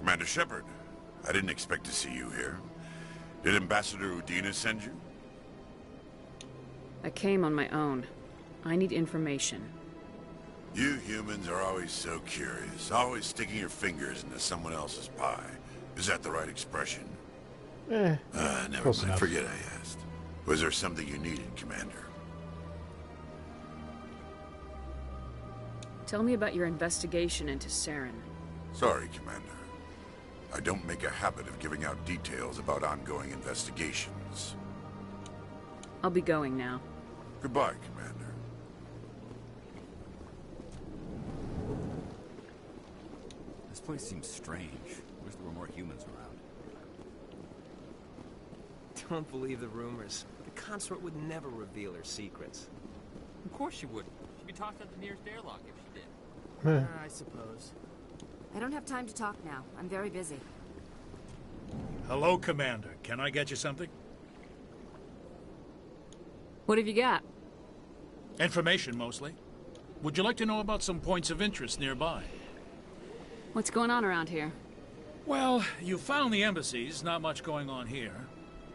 Commander Shepard, I didn't expect to see you here. Did Ambassador Udina send you? I came on my own. I need information. You humans are always so curious, always sticking your fingers into someone else's pie. Is that the right expression? Never close mind. enough. Forget I asked. Was there something you needed, Commander? Tell me about your investigation into Saren. Sorry, Commander. I don't make a habit of giving out details about ongoing investigations. I'll be going now. Goodbye, Commander. This place seems strange. Wish there were more humans around. Don't believe the rumors. The consort would never reveal her secrets. Of course she wouldn't. She'd be tossed out the nearest airlock if she did. I suppose. I don't have time to talk now. I'm very busy. Hello, Commander. Can I get you something? What have you got? Information, mostly. Would you like to know about some points of interest nearby? What's going on around here? Well, you found the embassies. Not much going on here.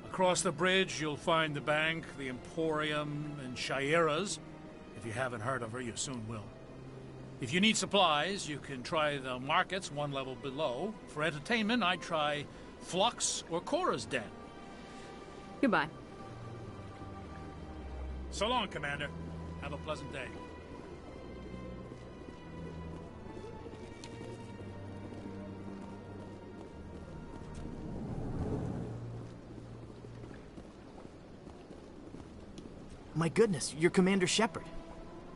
Across the bridge, you'll find the bank, the Emporium, and Shaira's. If you haven't heard of her, you soon will. If you need supplies, you can try the markets one level below. For entertainment, I'd try Flux or Cora's Den. Goodbye. So long, Commander. Have a pleasant day. My goodness, you're Commander Shepard.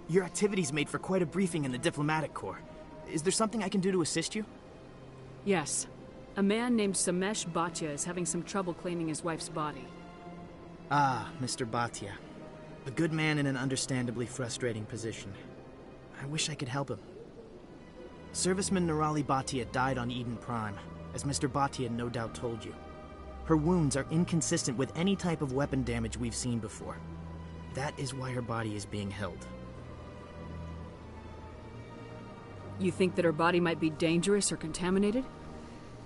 Your activities made for quite a briefing in the diplomatic corps. Is there something I can do to assist you? Yes. A man named Samesh Bhatia is having some trouble claiming his wife's body. Ah, Mr. Bhatia. A good man in an understandably frustrating position. I wish I could help him. Serviceman Nirali Bhatia died on Eden Prime, as Mr. Bhatia no doubt told you. Her wounds are inconsistent with any type of weapon damage we've seen before. That is why her body is being held. You think that her body might be dangerous or contaminated?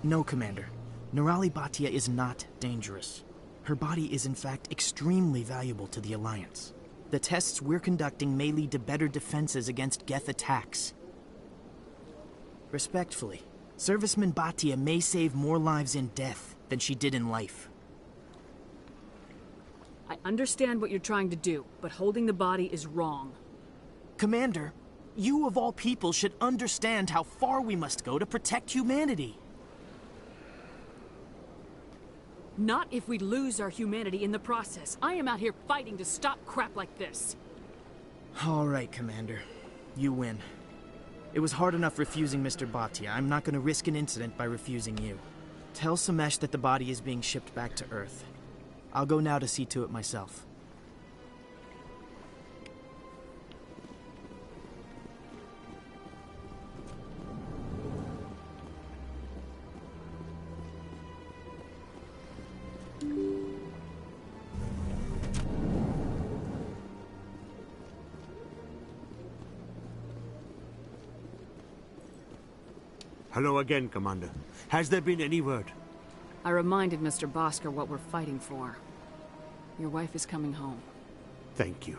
No, Commander. Nirali Bhatia is not dangerous. Her body is in fact extremely valuable to the Alliance. The tests we're conducting may lead to better defenses against Geth attacks. Respectfully, Serviceman Bhatia may save more lives in death than she did in life. I understand what you're trying to do, but holding the body is wrong. Commander, you of all people should understand how far we must go to protect humanity. Not if we lose our humanity in the process. I am out here fighting to stop crap like this. All right, Commander. You win. It was hard enough refusing Mr. Bhatia. I'm not going to risk an incident by refusing you. Tell Samesh that the body is being shipped back to Earth. I'll go now to see to it myself. Hello again, Commander. Has there been any word? I reminded Mr. Bosker what we're fighting for. Your wife is coming home. Thank you.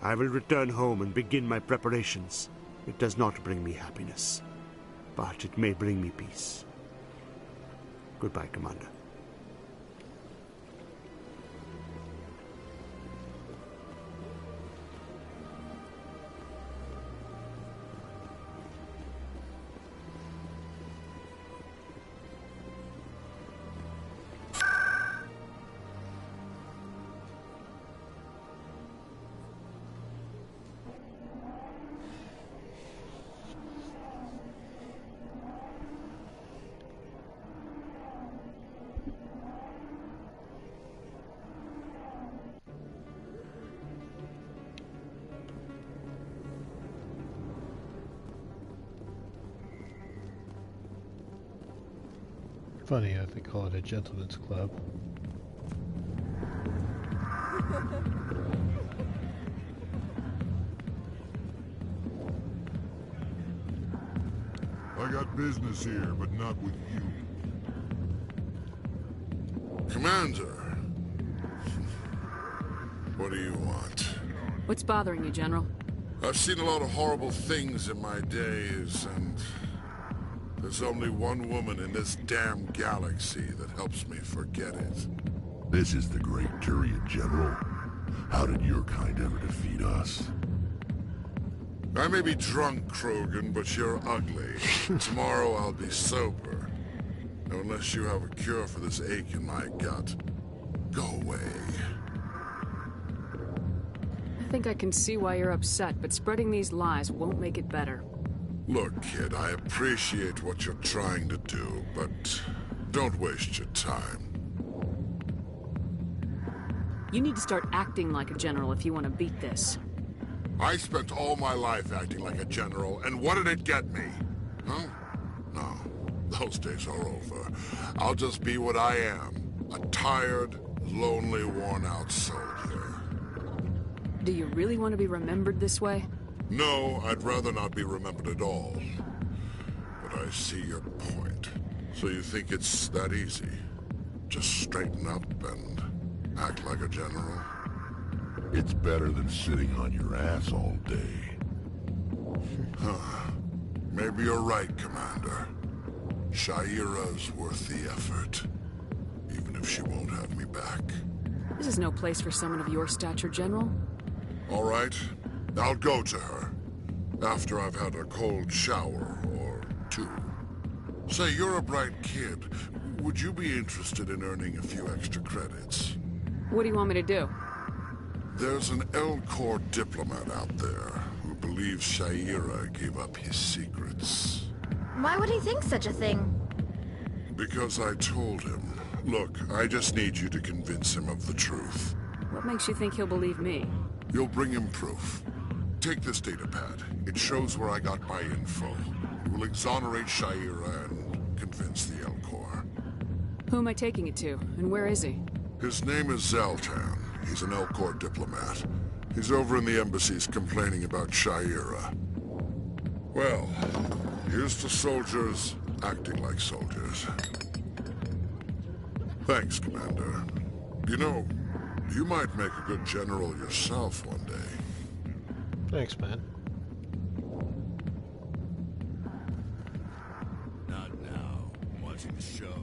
I will return home and begin my preparations. It does not bring me happiness, but it may bring me peace. Goodbye, Commander. Funny how they call it a gentleman's club. I got business here, but not with you. Commander! What do you want? What's bothering you, General? I've seen a lot of horrible things in my days, and there's only one woman in this damn galaxy that helps me forget it. This is the Great Turian, General. How did your kind ever defeat us? I may be drunk, Krogan, but you're ugly. Tomorrow I'll be sober. Unless you have a cure for this ache in my gut. Go away. I think I can see why you're upset, but spreading these lies won't make it better. Look, kid, I appreciate what you're trying to do, but don't waste your time. You need to start acting like a general if you want to beat this. I spent all my life acting like a general, and what did it get me? Huh? No, those days are over. I'll just be what I am. A tired, lonely, worn-out soldier. Do you really want to be remembered this way? No, I'd rather not be remembered at all. But I see your point. So you think it's that easy? Just straighten up and act like a general? It's better than sitting on your ass all day. Huh. Maybe you're right, Commander. Shaira's worth the effort. Even if she won't have me back. This is no place for someone of your stature, General. All right. I'll go to her. After I've had a cold shower or two. Say, you're a bright kid. Would you be interested in earning a few extra credits? What do you want me to do? There's an L-Corps diplomat out there who believes Shaira gave up his secrets. Why would he think such a thing? Because I told him. Look, I just need you to convince him of the truth. What makes you think he'll believe me? You'll bring him proof. Take this datapad. It shows where I got my info. It will exonerate Shaira and convince the L-Corps. Who am I taking it to, and where is he? His name is Zaltan. He's an L-Corps diplomat. He's over in the embassies complaining about Shaira. Well, here's to soldiers acting like soldiers. Thanks, Commander. You know, you might make a good general yourself one day. Thanks, man. Not now. I'm watching the show.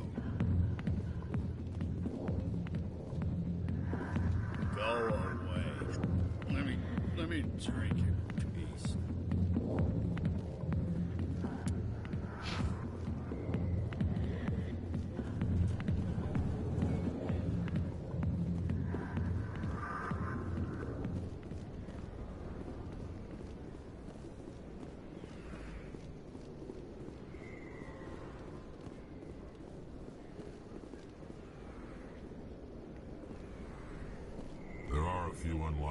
Go away. Let me drink your peace.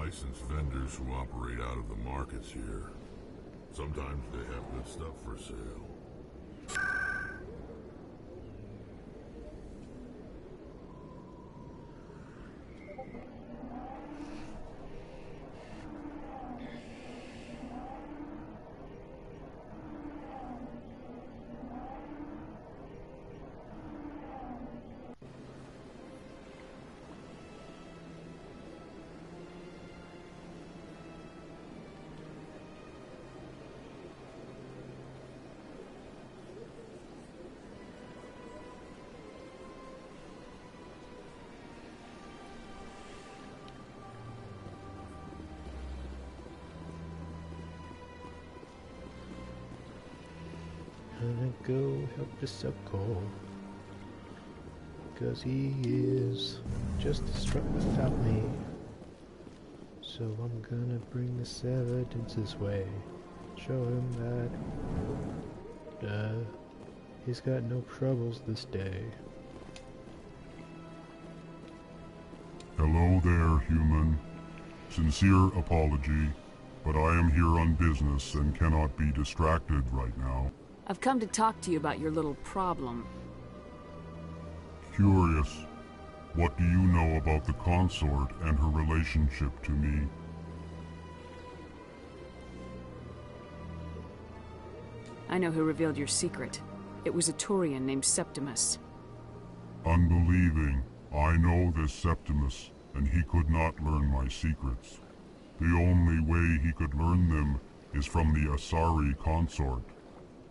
licensed vendors who operate out of the markets here. Sometimes they have good stuff for sale. Gonna go help this Soko, cause he is just distraught without me. So I'm gonna bring this evidence his way, show him that he's got no troubles this day. Hello there, human. Sincere apology, but I am here on business and cannot be distracted right now. I've come to talk to you about your little problem. Curious. What do you know about the consort and her relationship to me? I know who revealed your secret. It was a Turian named Septimus. Unbelieving. I know this Septimus, and he could not learn my secrets. The only way he could learn them is from the Asari consort.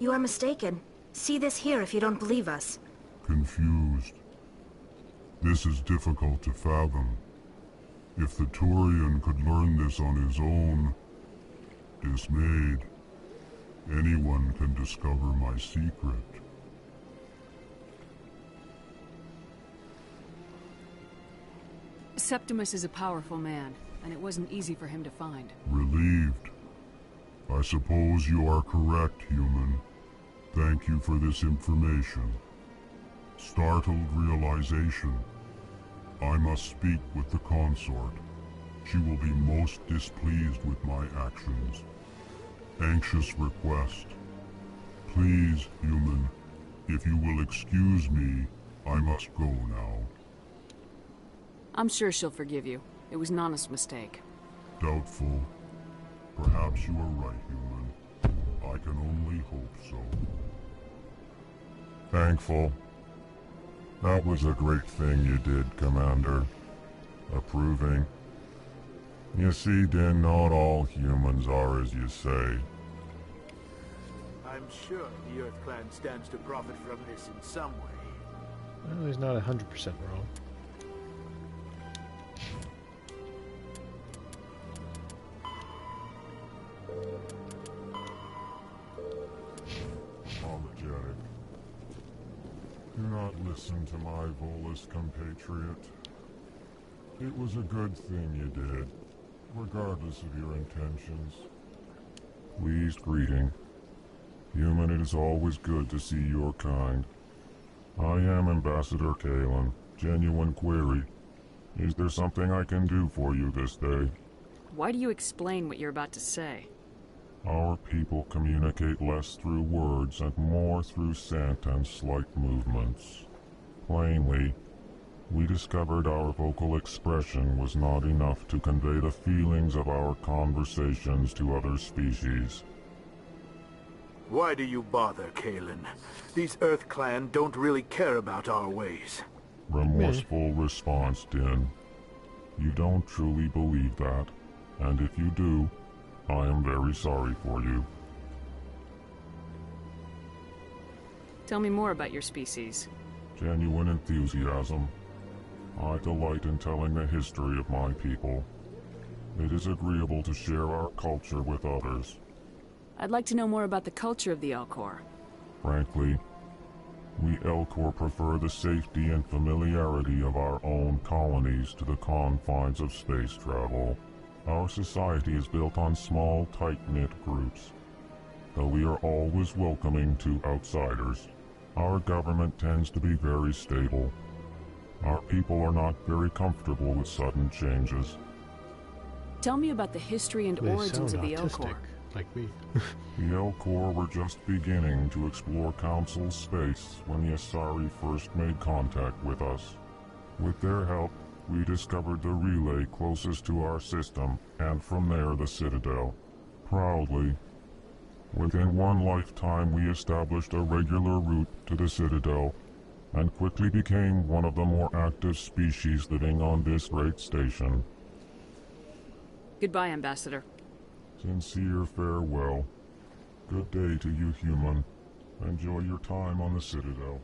You are mistaken. See this here if you don't believe us. Confused. This is difficult to fathom. If the Turian could learn this on his own, dismayed, anyone can discover my secret. Septimus is a powerful man, and it wasn't easy for him to find. Relieved. I suppose you are correct, human. Thank you for this information. Startled realization. I must speak with the consort. She will be most displeased with my actions. Anxious request. Please, human, if you will excuse me, I must go now. I'm sure she'll forgive you. It was an honest mistake. Doubtful. Perhaps you are right, human. I can only hope so. Thankful. That was a great thing you did, Commander. Approving. You see, Din, not all humans are as you say. I'm sure the Earth Clan stands to profit from this in some way. Well, he's not 100% wrong. Apologetic. Do not listen to my Volus compatriot. It was a good thing you did, regardless of your intentions. Pleased greeting. Human, it is always good to see your kind. I am Ambassador Kalen. Genuine query. Is there something I can do for you this day? Why do you explain what you're about to say? Our people communicate less through words and more through scent and slight movements. Plainly, we discovered our vocal expression was not enough to convey the feelings of our conversations to other species. Why do you bother, Kalen? These Earth Clan don't really care about our ways. Remorseful response, Din. You don't truly believe that, and if you do, I am very sorry for you. Tell me more about your species. Genuine enthusiasm. I delight in telling the history of my people. It is agreeable to share our culture with others. I'd like to know more about the culture of the Elcor. Frankly, we Elcor prefer the safety and familiarity of our own colonies to the confines of space travel. Our society is built on small, tight-knit groups. Though we are always welcoming to outsiders, our government tends to be very stable. Our people are not very comfortable with sudden changes. Tell me about the history and origins of the Elcor. Like me. The Elcor were just beginning to explore Council space when the Asari first made contact with us. With their help, we discovered the relay closest to our system, and from there the Citadel. Proudly, within one lifetime we established a regular route to the Citadel, and quickly became one of the more active species living on this great station. Goodbye, Ambassador. Sincere farewell. Good day to you, human. Enjoy your time on the Citadel.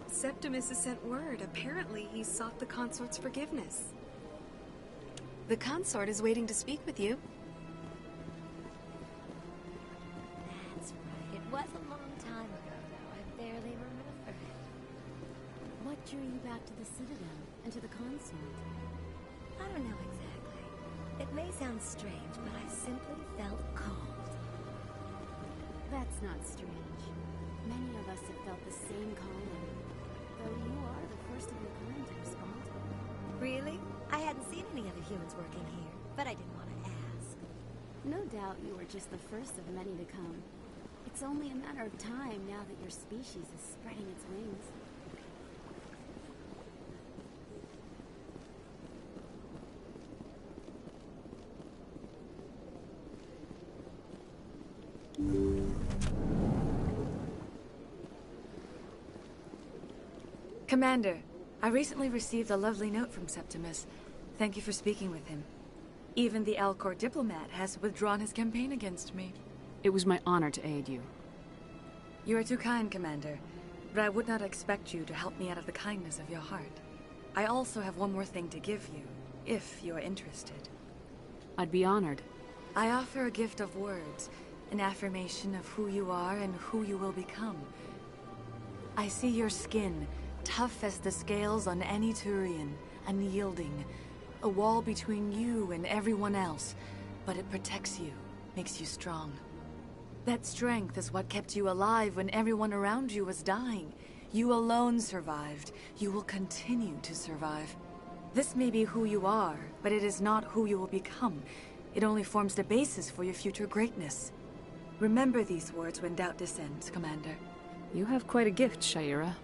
Septimus has sent word. Apparently, he sought the consort's forgiveness. The consort is waiting to speak with you. That's right. It was a long time ago, though. I barely remember it. What drew you back to the Citadel and to the consort? I don't know exactly. It may sound strange, but I simply felt called. That's not strange. Many of us have felt the same calling. Though you are the first of your kind to respond. Really? I hadn't seen any other humans working here, but I didn't want to ask. No doubt you are just the first of many to come. It's only a matter of time now that your species is spreading its wings. Commander, I recently received a lovely note from Septimus. Thank you for speaking with him. Even the Elcor diplomat has withdrawn his campaign against me. It was my honor to aid you. You are too kind, Commander, but I would not expect you to help me out of the kindness of your heart. I also have one more thing to give you, if you are interested. I'd be honored. I offer a gift of words, an affirmation of who you are and who you will become. I see your skin, tough as the scales on any Turian, unyielding, a wall between you and everyone else, but it protects you, makes you strong. That strength is what kept you alive when everyone around you was dying. You alone survived. You will continue to survive. This may be who you are, but it is not who you will become. It only forms the basis for your future greatness. Remember these words when doubt descends, Commander. You have quite a gift, Sha'ira.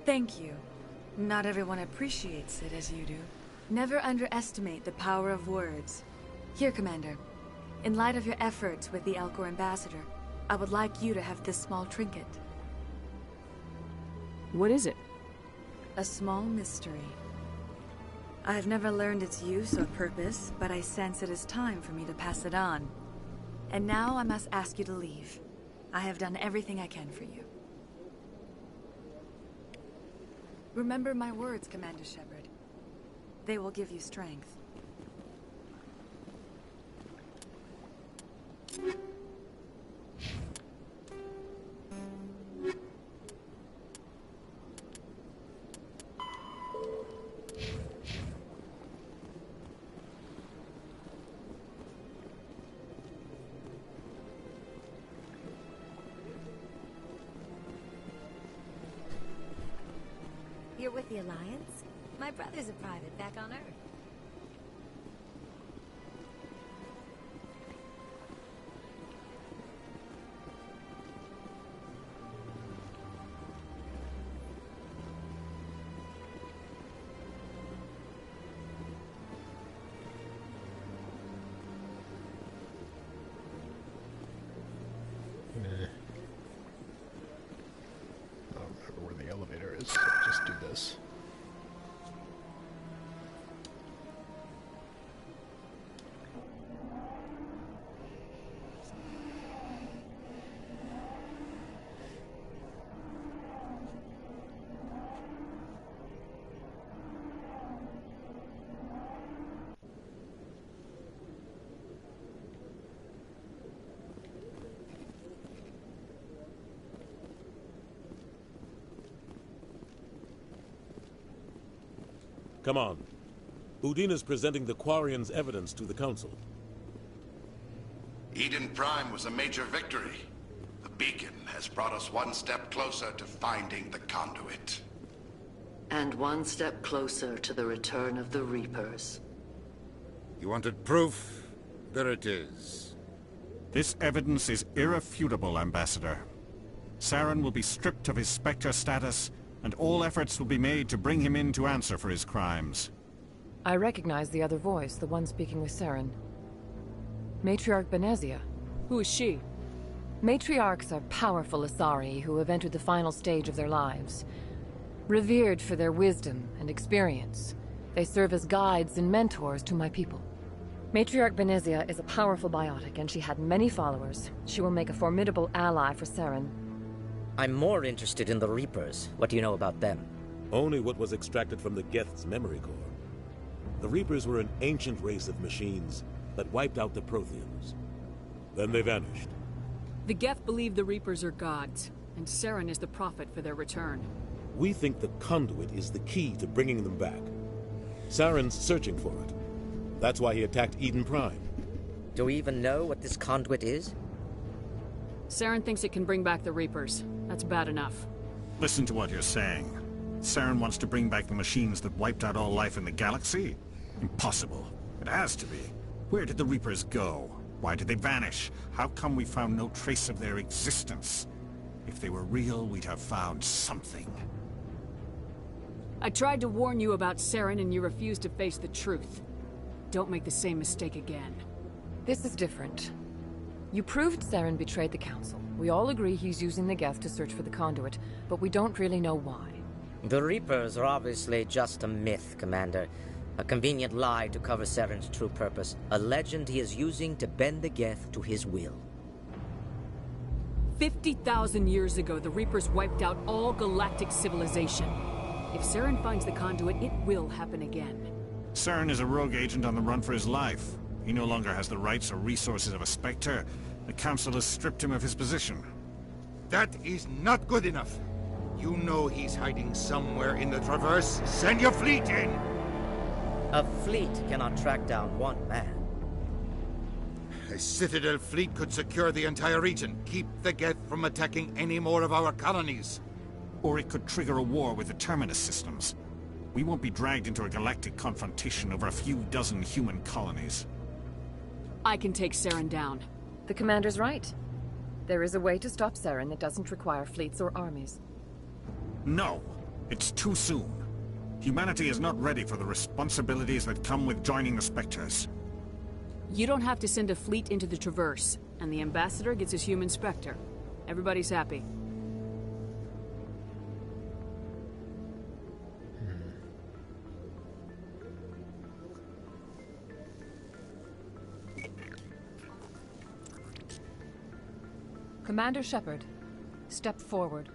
Thank you. Not everyone appreciates it as you do. Never underestimate the power of words. Here, Commander. In light of your efforts with the Elcor Ambassador, I would like you to have this small trinket. What is it? A small mystery. I have never learned its use or purpose, but I sense it is time for me to pass it on. And now I must ask you to leave. I have done everything I can for you. Remember my words, Commander Shepard. They will give you strength. You're with the Alliance? My brother's a private back on Earth. I don't remember where the elevator is, so I'll just do this. Come on. Udina's presenting the Quarians' evidence to the Council. Eden Prime was a major victory. The beacon has brought us one step closer to finding the conduit. And one step closer to the return of the Reapers. You wanted proof? There it is. This evidence is irrefutable, Ambassador. Saren will be stripped of his Spectre status, and all efforts will be made to bring him in to answer for his crimes. I recognize the other voice, the one speaking with Saren. Matriarch Benezia. Who is she? Matriarchs are powerful Asari who have entered the final stage of their lives. Revered for their wisdom and experience, they serve as guides and mentors to my people. Matriarch Benezia is a powerful biotic, and she had many followers. She will make a formidable ally for Saren. I'm more interested in the Reapers. What do you know about them? Only what was extracted from the Geth's memory core. The Reapers were an ancient race of machines that wiped out the Protheans. Then they vanished. The Geth believe the Reapers are gods, and Saren is the prophet for their return. We think the conduit is the key to bringing them back. Saren's searching for it. That's why he attacked Eden Prime. Do we even know what this conduit is? Saren thinks it can bring back the Reapers. That's bad enough. Listen to what you're saying. Saren wants to bring back the machines that wiped out all life in the galaxy? Impossible. It has to be. Where did the Reapers go? Why did they vanish? How come we found no trace of their existence? If they were real, we'd have found something. I tried to warn you about Saren, and you refused to face the truth. Don't make the same mistake again. This is different. You proved Saren betrayed the Council. We all agree he's using the Geth to search for the conduit, but we don't really know why. The Reapers are obviously just a myth, Commander. A convenient lie to cover Saren's true purpose. A legend he is using to bend the Geth to his will. 50,000 years ago, the Reapers wiped out all galactic civilization. If Saren finds the conduit, it will happen again. Saren is a rogue agent on the run for his life. He no longer has the rights or resources of a Spectre. The Council has stripped him of his position. That is not good enough. You know he's hiding somewhere in the Traverse. Send your fleet in! A fleet cannot track down one man. A Citadel fleet could secure the entire region, keep the Geth from attacking any more of our colonies. Or it could trigger a war with the Terminus systems. We won't be dragged into a galactic confrontation over a few dozen human colonies. I can take Saren down. The Commander's right. There is a way to stop Saren that doesn't require fleets or armies. No! It's too soon. Humanity is not ready for the responsibilities that come with joining the Spectres. You don't have to send a fleet into the Traverse, and the Ambassador gets his human Spectre. Everybody's happy. Commander Shepard, step forward.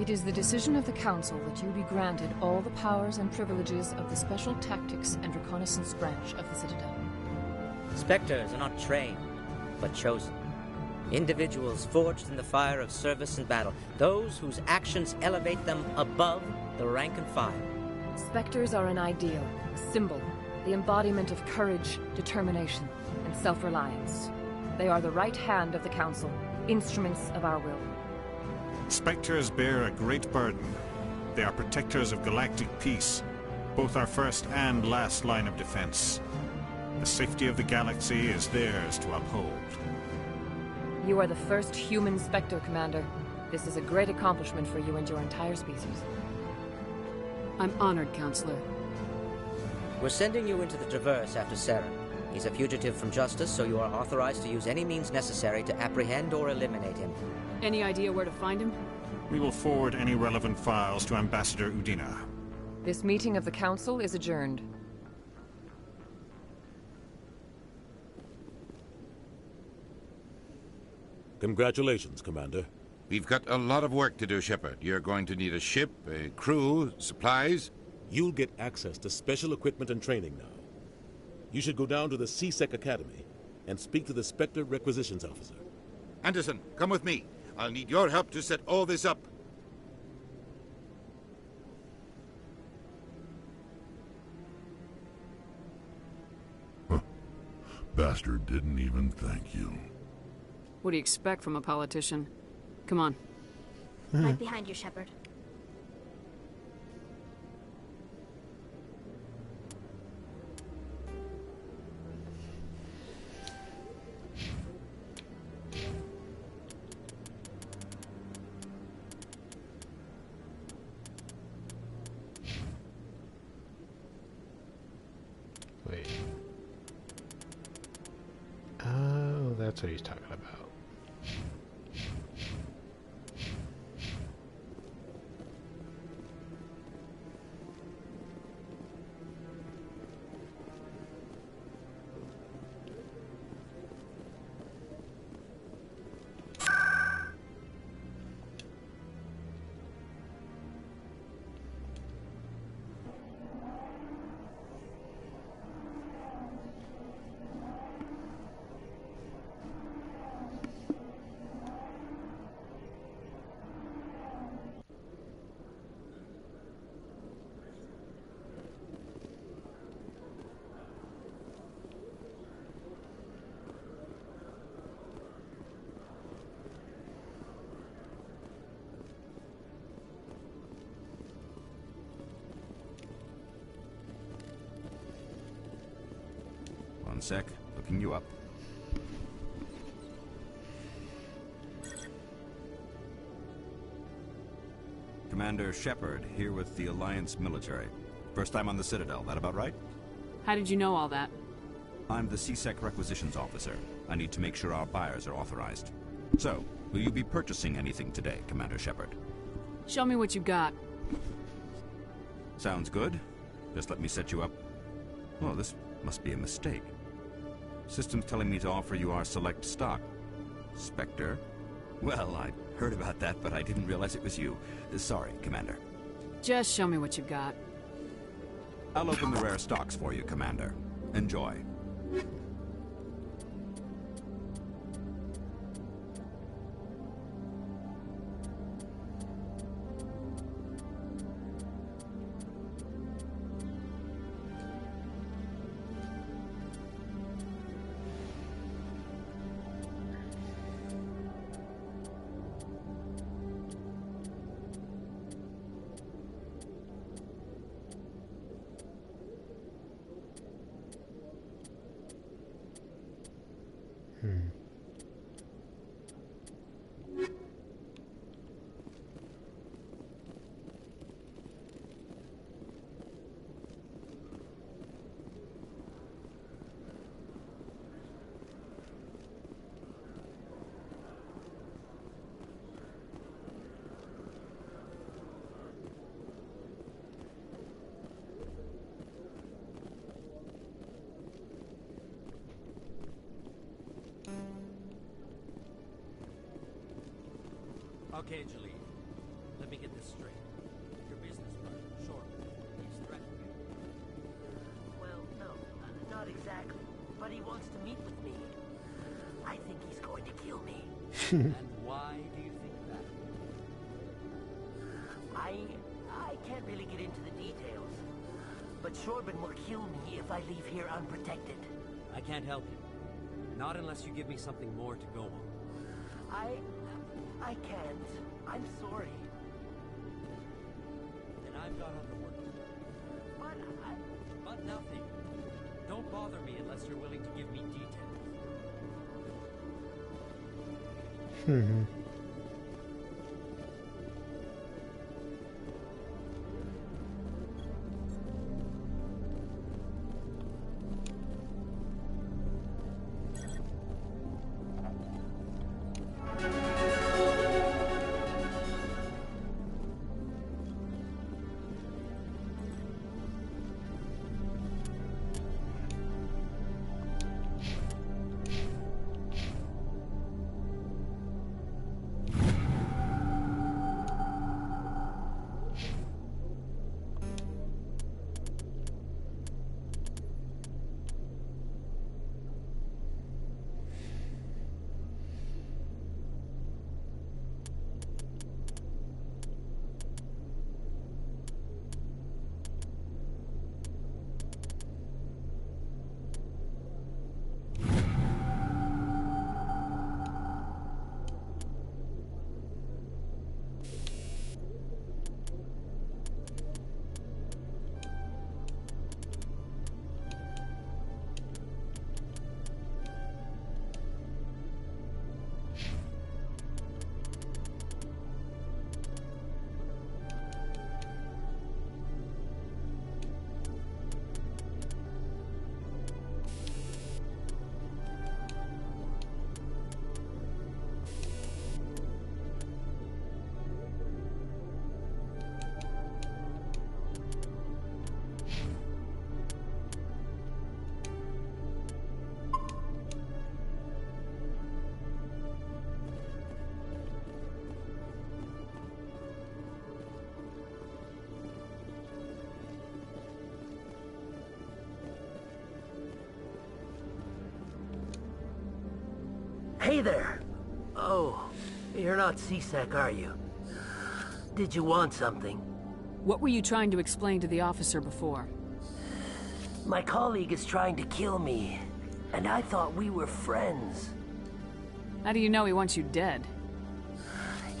It is the decision of the Council that you be granted all the powers and privileges of the Special Tactics and Reconnaissance Branch of the Citadel. Spectres are not trained, but chosen. Individuals forged in the fire of service and battle. Those whose actions elevate them above the rank and file. Spectres are an ideal, a symbol, the embodiment of courage, determination, and self-reliance. They are the right hand of the Council, instruments of our will. Spectres bear a great burden. They are protectors of galactic peace, both our first and last line of defense. The safety of the galaxy is theirs to uphold. You are the first human Spectre, Commander. This is a great accomplishment for you and your entire species. I'm honored, Counselor. We're sending you into the Traverse after Saren. He's a fugitive from justice, so you are authorized to use any means necessary to apprehend or eliminate him. Any idea where to find him? We will forward any relevant files to Ambassador Udina. This meeting of the Council is adjourned. Congratulations, Commander. We've got a lot of work to do, Shepard. You're going to need a ship, a crew, supplies. You'll get access to special equipment and training now. You should go down to the C-Sec Academy and speak to the Spectre Requisitions Officer. Anderson, come with me. I'll need your help to set all this up. Bastard didn't even thank you. What do you expect from a politician? Come on. Right behind you, Shepard. Wait. Oh, that's what he's talking about. One sec, looking you up. Commander Shepard, here with the Alliance military. First time on the Citadel, that about right? How did you know all that? I'm the C-Sec Requisitions Officer. I need to make sure our buyers are authorized. So, will you be purchasing anything today, Commander Shepard? Show me what you got. Sounds good. Just let me set you up. Oh, this must be a mistake. System's telling me to offer you our select stock. Spectre? Well, I heard about that, but I didn't realize it was you. Sorry, Commander. Just show me what you got. I'll open the rare stocks for you, Commander. Enjoy. Okay, Jaleel. Let me get this straight. Your business partner, Short, he's threatening you. Well, no, not exactly. But he wants to meet with me. I think he's going to kill me. And why do you think that? I can't really get into the details. But Shorban will kill me if I leave here unprotected. I can't help you. Not unless you give me something more to go on. I can't. I'm sorry. Then I've got other work to do. But nothing. Don't bother me unless you're willing to give me details. Hey there. Oh, you're not CSEC, are you? Did you want something? What were you trying to explain to the officer before? My colleague is trying to kill me, and I thought we were friends. How do you know he wants you dead?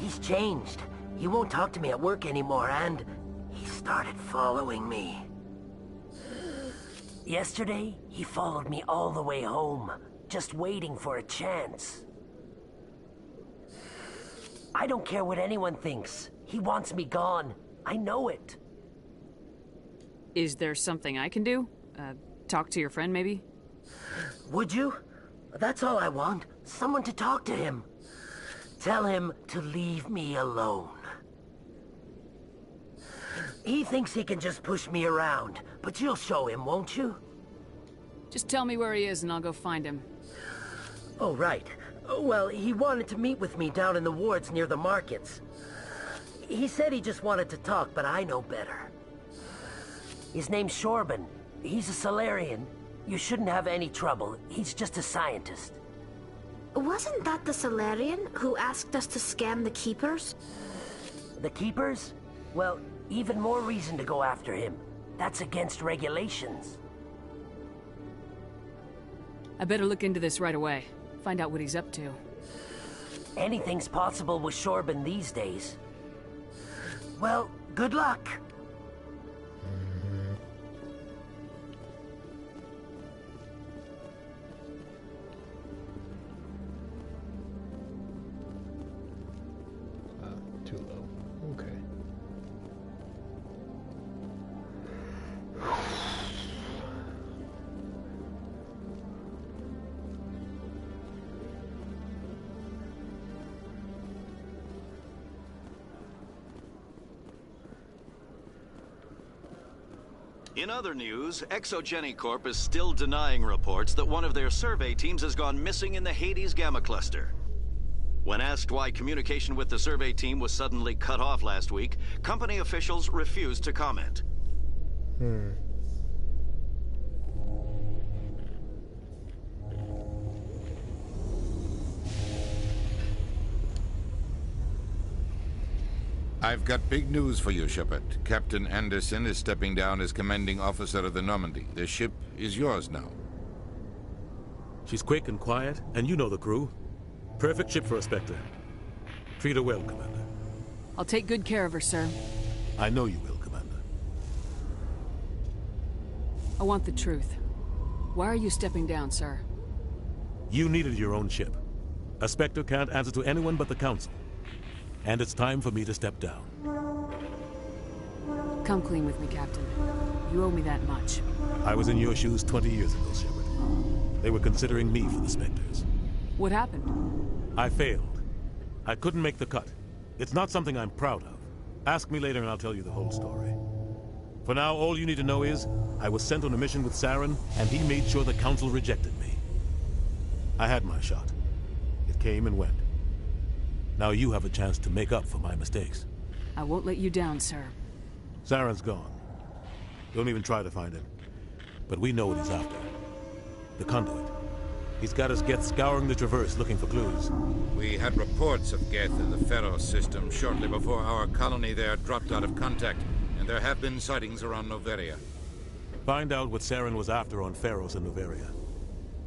He's changed. He won't talk to me at work anymore, and he started following me. Yesterday, he followed me all the way home, just waiting for a chance. I don't care what anyone thinks. He wants me gone. I know it. Is there something I can do? Talk to your friend, maybe? Would you? That's all I want. Someone to talk to him. Tell him to leave me alone. He thinks he can just push me around, but you'll show him, won't you? Just tell me where he is and I'll go find him. Oh, right. Well, he wanted to meet with me down in the wards near the markets. He said he just wanted to talk, but I know better. His name's Shorban. He's a Solarian. You shouldn't have any trouble. He's just a scientist. Wasn't that the Solarian who asked us to scam the Keepers? The Keepers? Well, even more reason to go after him. That's against regulations. I better look into this right away. Find out what he's up to. Anything's possible with Shorban these days. Well, good luck. Too low. Okay. In other news, Exogeny Corp is still denying reports that one of their survey teams has gone missing in the Hades Gamma Cluster. When asked why communication with the survey team was suddenly cut off last week, company officials refused to comment. I've got big news for you, Shepard. Captain Anderson is stepping down as commanding officer of the Normandy. The ship is yours now. She's quick and quiet, and you know the crew. Perfect ship for a Spectre. Treat her well, Commander. I'll take good care of her, sir. I know you will, Commander. I want the truth. Why are you stepping down, sir? You needed your own ship. A Spectre can't answer to anyone but the Council. And it's time for me to step down. Come clean with me, Captain. You owe me that much. I was in your shoes 20 years ago, Shepard. They were considering me for the Spectres. What happened? I failed. I couldn't make the cut. It's not something I'm proud of. Ask me later and I'll tell you the whole story. For now, all you need to know is, I was sent on a mission with Saren, and he made sure the Council rejected me. I had my shot. It came and went. Now you have a chance to make up for my mistakes. I won't let you down, sir. Saren's gone. Don't even try to find him. But we know what he's after. The conduit. He's got us Geth scouring the Traverse looking for clues. We had reports of Geth in the Pharos system shortly before our colony there dropped out of contact, and there have been sightings around Noveria. Find out what Saren was after on Pharos and Noveria.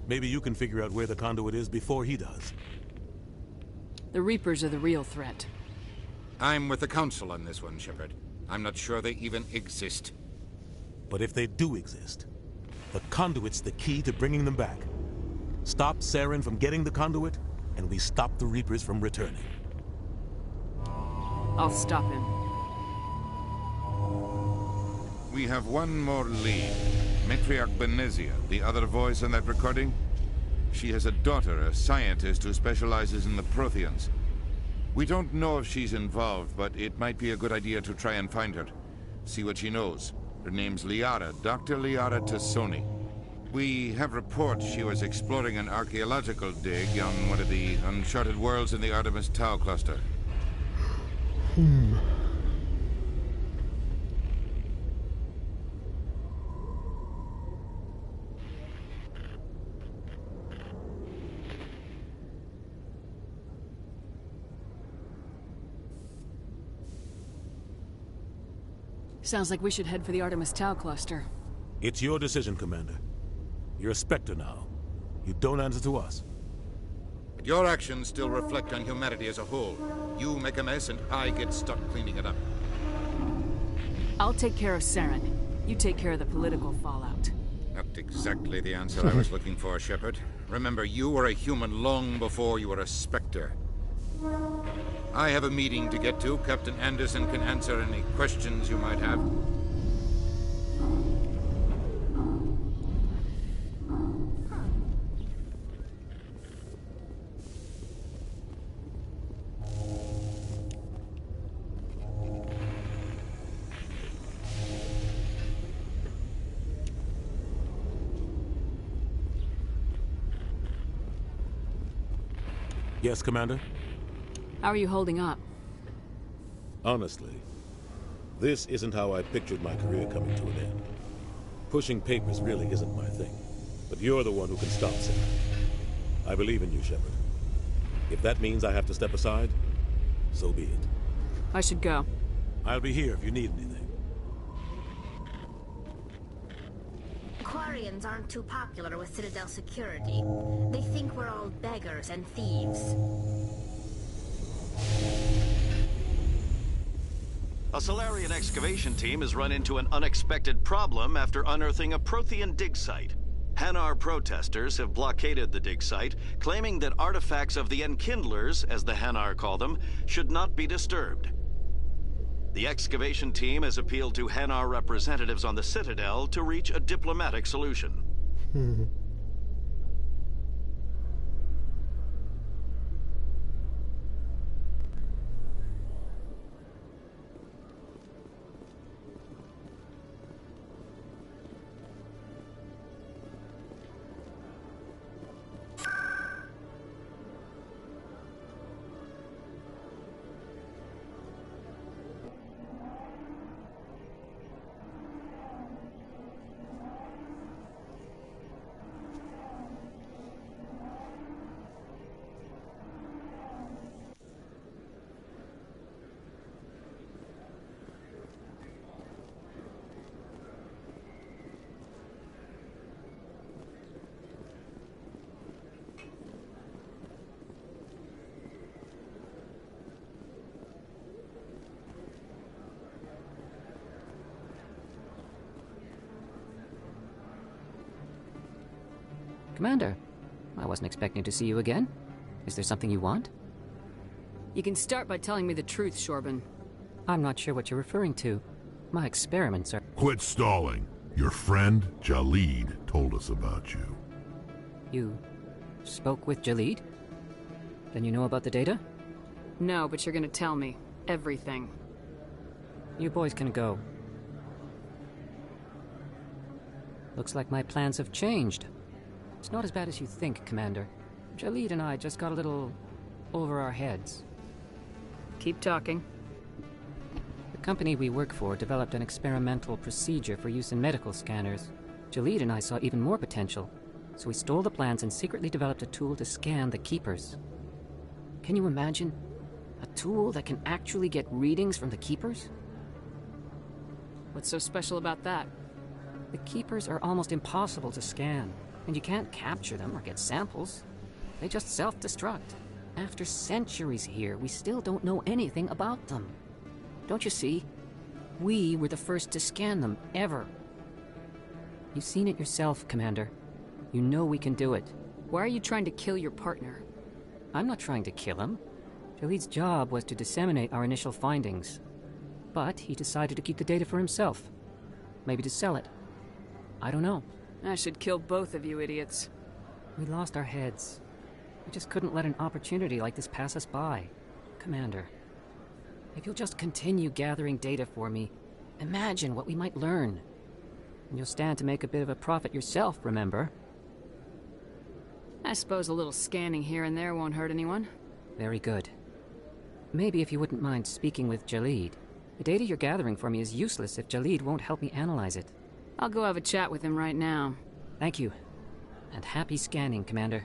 Maybe you can figure out where the conduit is before he does. The Reapers are the real threat. I'm with the Council on this one, Shepard. I'm not sure they even exist. But if they do exist, the conduit's the key to bringing them back. Stop Saren from getting the conduit, and we stop the Reapers from returning. I'll stop him. We have one more lead. Matriarch Benezia, the other voice on that recording. She has a daughter, a scientist who specializes in the Protheans. We don't know if she's involved, but it might be a good idea to try and find her. See what she knows. Her name's Liara, Dr. Liara Tassoni. We have reports she was exploring an archaeological dig on one of the uncharted worlds in the Artemis Tau cluster. Sounds like we should head for the Artemis Tau cluster. It's your decision, Commander. You're a Spectre now. You don't answer to us. But your actions still reflect on humanity as a whole. You make a mess and I get stuck cleaning it up. I'll take care of Saren. You take care of the political fallout. Not exactly the answer I was looking for, Shepard. Remember, you were a human long before you were a Spectre. I have a meeting to get to. Captain Anderson can answer any questions you might have. Yes, Commander? How are you holding up? Honestly, this isn't how I pictured my career coming to an end. Pushing papers really isn't my thing. But you're the one who can stop Sarah. I believe in you, Shepard. If that means I have to step aside, so be it. I should go. I'll be here if you need anything. Quarians aren't too popular with Citadel security. They think we're all beggars and thieves. A Solarian excavation team has run into an unexpected problem after unearthing a Prothean dig site. Hanar protesters have blockaded the dig site, claiming that artifacts of the Enkindlers, as the Hanar call them, should not be disturbed. The excavation team has appealed to Hanar representatives on the Citadel to reach a diplomatic solution. Commander, I wasn't expecting to see you again. Is there something you want? You can start by telling me the truth, Shorban. I'm not sure what you're referring to. My experiments are... Quit stalling. Your friend, Jalid, told us about you. You spoke with Jalid? Then you know about the data? No, but you're gonna tell me. Everything. You boys can go. Looks like my plans have changed. It's not as bad as you think, Commander. Jalid and I just got a little over our heads. Keep talking. The company we work for developed an experimental procedure for use in medical scanners. Jalid and I saw even more potential, so we stole the plans and secretly developed a tool to scan the Keepers. Can you imagine? A tool that can actually get readings from the Keepers? What's so special about that? The Keepers are almost impossible to scan. And you can't capture them or get samples. They just self-destruct. After centuries here, we still don't know anything about them. Don't you see? We were the first to scan them, ever. You've seen it yourself, Commander. You know we can do it. Why are you trying to kill your partner? I'm not trying to kill him. Jalid's job was to disseminate our initial findings. But he decided to keep the data for himself. Maybe to sell it. I don't know. I should kill both of you idiots. We lost our heads. We just couldn't let an opportunity like this pass us by. Commander, if you'll just continue gathering data for me, imagine what we might learn. And you'll stand to make a bit of a profit yourself, remember? I suppose a little scanning here and there won't hurt anyone. Very good. Maybe if you wouldn't mind speaking with Jalid. The data you're gathering for me is useless if Jalid won't help me analyze it. I'll go have a chat with him right now. Thank you. And happy scanning, Commander.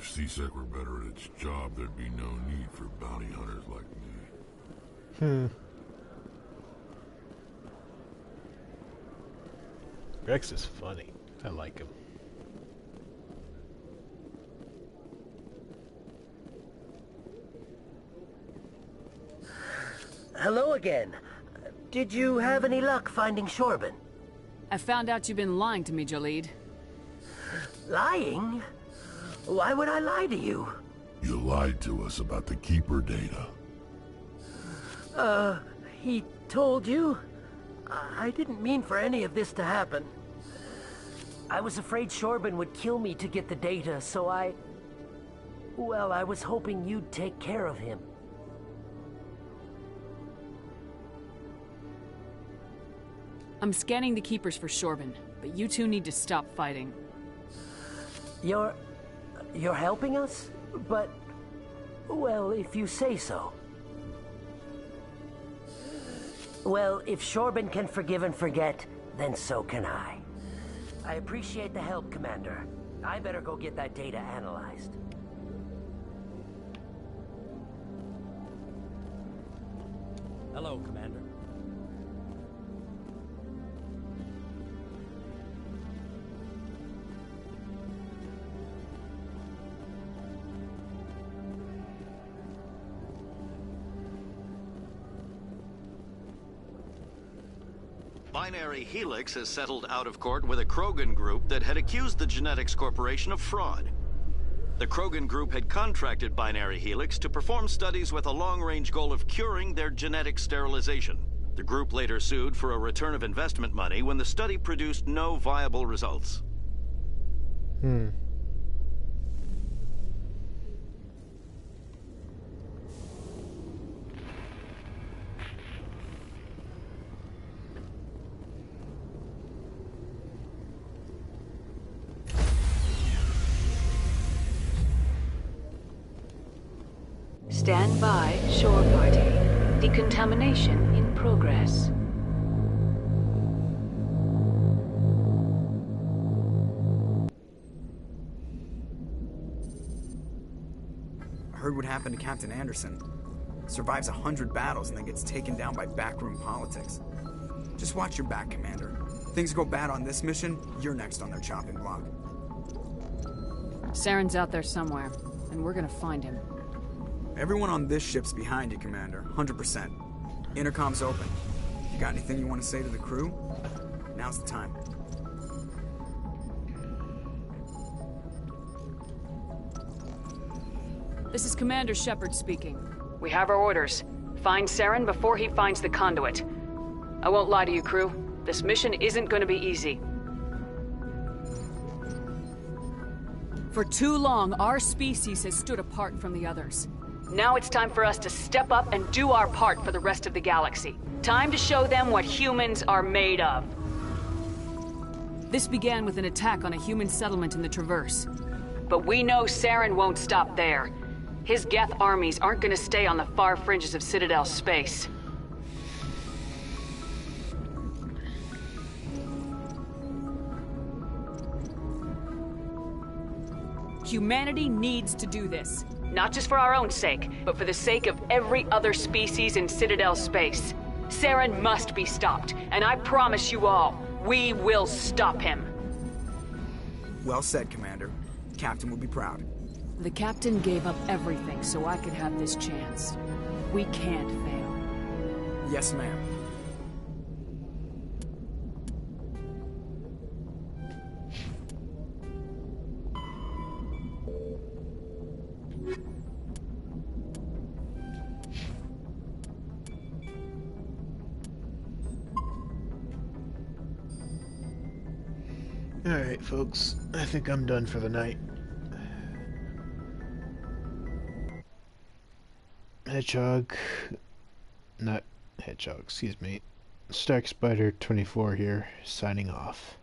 If C-Sec were better at its job, there'd be no need for bounty hunters like me. Rex is funny. I like him. Hello again. Did you have any luck finding Shorban? I found out you've been lying to me, Jaleed. Lying? Why would I lie to you? You lied to us about the Keeper data. He told you? I didn't mean for any of this to happen. I was afraid Shorban would kill me to get the data, so well, I was hoping you'd take care of him. I'm scanning the Keepers for Shorban, but you two need to stop fighting. You're helping us? But, well, if you say so. Well, if Shorban can forgive and forget, then so can I. I appreciate the help, Commander. I better go get that data analyzed. Hello, Commander. Binary Helix has settled out of court with a Krogan group that had accused the Genetics Corporation of fraud. The Krogan group had contracted Binary Helix to perform studies with a long-range goal of curing their genetic sterilization. The group later sued for a return of investment money when the study produced no viable results. Stand by, shore party. Decontamination in progress. I heard what happened to Captain Anderson. Survives 100 battles and then gets taken down by backroom politics. Just watch your back, Commander. Things go bad on this mission, you're next on their chopping block. Saren's out there somewhere, and we're gonna find him. Everyone on this ship's behind you, Commander. 100%. Intercom's open. You got anything you want to say to the crew? Now's the time. This is Commander Shepard speaking. We have our orders. Find Saren before he finds the conduit. I won't lie to you, crew. This mission isn't going to be easy. For too long, our species has stood apart from the others. Now it's time for us to step up and do our part for the rest of the galaxy. Time to show them what humans are made of. This began with an attack on a human settlement in the Traverse. But we know Saren won't stop there. His Geth armies aren't going to stay on the far fringes of Citadel space. Humanity needs to do this. Not just for our own sake, but for the sake of every other species in Citadel space. Saren must be stopped, and I promise you all, we will stop him. Well said, Commander. Captain will be proud. The Captain gave up everything so I could have this chance. We can't fail. Yes, ma'am. Alright, folks. I think I'm done for the night. Not Hedgehog, excuse me. Stark Spider 24 here, signing off.